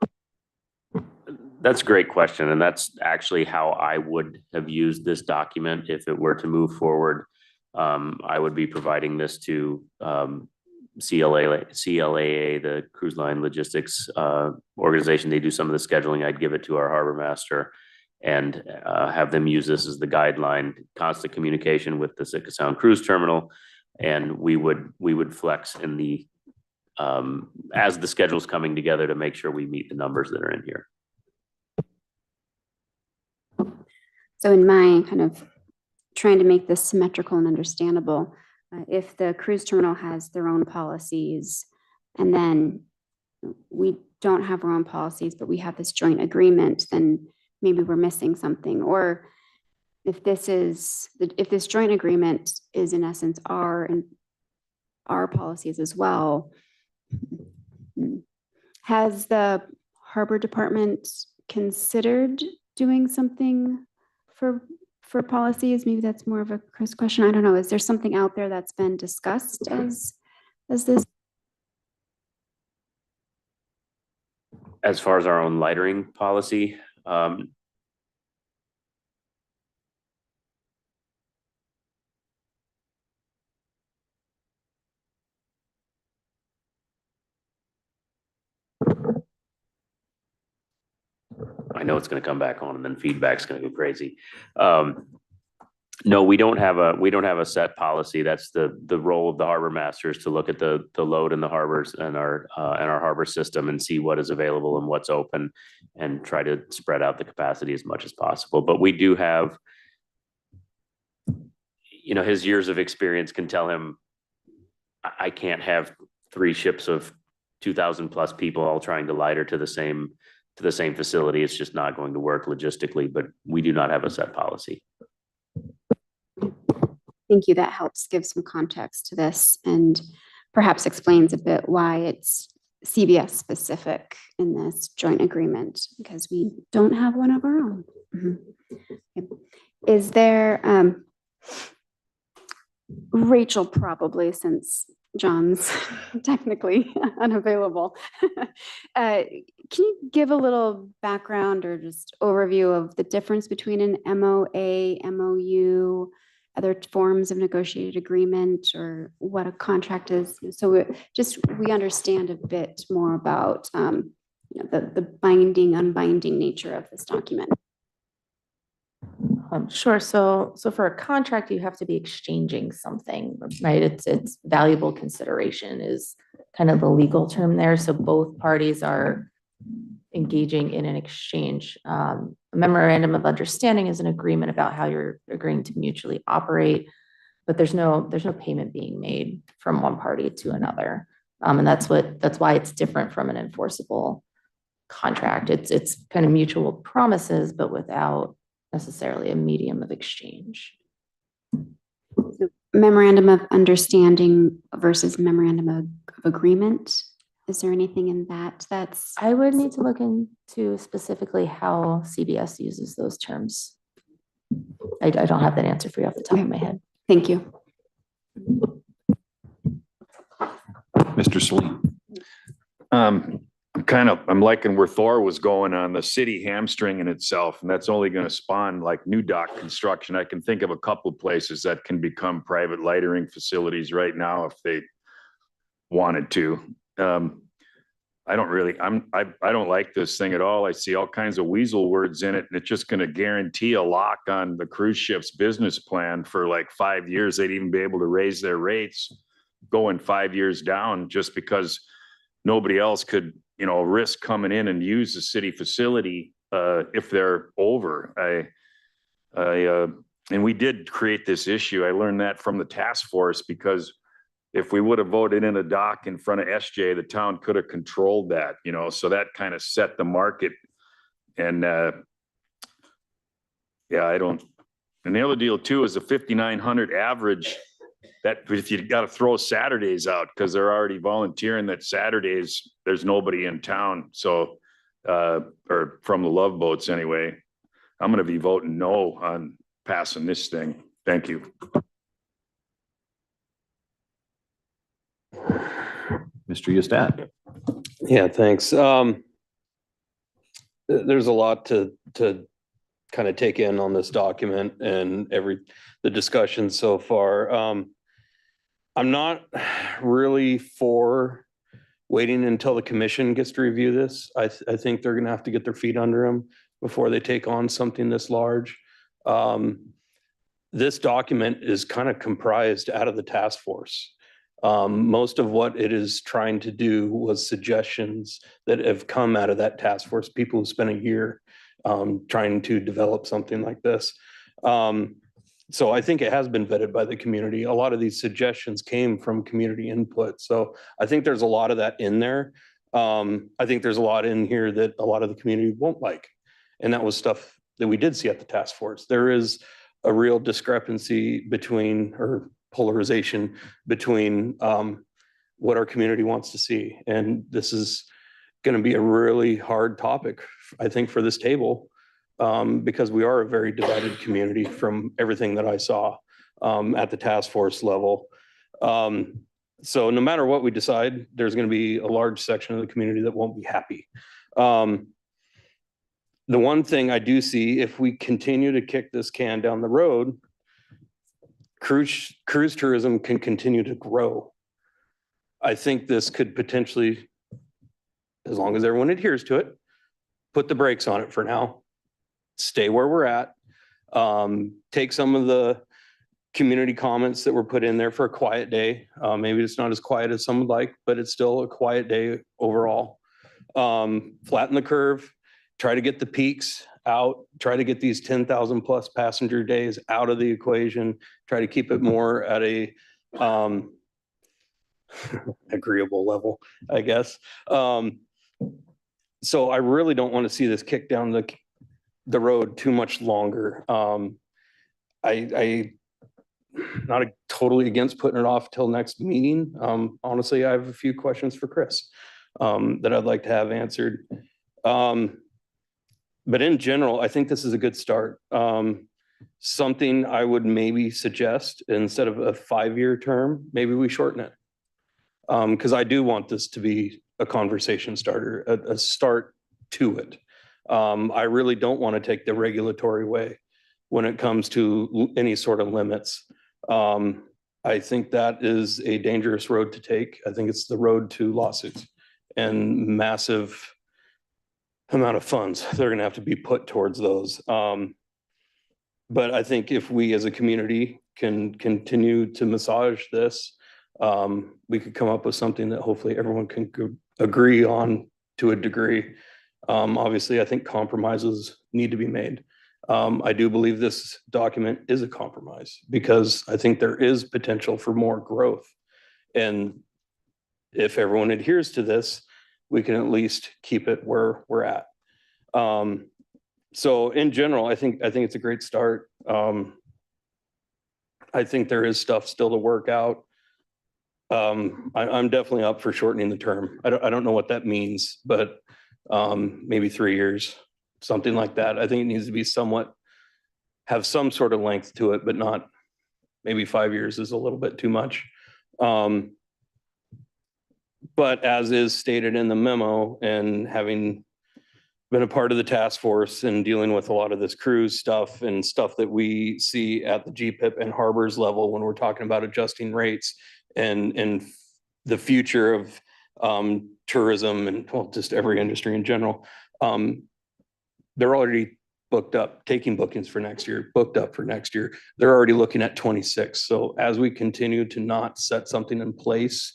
That's a great question, and that's actually how I would have used this document if it were to move forward. I would be providing this to CLAA, the Cruise Line Logistics organization. They do some of the scheduling. I'd give it to our harbor master and have them use this as the guideline, constant communication with the Sitka Sound Cruise Terminal. And we would flex in the as the schedule's coming together to make sure we meet the numbers that are in here. So in my kind of trying to make this symmetrical and understandable, if the cruise terminal has their own policies and then we don't have our own policies, but we have this joint agreement, then maybe we're missing something. Or if this joint agreement is in essence our policies as well, has the harbor department considered doing something for policies? Maybe that's more of a Chris question. I don't know. Is there something out there that's been discussed as this? As far as our own lightering policy, I know it's going to come back on and then feedback's going to go crazy. No, we don't have a set policy. That's the role of the harbor masters to look at the load in the harbors and our harbor system and see what is available and what's open and try to spread out the capacity as much as possible. But we do have, his years of experience can tell him I can't have 3 ships of 2,000 plus people all trying to lighter to the same facility. It's just not going to work logistically, but we do not have a set policy. Thank you. That helps give some context to this and perhaps explains a bit why it's CBS specific in this joint agreement, because we don't have one of our own. Okay. Is there, Rachel probably, since John's technically unavailable. Can you give a little background or just overview of the difference between an MOA, MOU, other forms of negotiated agreement, or what a contract is? So we understand a bit more about the binding, unbinding nature of this document. Sure. So for a contract, you have to be exchanging something, right? It's valuable consideration is kind of the legal term there. So both parties are engaging in an exchange. A memorandum of understanding is an agreement about how you're agreeing to mutually operate, but there's no payment being made from one party to another. And that's why it's different from an enforceable contract. It's kind of mutual promises, but without necessarily a medium of exchange. Memorandum of understanding versus memorandum of agreement. Is there anything in that that's? I would need to look into specifically how CBS uses those terms. I don't have that answer for you off the top of my head. Thank you. Mr. Salim. I'm liking where Thor was going on the city hamstringing itself, and that's only going to spawn like new dock construction. I can think of a couple of places that can become private lightering facilities right now if they wanted to. I don't like this thing at all. I see all kinds of weasel words in it, and it's just going to guarantee a lock on the cruise ship's business plan for like 5 years. They'd even be able to raise their rates going 5 years down just because nobody else could, risk coming in and use the city facility if they're over. And we did create this issue. I learned that from the task force because if we would have voted in a dock in front of SJ, the town could have controlled that, so that kind of set the market. And and the other deal too is the 5,900 average. That if you got to throw Saturdays out because they're already volunteering that Saturdays there's nobody in town. So, or from the Love Boats anyway, I'm going to be voting no on passing this thing. Thank you. Mr. Yustat. Yeah, thanks. there's a lot to kind of take in on this document and the discussion so far. I'm not really for waiting until the commission gets to review this. I think they're gonna have to get their feet under them before they take on something this large. This document is kind of comprised out of the task force. Most of what it is trying to do was suggestions that have come out of that task force, people who spent a year trying to develop something like this. So I think it has been vetted by the community. A lot of these suggestions came from community input. So I think there's a lot of that in there. I think there's a lot in here that a lot of the community won't like. And that was stuff that we did see at the task force. There is a real discrepancy between, or polarization between what our community wants to see. And this is going to be a really hard topic, I think, for this table, because we are a very divided community from everything that I saw at the task force level. So no matter what we decide, there's going to be a large section of the community that won't be happy. The one thing I do see, if we continue to kick this can down the road, cruise tourism can continue to grow. I think this could potentially, as long as everyone adheres to it, put the brakes on it for now, stay where we're at, take some of the community comments that were put in there for a quiet day. Maybe it's not as quiet as some would like, but it's still a quiet day overall. Flatten the curve, try to get the peaks out, try to get these 10,000 plus passenger days out of the equation, try to keep it more at a agreeable level, I guess. So I really don't want to see this kick down the road too much longer. I not totally against putting it off till next meeting. Honestly, I have a few questions for Chris that I'd like to have answered. But in general, I think this is a good start. Something I would maybe suggest, instead of a 5-year term, maybe we shorten it. Because I do want this to be a conversation starter, a start to it. I really don't want to take the regulatory way when it comes to any sort of limits. I think that is a dangerous road to take. I think it's the road to lawsuits and massive amount of funds that are going to have to be put towards those. But I think if we as a community can continue to massage this, we could come up with something that hopefully everyone can agree on to a degree. Obviously, I think compromises need to be made. I do believe this document is a compromise because I think there is potential for more growth. And if everyone adheres to this, we can at least keep it where we're at. So in general, I think it's a great start. I think there is stuff still to work out. I'm definitely up for shortening the term. I don't know what that means, but maybe 3 years, something like that. I think it needs to be have some sort of length to it, but not, maybe 5 years is a little bit too much. But as is stated in the memo, and having been a part of the task force and dealing with a lot of this cruise stuff and stuff that we see at the GPIP and harbors level when we're talking about adjusting rates and the future of tourism and, well, just every industry in general, they're already booked up, taking bookings for next year, booked up for next year. They're already looking at 26. So as we continue to not set something in place,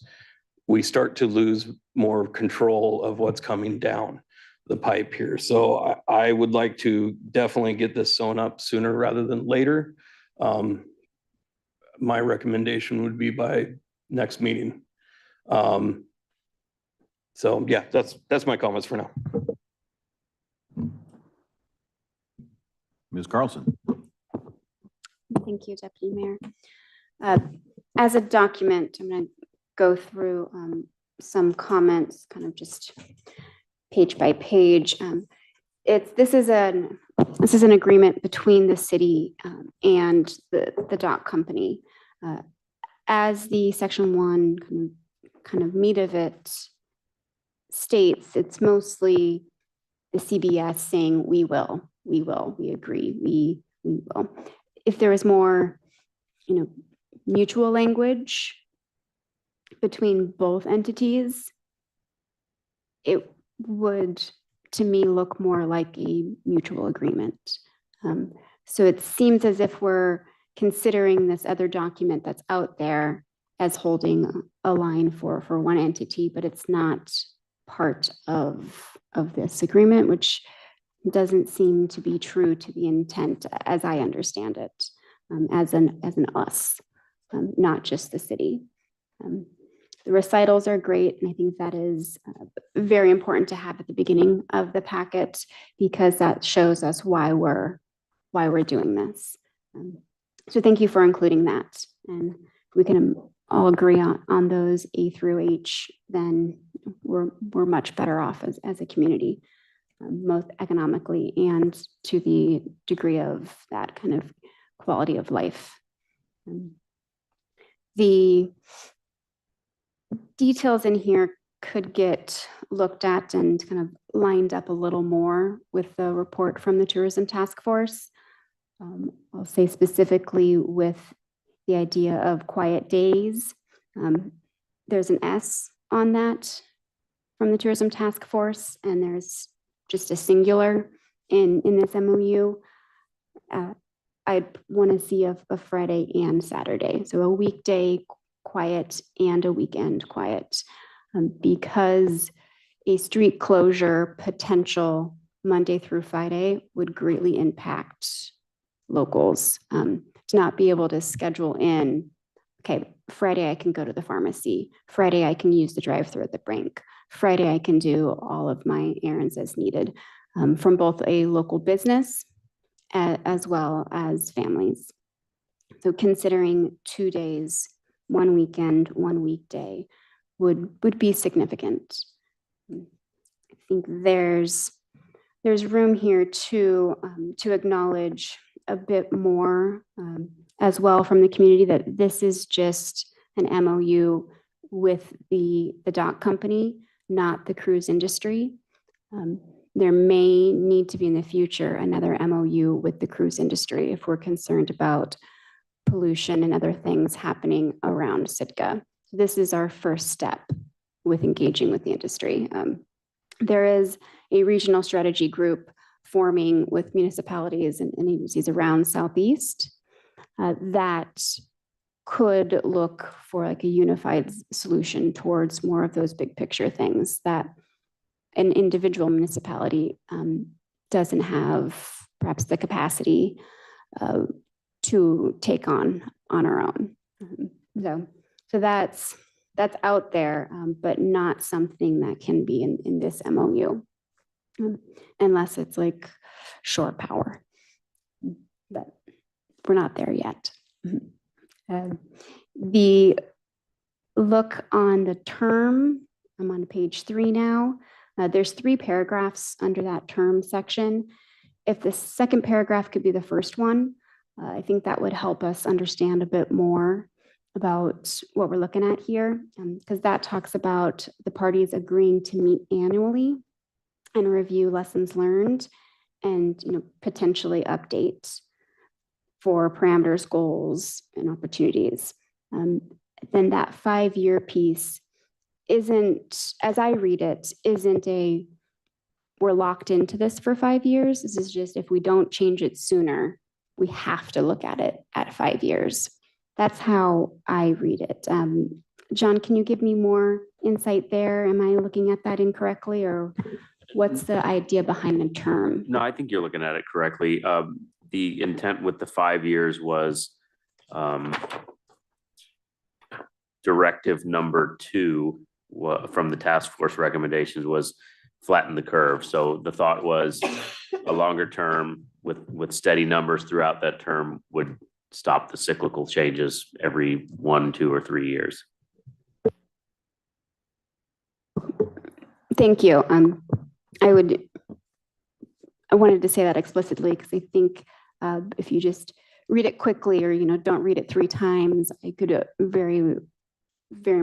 we start to lose more control of what's coming down the pipe here. So I would like to definitely get this sewn up sooner rather than later. My recommendation would be by next meeting. So yeah, that's my comments for now. Ms. Carlson. Thank you, Deputy Mayor. As a document, I'm going to go through some comments, kind of just page by page. This is an agreement between the city and the dock company. As the section 1 kind of meat of it states, it's mostly the CBS saying, we will, we agree, we will. If there was more, mutual language between both entities, it would, to me, look more like a mutual agreement. So it seems as if we're considering this other document that's out there as holding a line for one entity, but it's not part of this agreement, which doesn't seem to be true to the intent as I understand it, as an us, not just the city. The recitals are great, and I think that is very important to have at the beginning of the packet because that shows us why we're doing this. So thank you for including that, and we can all agree on those A through H, then we're much better off as a community, both economically and to the degree of that kind of quality of life. The details in here could get looked at and kind of lined up a little more with the report from the Tourism Task Force. I'll say specifically with the idea of quiet days. There's an S on that from the Tourism Task Force, and there's just a singular in this MOU. I'd want to see a Friday and Saturday, so a weekday quiet and a weekend quiet, because a street closure potential Monday through Friday would greatly impact locals to not be able to schedule in, okay, Friday I can go to the pharmacy, Friday I can use the drive-through at the Brink, Friday I can do all of my errands as needed, from both a local business as well as families. So considering 2 days, 1 weekend, 1 weekday would be significant. I think there's room here to acknowledge a bit more as well from the community that this is just an MOU with the dock company, not the cruise industry. There may need to be in the future another MOU with the cruise industry if we're concerned about pollution and other things happening around Sitka. This is our first step with engaging with the industry. There is a regional strategy group forming with municipalities and agencies around Southeast that could look for like a unified solution towards more of those big picture things that an individual municipality doesn't have perhaps the capacity to take on our own. So that's out there, but not something that can be in this MOU, unless it's like shore power. But we're not there yet. The look on the term, I'm on page 3 now. There's 3 paragraphs under that term section. If the second paragraph could be the first one, I think that would help us understand a bit more about what we're looking at here, because that talks about the parties agreeing to meet annually and review lessons learned and potentially update for parameters, goals, and opportunities. Then that 5-year piece isn't, as I read it, isn't a we're locked into this for 5 years. This is just if we don't change it sooner, we have to look at it at 5 years. That's how I read it. John, can you give me more insight there? Am I looking at that incorrectly, or what's the idea behind the term? No, I think you're looking at it correctly. The intent with the 5 years was directive number 2 from the task force recommendations was flatten the curve. So the thought was a longer term with steady numbers throughout that term would stop the cyclical changes every 1, 2, or 3 years. Thank you. I wanted to say that explicitly because I think if you just read it quickly or don't read it 3 times, I could very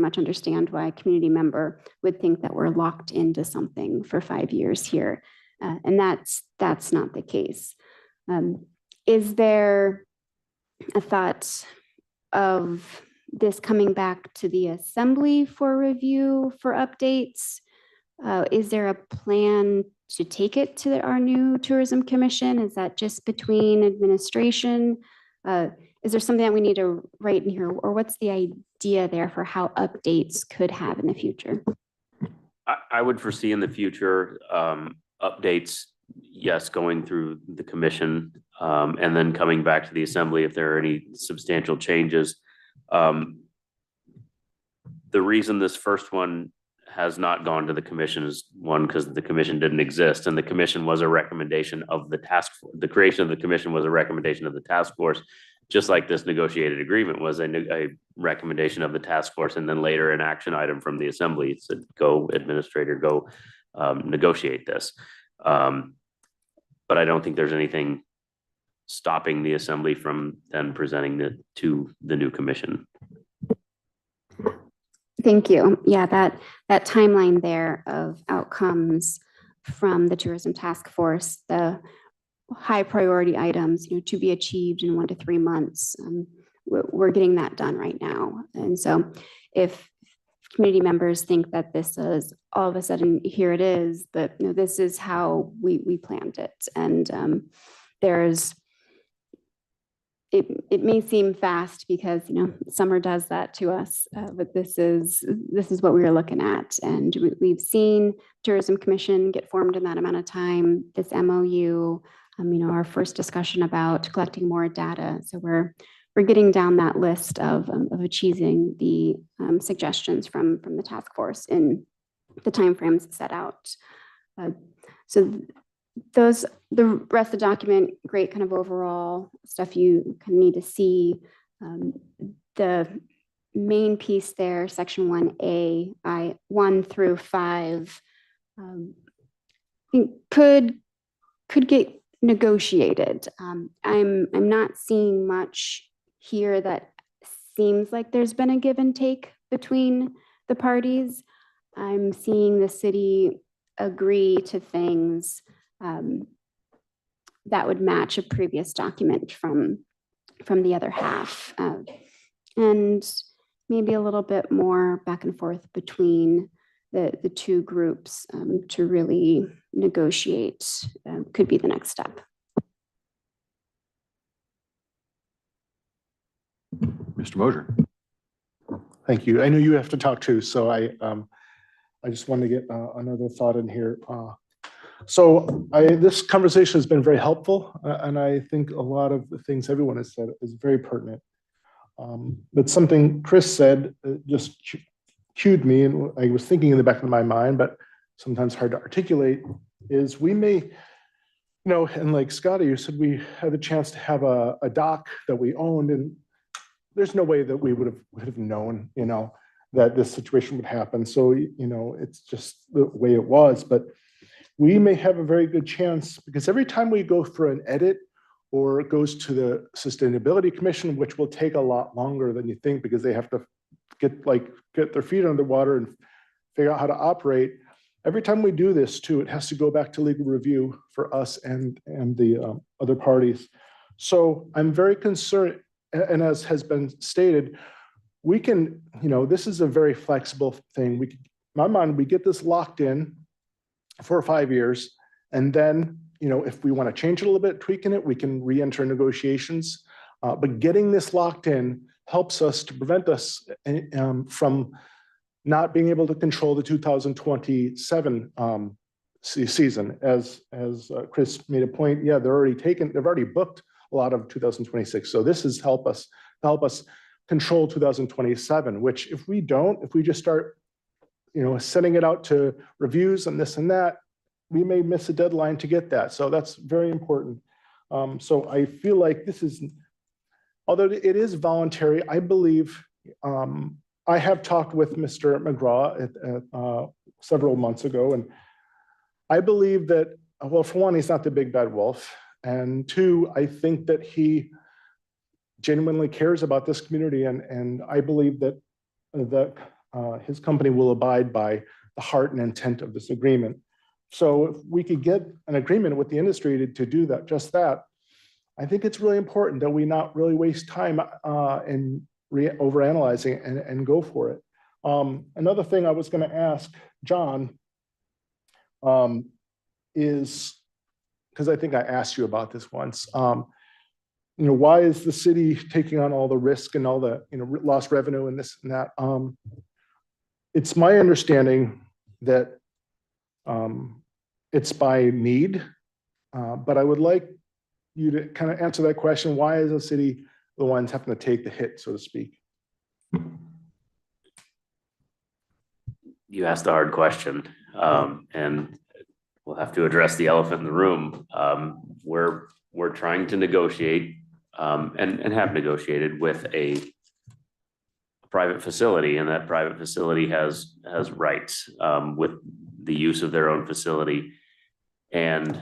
much understand why a community member would think that we're locked into something for 5 years here. And that's not the case. Is there a thought of this coming back to the assembly for review, for updates? Is there a plan to take it to our new tourism commission? Is that just between administration? Is there something that we need to write in here, or what's the idea there for how updates could have in the future? I would foresee in the future, updates, yes, going through the commission, and then coming back to the assembly if there are any substantial changes. The reason this first one has not gone to the commission is one, because the commission didn't exist, and the commission was a recommendation of the task force. The creation of the commission was a recommendation of the task force, just like this negotiated agreement was a recommendation of the task force, and then later an action item from the assembly. It said, go administrator, go negotiate this. But I don't think there's anything stopping the assembly from then presenting it to the new commission. Thank you. Yeah, that timeline there of outcomes from the tourism task force, the high priority items, to be achieved in 1 to 3 months. We're getting that done right now. And so if community members think that this is all of a sudden, here it is, but this is how we planned it. And it may seem fast because summer does that to us, but this is what we were looking at, and we've seen Tourism Commission get formed in that amount of time. This MOU, our first discussion about collecting more data, so we're getting down that list of achieving the suggestions from the task force in the timeframes set out. So the rest of the document, great kind of overall stuff you kind of need to see. The main piece there, section 1A, 1 through 5, could get negotiated. I'm not seeing much here that seems like there's been a give and take between the parties. I'm seeing the city agree to things that would match a previous document from the other half, and maybe a little bit more back and forth between the two groups to really negotiate could be the next step. Mr. Mosier. Thank you. I know you have to talk too, so I just wanted to get another thought in here. This conversation has been very helpful, and I think a lot of the things everyone has said is very pertinent. But something Chris said just cued me, and I was thinking in the back of my mind, but sometimes hard to articulate, is we may, and like Scotty, you said we had the chance to have a dock that we owned, and there's no way that we would have known, that this situation would happen. So, it's just the way it was. But we may have a very good chance, because every time we go for an edit or it goes to the Sustainability Commission, which will take a lot longer than you think, because they have to get their feet under the water and figure out how to operate. Every time we do this too, it has to go back to legal review for us and the other parties. So I'm very concerned, and as has been stated, we can, this is a very flexible thing. In my mind, we get this locked in for 5 years, and then, if we want to change it a little bit, tweaking it, we can re-enter negotiations. But getting this locked in helps us to prevent us from not being able to control the 2027 season. As Chris made a point, yeah, they've already booked a lot of 2026. So this is help us control 2027, which if we just start, sending it out to reviews and this and that, we may miss a deadline to get that. So that's very important. So I feel like this is, although it is voluntary, I believe, I have talked with Mr. McGraw several months ago, and I believe that, well, for one, he's not the big bad wolf. And two, I think that he genuinely cares about this community, and I believe that his company will abide by the heart and intent of this agreement. So if we could get an agreement with the industry to do that, just that, I think it's really important that we not really waste time in overanalyzing and go for it. Another thing I was going to ask John is, because I think I asked you about this once, why is the city taking on all the risk and all the lost revenue and this and that? It's my understanding that it's by need, but I would like you to kind of answer that question. Why is the city the ones having to take the hit, so to speak? You asked the hard question, and we'll have to address the elephant in the room. We're trying to negotiate and have negotiated with a private facility, and that private facility has rights with the use of their own facility. And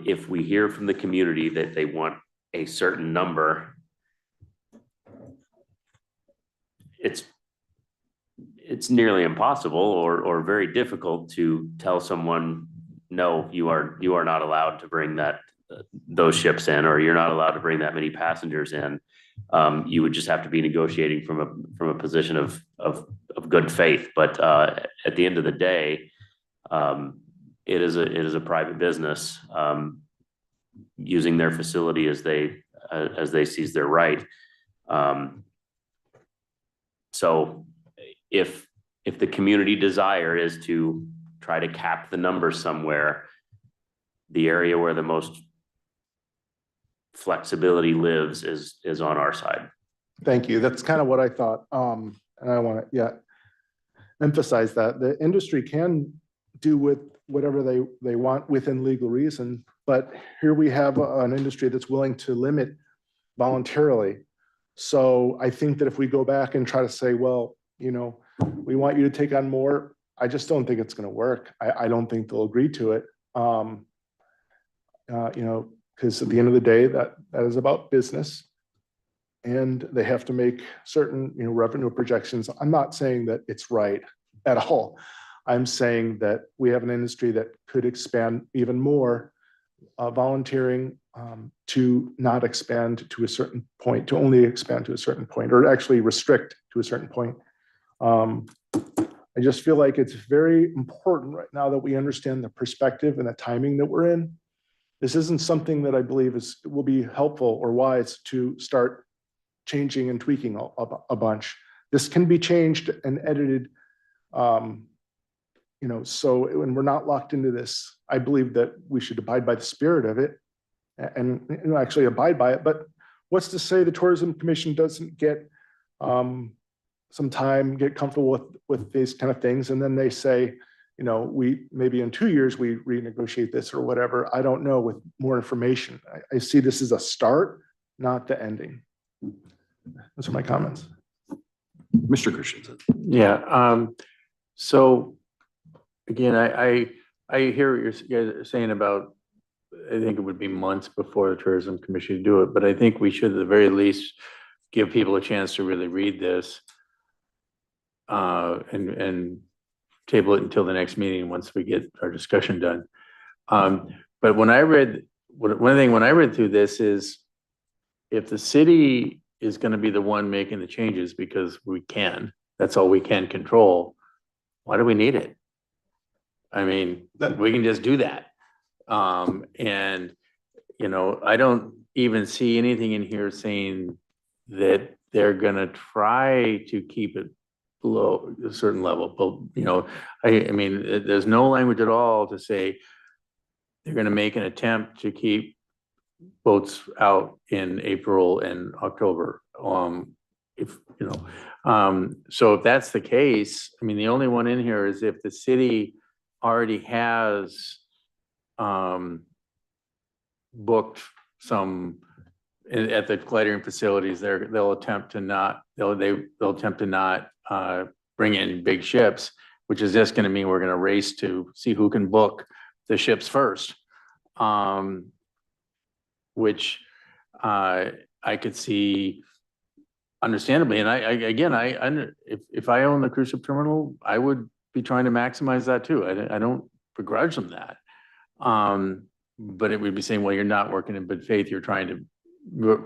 if we hear from the community that they want a certain number, it's nearly impossible or very difficult to tell someone, no, you are not allowed to bring those ships in, or you're not allowed to bring that many passengers in. You would just have to be negotiating from a position of good faith. But at the end of the day, it is a private business using their facility as they seize their right. So if the community desire is to try to cap the numbers somewhere, the area where the most flexibility lives is on our side. Thank you. That's kind of what I thought. And I want to emphasize that the industry can do with whatever they want within legal reason, but here we have an industry that's willing to limit voluntarily. So I think that if we go back and try to say, well, we want you to take on more, I just don't think it's going to work. I don't think they'll agree to it. Because at the end of the day, that is about business, and they have to make certain revenue projections. I'm not saying that it's right at all. I'm saying that we have an industry that could expand even more, volunteering to not expand to a certain point, to only expand to a certain point, or actually restrict to a certain point. I just feel like it's very important right now that we understand the perspective and the timing that we're in. This isn't something that I believe will be helpful or wise to start changing and tweaking a bunch. This can be changed and edited, so when we're not locked into this, I believe that we should abide by the spirit of it and actually abide by it. But what's to say the Tourism Commission doesn't get some time, get comfortable with these kind of things, and then they say, we maybe in 2 years we renegotiate this or whatever. I don't know, with more information. I see this as a start, not the ending. Those are my comments. Mr. Christensen. Yeah. So again, I hear what you're saying about, I think it would be months before the Tourism Commission to do it, but I think we should at the very least give people a chance to really read this and table it until the next meeting once we get our discussion done. But when I read through this is, if the city is going to be the one making the changes because that's all we can control, why do we need it? I mean, we can just do that. And I don't even see anything in here saying that they're going to try to keep it below a certain level. But, I mean, there's no language at all to say they're going to make an attempt to keep boats out in April and October. So if that's the case, I mean, the only one in here is if the city already has booked some at the gliding facilities, they'll attempt to not bring in big ships, which is just going to mean we're going to race to see who can book the ships first, which I could see understandably. And if I own the cruise ship terminal, I would be trying to maximize that too. I don't begrudge them that. But it would be saying, well, you're not working in good faith, you're trying to,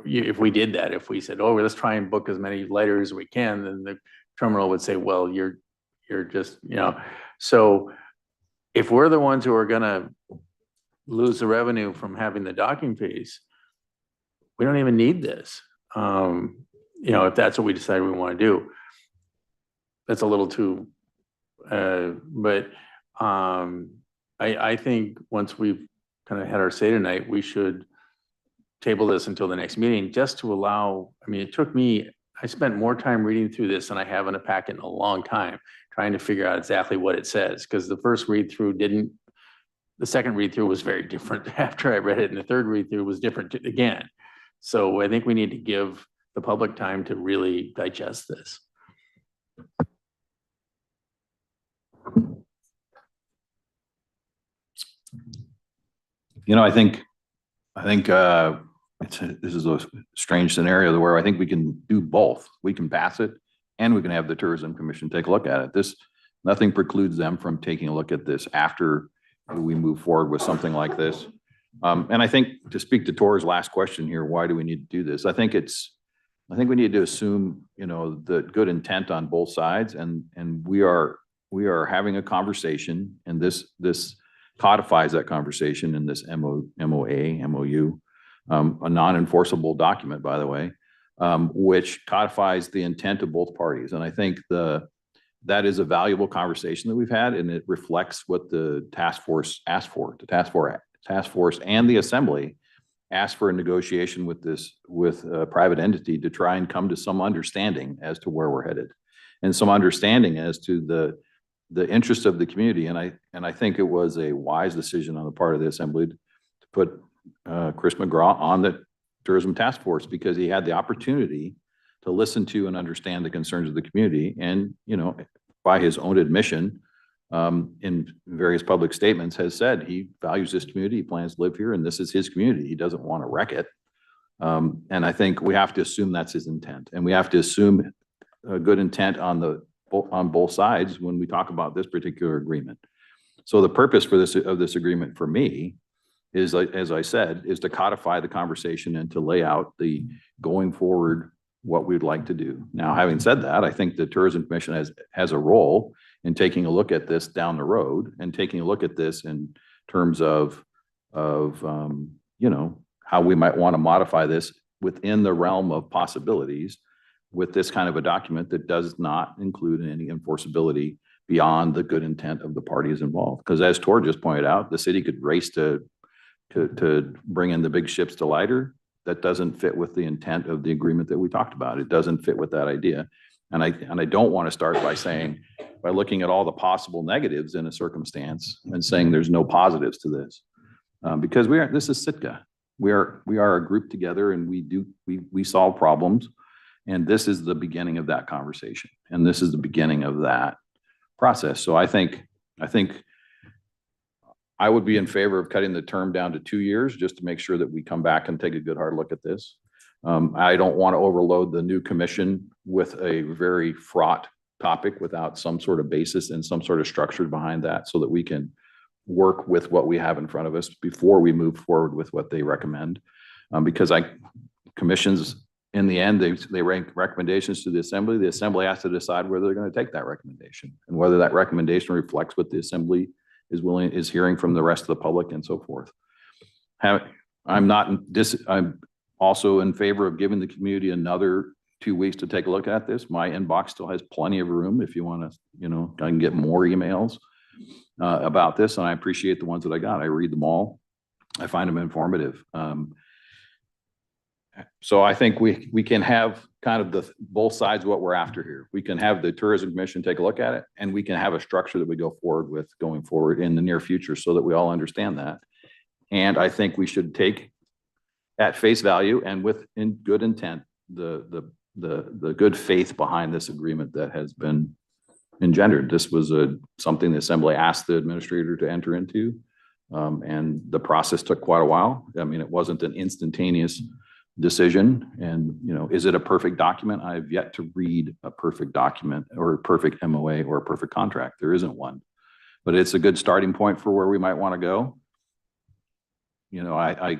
if we did that, if we said, oh, let's try and book as many lighters as we can, then the terminal would say, well, you're just, so if we're the ones who are gonna lose the revenue from having the docking fees, we don't even need this. If that's what we decide we want to do, that's a little too, but I think once we've kind of had our say tonight, we should table this until the next meeting, just to allow, I spent more time reading through this than I have in a packet in a long time, trying to figure out exactly what it says, because the first read through the second read through was very different after I read it, and the third read through was different again. So I think we need to give the public time to really digest this. This is a strange scenario where I think we can do both. We can pass it and we can have the Tourism Commission take a look at it. Nothing precludes them from taking a look at this after we move forward with something like this. And I think, to speak to Tor's last question here, why do we need to do this? I think we need to assume, the good intent on both sides, and we are having a conversation, and this codifies that conversation in this MOU, a non-enforceable document, by the way, which codifies the intent of both parties. And I think that is a valuable conversation that we've had, and it reflects what the task force asked for. The task force and the assembly asked for a negotiation with a private entity to try and come to some understanding as to where we're headed, and some understanding as to the interest of the community. And I think it was a wise decision on the part of the assembly to put Chris McGraw on the tourism task force, because he had the opportunity to listen to and understand the concerns of the community. And, by his own admission, in various public statements, has said he values this community, he plans to live here, and this is his community. He doesn't want to wreck it. And I think we have to assume that's his intent, and we have to assume a good intent on both sides when we talk about this particular agreement. So the purpose of this agreement for me is, as I said, is to codify the conversation and to lay out the going forward what we'd like to do. Now, having said that, I think the Tourism Commission has a role in taking a look at this down the road, and taking a look at this in terms of how we might want to modify this within the realm of possibilities with this kind of a document that does not include any enforceability beyond the good intent of the parties involved. Because as Tor just pointed out, the city could race to bring in the big ships to lighter. That doesn't fit with the intent of the agreement that we talked about. It doesn't fit with that idea. And I don't want to start by looking at all the possible negatives in a circumstance and saying there's no positives to this. Because this is Sitka. We are a group together, and we solve problems. And this is the beginning of that conversation. And this is the beginning of that process. So I think I would be in favor of cutting the term down to 2 years, just to make sure that we come back and take a good hard look at this. I don't want to overload the new commission with a very fraught topic without some sort of basis and some sort of structure behind that, so that we can work with what we have in front of us before we move forward with what they recommend. Because commissions, in the end, they rank recommendations to the assembly. The assembly has to decide whether they're going to take that recommendation, and whether that recommendation reflects what the assembly is hearing from the rest of the public, and so forth. I'm also in favor of giving the community another 2 weeks to take a look at this. My inbox still has plenty of room if you want to, I can get more emails about this, and I appreciate the ones that I got. I read them all. I find them informative. So I think we can have kind of both sides of what we're after here. We can have the Tourism Commission take a look at it, and we can have a structure that we go forward with going forward in the near future, so that we all understand that. And I think we should take at face value and in good intent the good faith behind this agreement that has been engendered. This was something the assembly asked the administrator to enter into, and the process took quite a while. I mean, it wasn't an instantaneous decision. And, is it a perfect document? I have yet to read a perfect document, or a perfect MOA, or a perfect contract. There isn't one. but it's a good starting point for where we might want to go. You know, I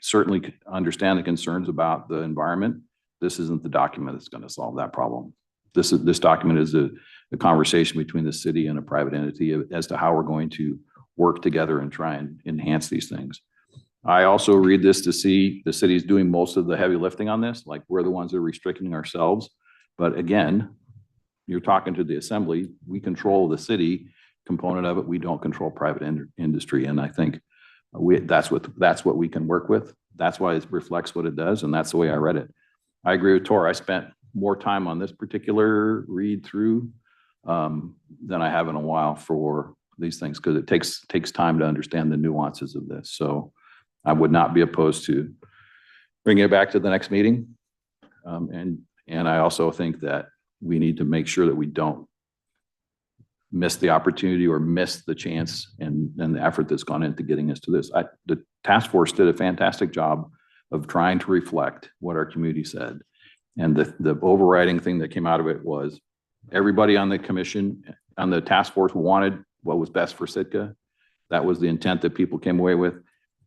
certainly understand the concerns about the environment. This isn't the document that's going to solve that problem. This document is a conversation between the city and a private entity as to how we're going to work together and try and enhance these things. I also read this to see the city's doing most of the heavy lifting on this, like we're the ones that are restricting ourselves. But again, you're talking to the assembly. We control the city component of it. We don't control private industry. And I think that's what we can work with. That's why it reflects what it does. And that's the way I read it. I agree with Tor. I spent more time on this particular read through than I have in a while for these things, because it takes time to understand the nuances of this. So I would not be opposed to bringing it back to the next meeting. And I also think that we need to make sure that we don't miss the opportunity or miss the chance and the effort that's gone into getting us to this. The task force did a fantastic job of trying to reflect what our community said. And the overriding thing that came out of it was everybody on the commission, on the task force, wanted what was best for Sitka. That was the intent that people came away with.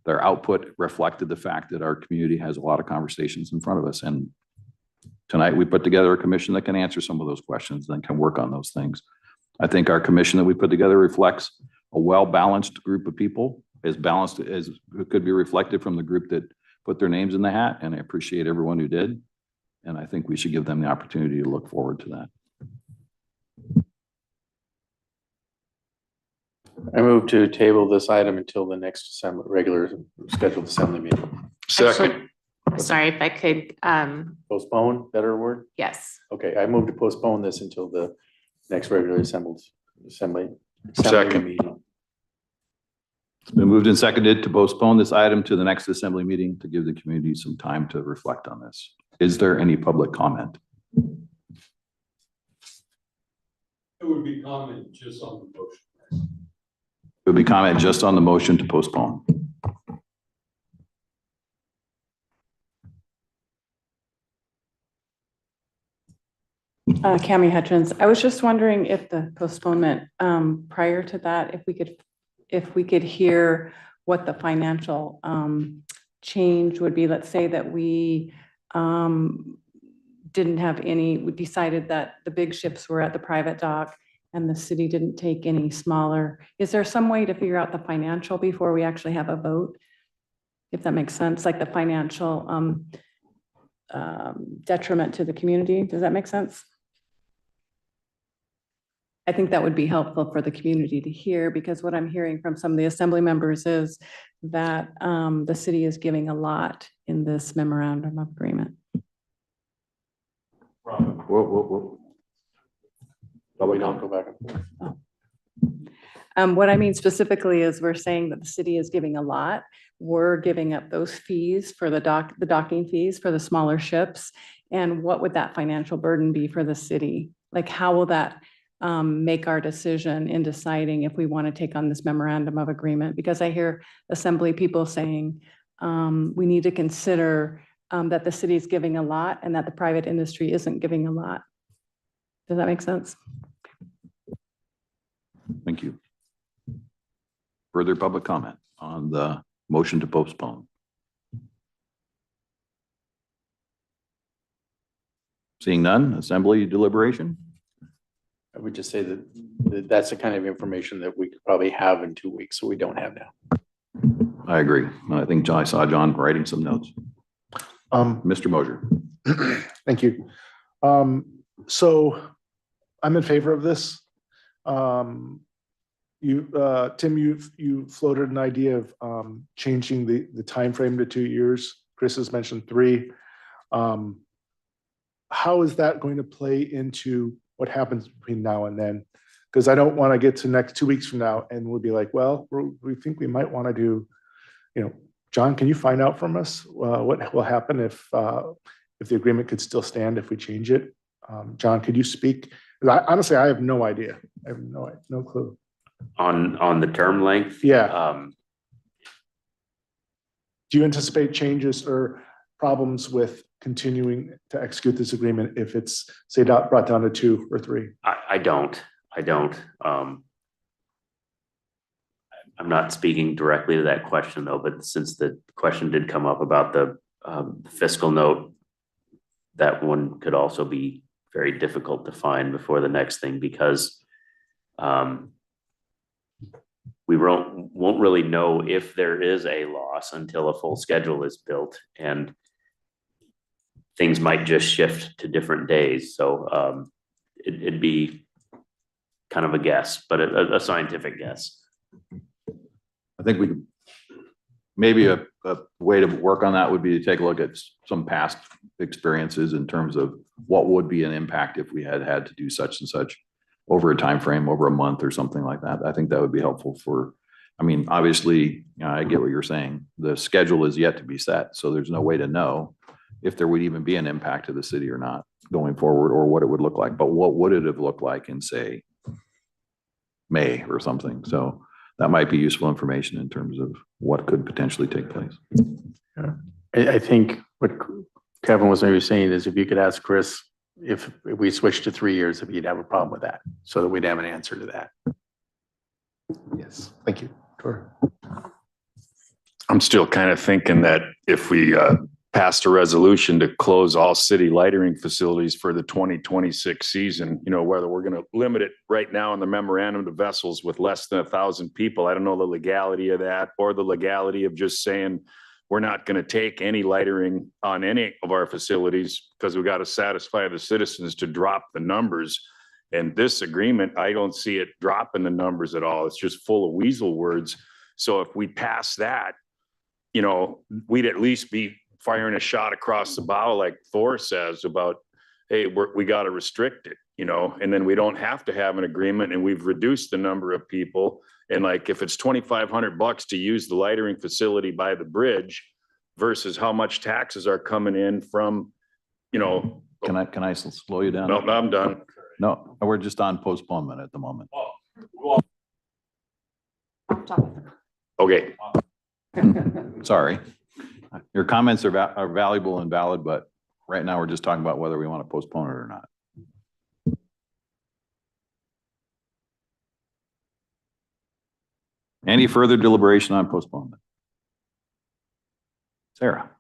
Their output reflected the fact that our community has a lot of conversations in front of us. And tonight we put together a commission that can answer some of those questions and can work on those things. I think our commission that we put together reflects a well-balanced group of people, as balanced as it could be reflected from the group that put their names in the hat. And I appreciate everyone who did. And I think we should give them the opportunity to look forward to that. I move to table this item until the next regular scheduled assembly meeting. Second. Sorry, if I could, Postpone, better word? yes. Okay, I move to postpone this until the next regular assembly Second. meeting. It's been moved and seconded to postpone this item to the next assembly meeting to give the community some time to reflect on this. Is there any public comment? It would be comment just on the motion. It would be comment just on the motion to postpone. Cami Hutchins, I was just wondering if the postponement, prior to that, if we could hear what the financial change would be. Let's say that we didn't have we decided that the big ships were at the private dock and the city didn't take any smaller. Is there some way to figure out the financial before we actually have a vote? If that makes sense, like the financial detriment to the community. Does that make sense? I think that would be helpful for the community to hear, because what I'm hearing from some of the assembly members is that the city is giving a lot in this memorandum of agreement. But we don't go back and forth. What I mean specifically is we're saying that the city is giving a lot. We're giving up those fees for the docking fees for the smaller ships. And what would that financial burden be for the city? Like, how will that make our decision in deciding if we want to take on this memorandum of agreement? Because I hear assembly people saying we need to consider that the city is giving a lot and that the private industry isn't giving a lot. Does that make sense? Thank you. Further public comment on the motion to postpone? Seeing none, assembly deliberation? I would just say that that's the kind of information that we could probably have in 2 weeks, so we don't have now. I agree. I think I saw John writing some notes. Mr. Mosier. Thank you. So I'm in favor of this. Tim, you floated an idea of changing the timeframe to 2 years. Chris has mentioned 3. How is that going to play into what happens between now and then? Because I don't want to get to next 2 weeks from now and we'll be like, well, we think we might want to do, John, can you find out from us what will happen if the agreement could still stand if we change it? John, could you speak? Honestly, I have no idea. I have no clue. On the term length? Yeah. Do you anticipate changes or problems with continuing to execute this agreement if it's, say, brought down to 2 or 3? I don't. I'm not speaking directly to that question though, but since the question did come up about the fiscal note, that one could also be very difficult to find before the next thing because we won't really know if there is a loss until a full schedule is built, and things might just shift to different days. So it'd be kind of a guess, but a scientific guess. I think we, maybe a way to work on that would be to take a look at some past experiences in terms of what would be an impact if we had to do such and such over a time frame, over a month or something like that. I think that would be helpful for, I mean, obviously, I get what you're saying. The schedule is yet to be set, so there's no way to know if there would even be an impact to the city or not going forward, or what it would look like. But what would it have looked like in, say, May or something? So that might be useful information in terms of what could potentially take place. I think what Kevin was maybe saying is if you could ask Chris if we switched to 3 years, if he'd have a problem with that, so that we'd have an answer to that. Yes, thank you. Sure. I'm still kind of thinking that if we passed a resolution to close all city lightering facilities for the 2026 season, you know, whether we're going to limit it right now in the memorandum to vessels with less than 1,000 people. I don't know the legality of that or the legality of just saying we're not going to take any lightering on any of our facilities because we got to satisfy the citizens to drop the numbers. And this agreement, I don't see it dropping the numbers at all. It's just full of weasel words. So if we pass that, you know, we'd at least be firing a shot across the bow, like Thor says about, hey, we got to restrict it, you know, and then we don't have to have an agreement, and we've reduced the number of people. And like, if it's $2,500 to use the lightering facility by the bridge versus how much taxes are coming in from, you know. Can I slow you down? No, I'm done. No, we're just on postponement at the moment. Okay. Sorry. Your comments are valuable and valid, but right now we're just talking about whether we want to postpone it or not. Any further deliberation on postponement? Sarah.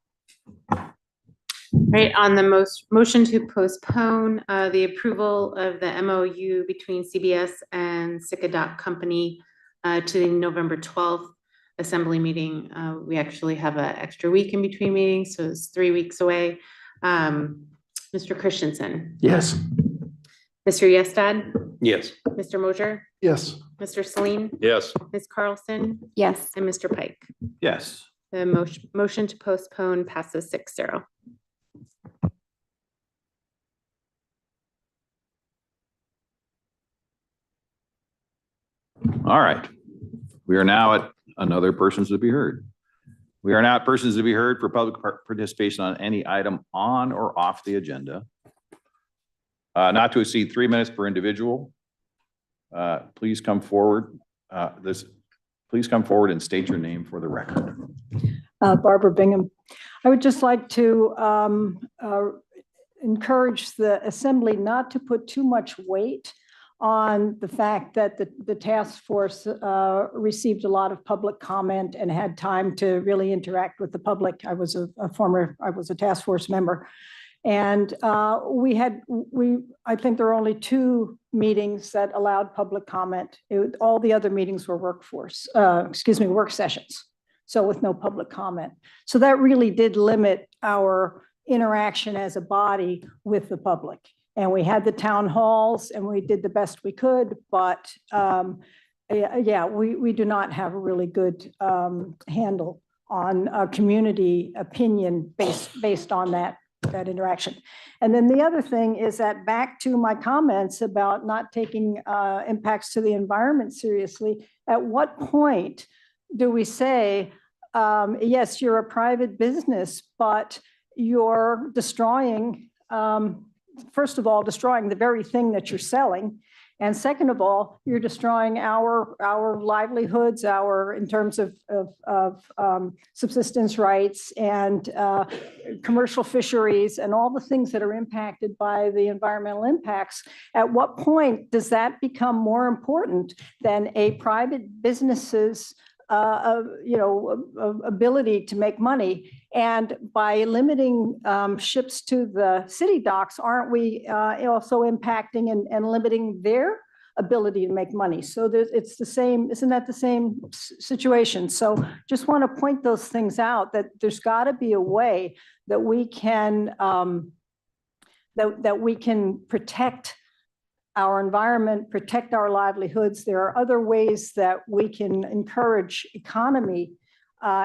Right, on the motion to postpone the approval of the MOU between CBS and Sika Company to the November 12th assembly meeting. We actually have an extra week in between meetings, so it's 3 weeks away. Mr. Christensen. Yes. Mr. Yestad. Yes. Mr. Mosier. Yes. Mr. Celine. Yes. Ms. Carlson. Yes. And Mr. Pike. Yes. The motion to postpone passes 6-0. All right. We are now at another persons to be heard. We are now at persons to be heard for public participation on any item on or off the agenda. Not to exceed 3 minutes per individual. Please come forward. Please come forward and state your name for the record. Barbara Bingham. I would just like to encourage the assembly not to put too much weight on the fact that the task force received a lot of public comment and had time to really interact with the public. I was a task force member. And I think there are only 2 meetings that allowed public comment. All the other meetings were work sessions. So with no public comment. So that really did limit our interaction as a body with the public. And we had the town halls and we did the best we could, but we do not have a really good handle on community opinion based on that interaction. And then the other thing is that back to my comments about not taking impacts to the environment seriously, at what point do we say, yes, you're a private business, but you're destroying, first of all, destroying the very thing that you're selling. And second of all, you're destroying our livelihoods, in terms of subsistence rights and commercial fisheries and all the things that are impacted by the environmental impacts. At what point does that become more important than a private business's ability to make money. And by limiting ships to the city docks, aren't we also impacting and limiting their ability to make money? So it's the same, isn't that the same situation? So just want to point those things out, that there's got to be a way that we can that we can protect our environment, protect our livelihoods. There are other ways that we can encourage economy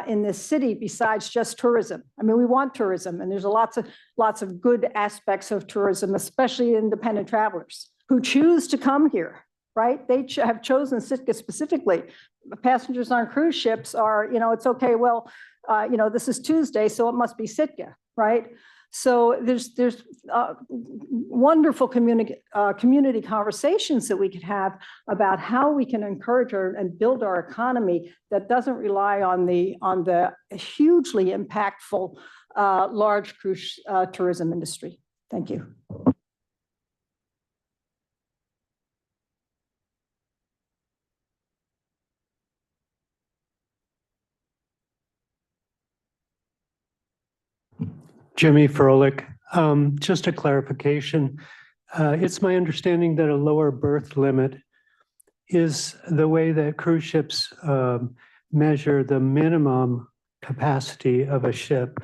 in this city besides just tourism. I mean, we want tourism, and there's lots of good aspects of tourism, especially independent travelers who choose to come here, right? They have chosen Sitka specifically. Passengers on cruise ships are, it's okay, well, this is Tuesday, so it must be Sitka, right? So there's wonderful community conversations that we could have about how we can encourage and build our economy that doesn't rely on the hugely impactful large cruise tourism industry. Thank you. Jimmy Froelich, just a clarification. It's my understanding that a lower berth limit is the way that cruise ships measure the minimum capacity of a ship.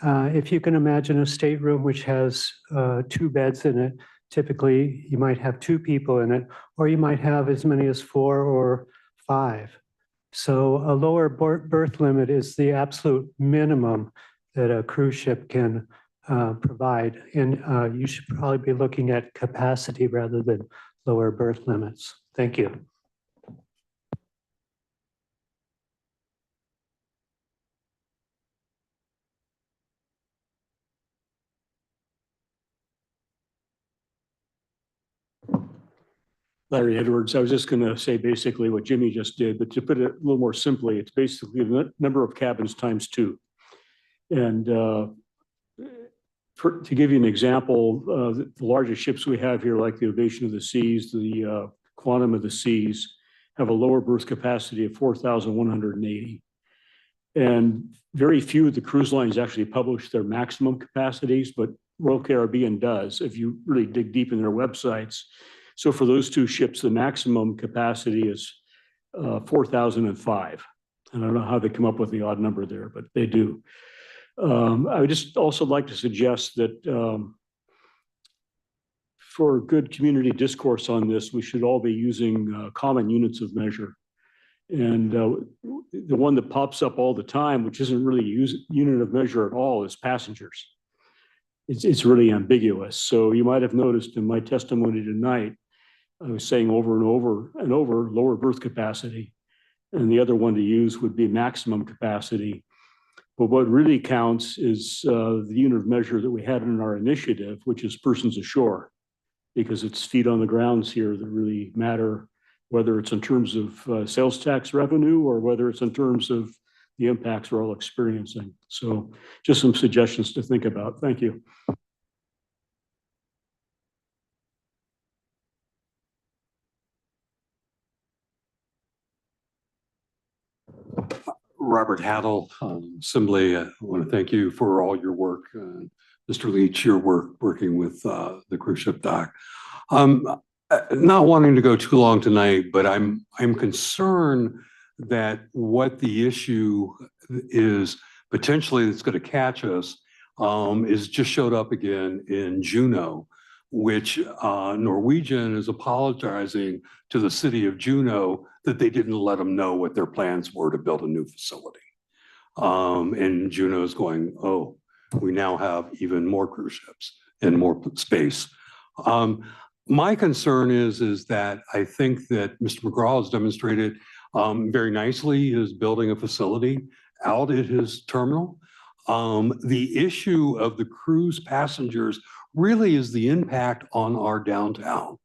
If you can imagine a stateroom which has 2 beds in it, typically you might have 2 people in it, or you might have as many as 4 or 5. So a lower berth limit is the absolute minimum that a cruise ship can provide. And you should probably be looking at capacity rather than lower berth limits. Thank you. Larry Edwards, I was just going to say basically what Jimmy just did, but to put it a little more simply, it's basically the number of cabins times 2. And to give you an example, the largest ships we have here, like the Ovation of the Seas, the Quantum of the Seas, have a lower berth capacity of 4,180. And very few of the cruise lines actually publish their maximum capacities, but Royal Caribbean does, if you really dig deep in their websites. So for those 2 ships, the maximum capacity is 4,005. I don't know how they come up with the odd number there, but they do. I would just also like to suggest that for good community discourse on this, we should all be using common units of measure. And the one that pops up all the time, which isn't really a unit of measure at all, is passengers. It's really ambiguous. So you might have noticed in my testimony tonight, I was saying over and over and over lower berth capacity. And the other one to use would be maximum capacity. But what really counts is the unit of measure that we had in our initiative, which is persons ashore, because it's feet on the grounds here that really matter, whether it's in terms of sales tax revenue or whether it's in terms of the impacts we're all experiencing. So just some suggestions to think about. Thank you. Robert Haddle, Assembly, I want to thank you for all your work. Mr. Leach, your work working with the cruise ship dock. Not wanting to go too long tonight, but I'm concerned that what the issue is potentially that's going to catch us is just showed up again in Juneau, which Norwegian is apologizing to the city of Juneau that they didn't let them know what their plans were to build a new facility. And Juneau is going, oh, we now have even more cruise ships and more space. My concern is that I think that Mr. McGraw has demonstrated very nicely is building a facility out at his terminal. The issue of the cruise passengers really is the impact on our downtown.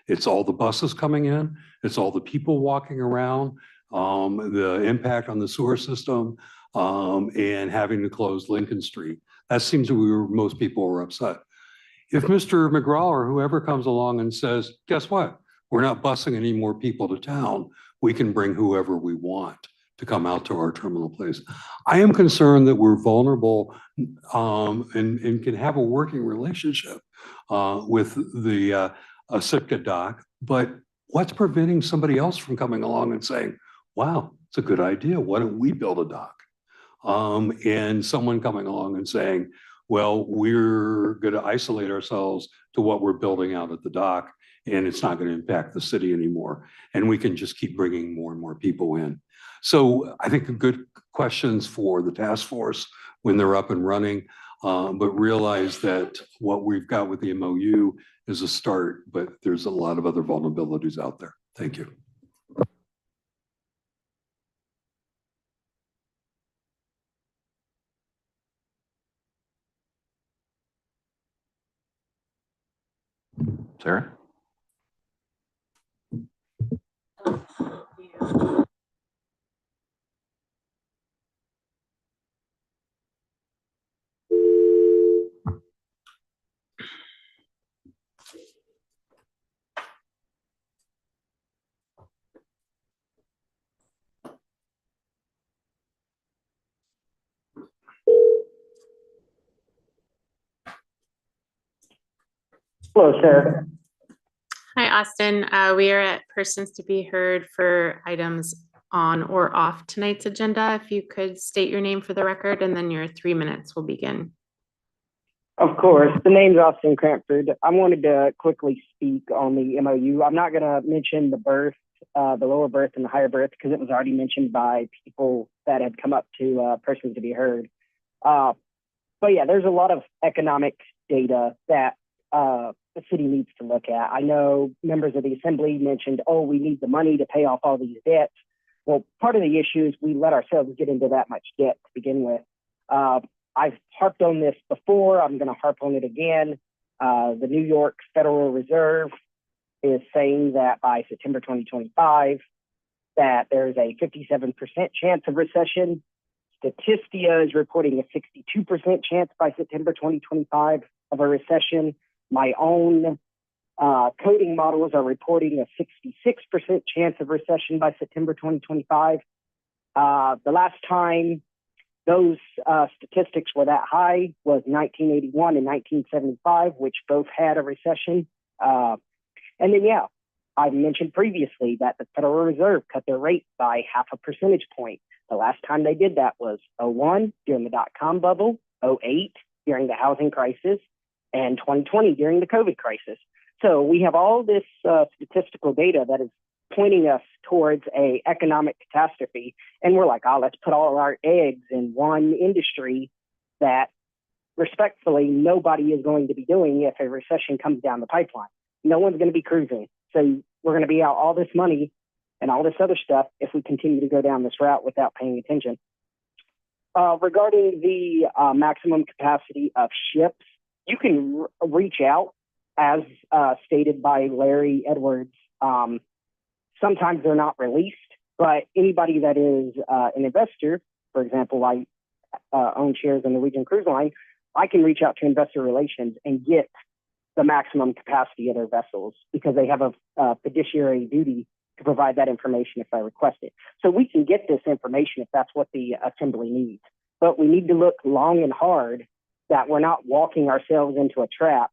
It's all the buses coming in, it's all the people walking around, the impact on the sewer system, and having to close Lincoln Street. That seems to be where most people were upset. If Mr. McGraw or whoever comes along and says, guess what? We're not busing any more people to town. We can bring whoever we want to come out to our terminal place. I am concerned that we're vulnerable and can have a working relationship with the Sitka dock, but what's preventing somebody else from coming along and saying, wow, it's a good idea. Why don't we build a dock? And someone coming along and saying, well, we're going to isolate ourselves to what we're building out at the dock, and it's not going to impact the city anymore. And we can just keep bringing more and more people in. So I think good questions for the task force when they're up and running, but realize that what we've got with the MOU is a start, but there's a lot of other vulnerabilities out there. Thank you. Sarah? Hello, Sarah. Hi, Austin. We are at persons to be heard for items on or off tonight's agenda. If you could state your name for the record, and then your 3 minutes will begin. Of course. The name's Austin Cranford. I wanted to quickly speak on the MOU. I'm not going to mention the berth, the lower berth and the higher berth, because it was already mentioned by people that had come up to persons to be heard. But yeah, there's a lot of economic data that the city needs to look at. I know members of the assembly mentioned, oh, we need the money to pay off all these debts. Well, part of the issue is we let ourselves get into that much debt to begin with. I've harped on this before. I'm going to harp on it again. The New York Federal Reserve is saying that by September 2025, that there's a 57% chance of recession. Statistia is reporting a 62% chance by September 2025 of a recession. My own coding models are reporting a 66% chance of recession by September 2025. The last time those statistics were that high was 1981 and 1975, which both had a recession. And then, yeah, I mentioned previously that the Federal Reserve cut their rate by 0.5 percentage point. The last time they did that was 2001 during the dot-com bubble, 2008 during the housing crisis, and 2020 during the COVID crisis. So we have all this statistical data that is pointing us towards a economic catastrophe. And we're like, oh, let's put all our eggs in one industry that respectfully nobody is going to be doing if a recession comes down the pipeline. No one's going to be cruising. So we're going to be out all this money and all this other stuff if we continue to go down this route without paying attention. Regarding the maximum capacity of ships, you can reach out, as stated by Larry Edwards. Sometimes they're not released, but anybody that is an investor, for example, I own shares in the Norwegian Cruise Line, I can reach out to investor relations and get the maximum capacity of their vessels because they have a fiduciary duty to provide that information if I request it. So we can get this information if that's what the assembly needs. But we need to look long and hard that we're not walking ourselves into a trap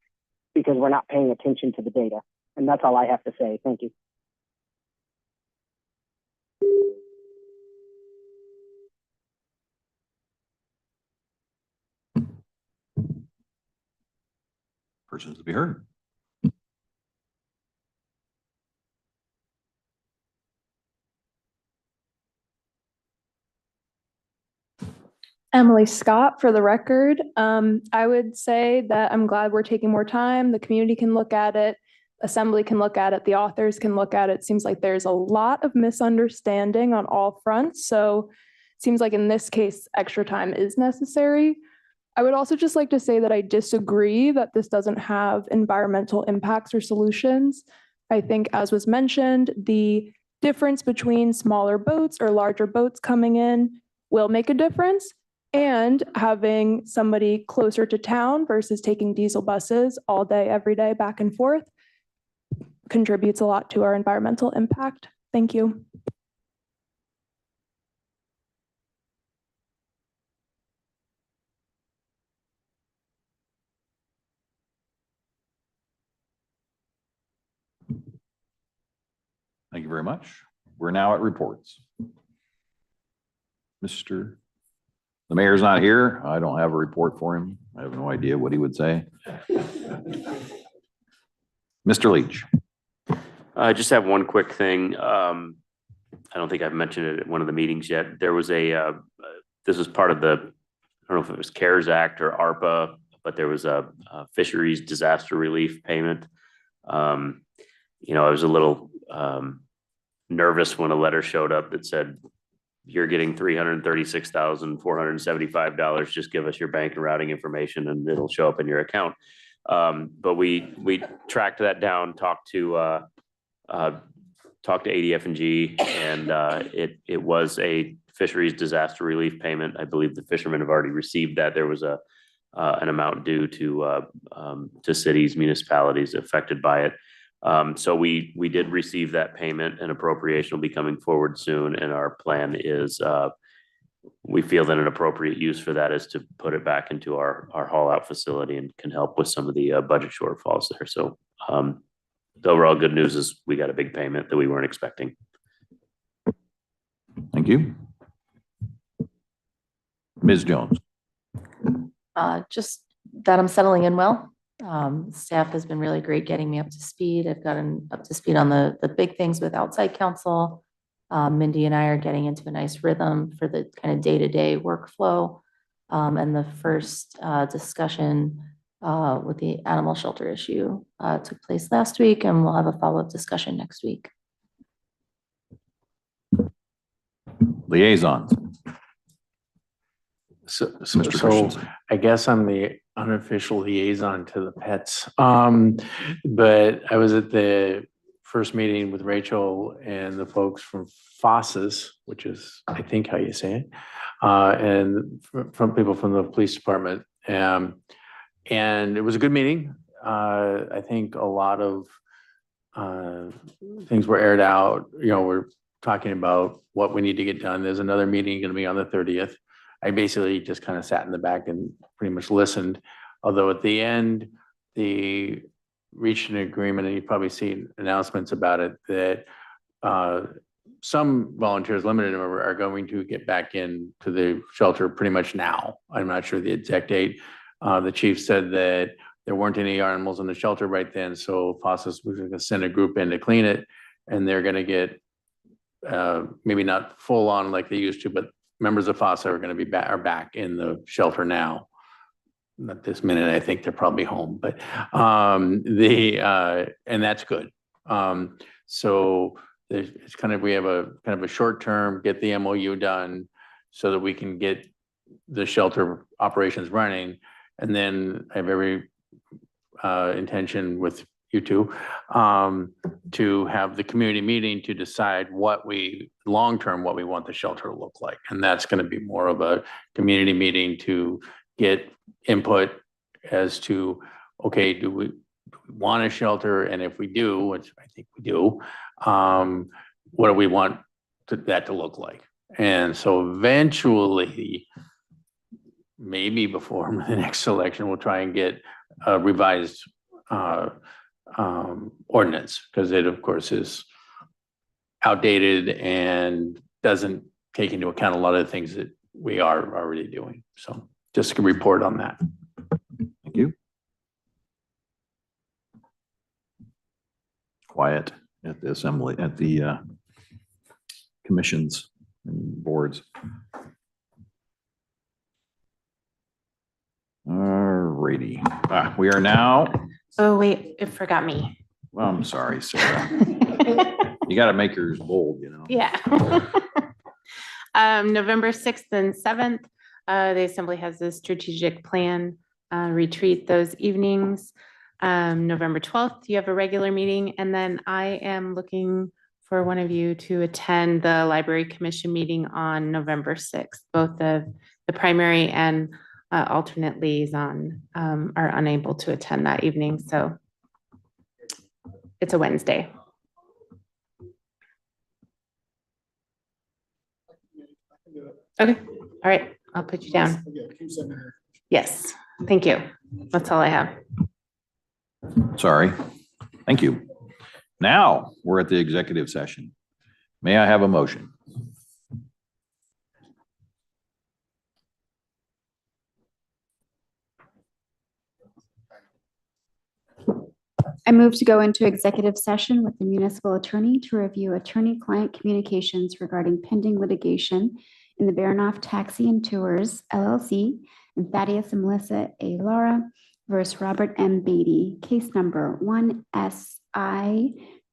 because we're not paying attention to the data. And that's all I have to say. Thank you. Persons to be heard. Emily Scott, for the record. I would say that I'm glad we're taking more time. The community can look at it. Assembly can look at it. The authors can look at it. Seems like there's a lot of misunderstanding on all fronts. So it seems like in this case, extra time is necessary. I would also just like to say that I disagree that this doesn't have environmental impacts or solutions. I think, as was mentioned, the difference between smaller boats or larger boats coming in will make a difference. And having somebody closer to town versus taking diesel buses all day, every day, back and forth contributes a lot to our environmental impact. Thank you. you very much. We're now at reports. The mayor's not here. I don't have a report for him. I have no idea what he would say. Mr. Leach. I just have one quick thing. I don't think I've mentioned it at one of the meetings yet. There was this was part of the, I don't know if it was CARES Act or ARPA, but there was a fisheries disaster relief payment. I was a little nervous when a letter showed up that said, you're getting $336,475. Just give us your bank and routing information and it'll show up in your account. But we tracked that down, talked to ADF&G, and it was a fisheries disaster relief payment. I believe the fishermen have already received that. There was an amount due to cities, municipalities affected by it. So we did receive that payment, and appropriation will be coming forward soon. And our plan is we feel that an appropriate use for that is to put it back into our haul out facility and can help with some of the budget shortfalls there. So the overall good news is we got a big payment that we weren't expecting. Thank you. Ms. Jones. Just that I'm settling in well. Staff has been really great getting me up to speed. I've gotten up to speed on the big things with outside counsel. Mindy and I are getting into a nice rhythm for the kind of day-to-day workflow. And the first discussion with the animal shelter issue took place last week, and we'll have a follow-up discussion next week. Liaisons. So Mr. Christensen. I guess I'm the unofficial liaison to the pets. But I was at the first meeting with Rachel and the folks from FOSS's, which is, I think how you say it, and from people from the police department. And it was a good meeting. I think a lot of things were aired out. We're talking about what we need to get done. There's another meeting going to be on the 30th. I basically just kind of sat in the back and pretty much listened. Although at the end, they reached an agreement, and you've probably seen announcements about it, that some volunteers, limited number, are going to get back into the shelter pretty much now. I'm not sure the exact date. The chief said that there weren't any animals in the shelter right then, so FOSS's was going to send a group in to clean it, and they're going to get maybe not full on like they used to, but members of FOSSA are going to be back in the shelter now. Not this minute, I think they're probably home, but and that's good. So it's kind of, we have a kind of a short term, get the MOU done so that we can get the shelter operations running. And then I have every intention with you two to have the community meeting to decide long-term, what we want the shelter to look like. And that's going to be more of a community meeting to get input as to, okay, do we want a shelter? And if we do, which I think we do, what do we want that to look like? And so eventually, maybe before the next election, we'll try and get a revised ordinance, because it of course is outdated and doesn't take into account a lot of the things that we are already doing. So just a report on that. Thank you. Quiet at the assembly, at the commissions and boards. Alrighty, we are now. Oh, wait, it forgot me. Well, I'm sorry, Sarah. You got to make yours bold, Yeah. November 6th and 7th, the Assembly has a strategic plan retreat those evenings. November 12th, you have a regular meeting, and then I am looking for one of you to attend the Library Commission meeting on November 6th. Both the primary and alternate liaison are unable to attend that evening, so it's a Wednesday. Okay, all right, I'll put you down. Yes, thank you. That's all I have. Sorry. Thank you. Now, we're at the executive session. May I have a motion? I move to go into executive session with the municipal attorney to review attorney-client communications regarding pending litigation in the Baranoff Taxi and Tours LLC and Thaddeus and Melissa A. Lara versus Robert M. Beatty, case number 1SI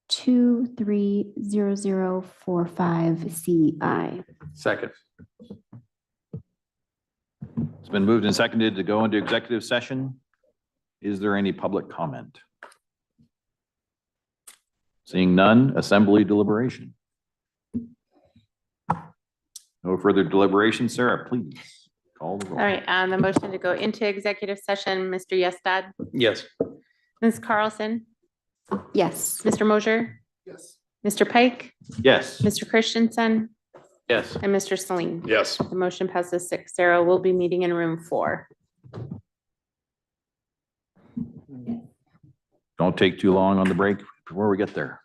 230045CI. Second. It's been moved and seconded to go into executive session. Is there any public comment? Seeing none, assembly deliberation. No further deliberation. Sarah, please call the roll. All right, on the motion to go into executive session, Mr. Yestad, Yes. Ms. Carlson, Yes. Mr. Mosher, Yes. Mr. Pike, Yes. Mr. Christensen, Yes. and Mr. Celine. Yes. The motion passes 6-0. We'll be meeting in room 4. Don't take too long on the break before we get there.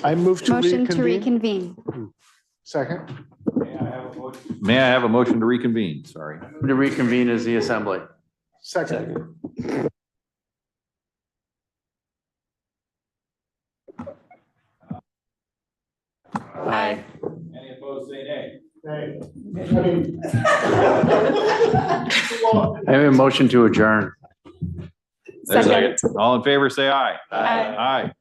I move to Motion to reconvene. reconvene. Second. May I have a motion to reconvene? Sorry. To reconvene as the assembly. Second. Aye. Any opposed, say nay. Hey. I have a motion to adjourn. There's a second. All in favor, say aye. Aye. Aye.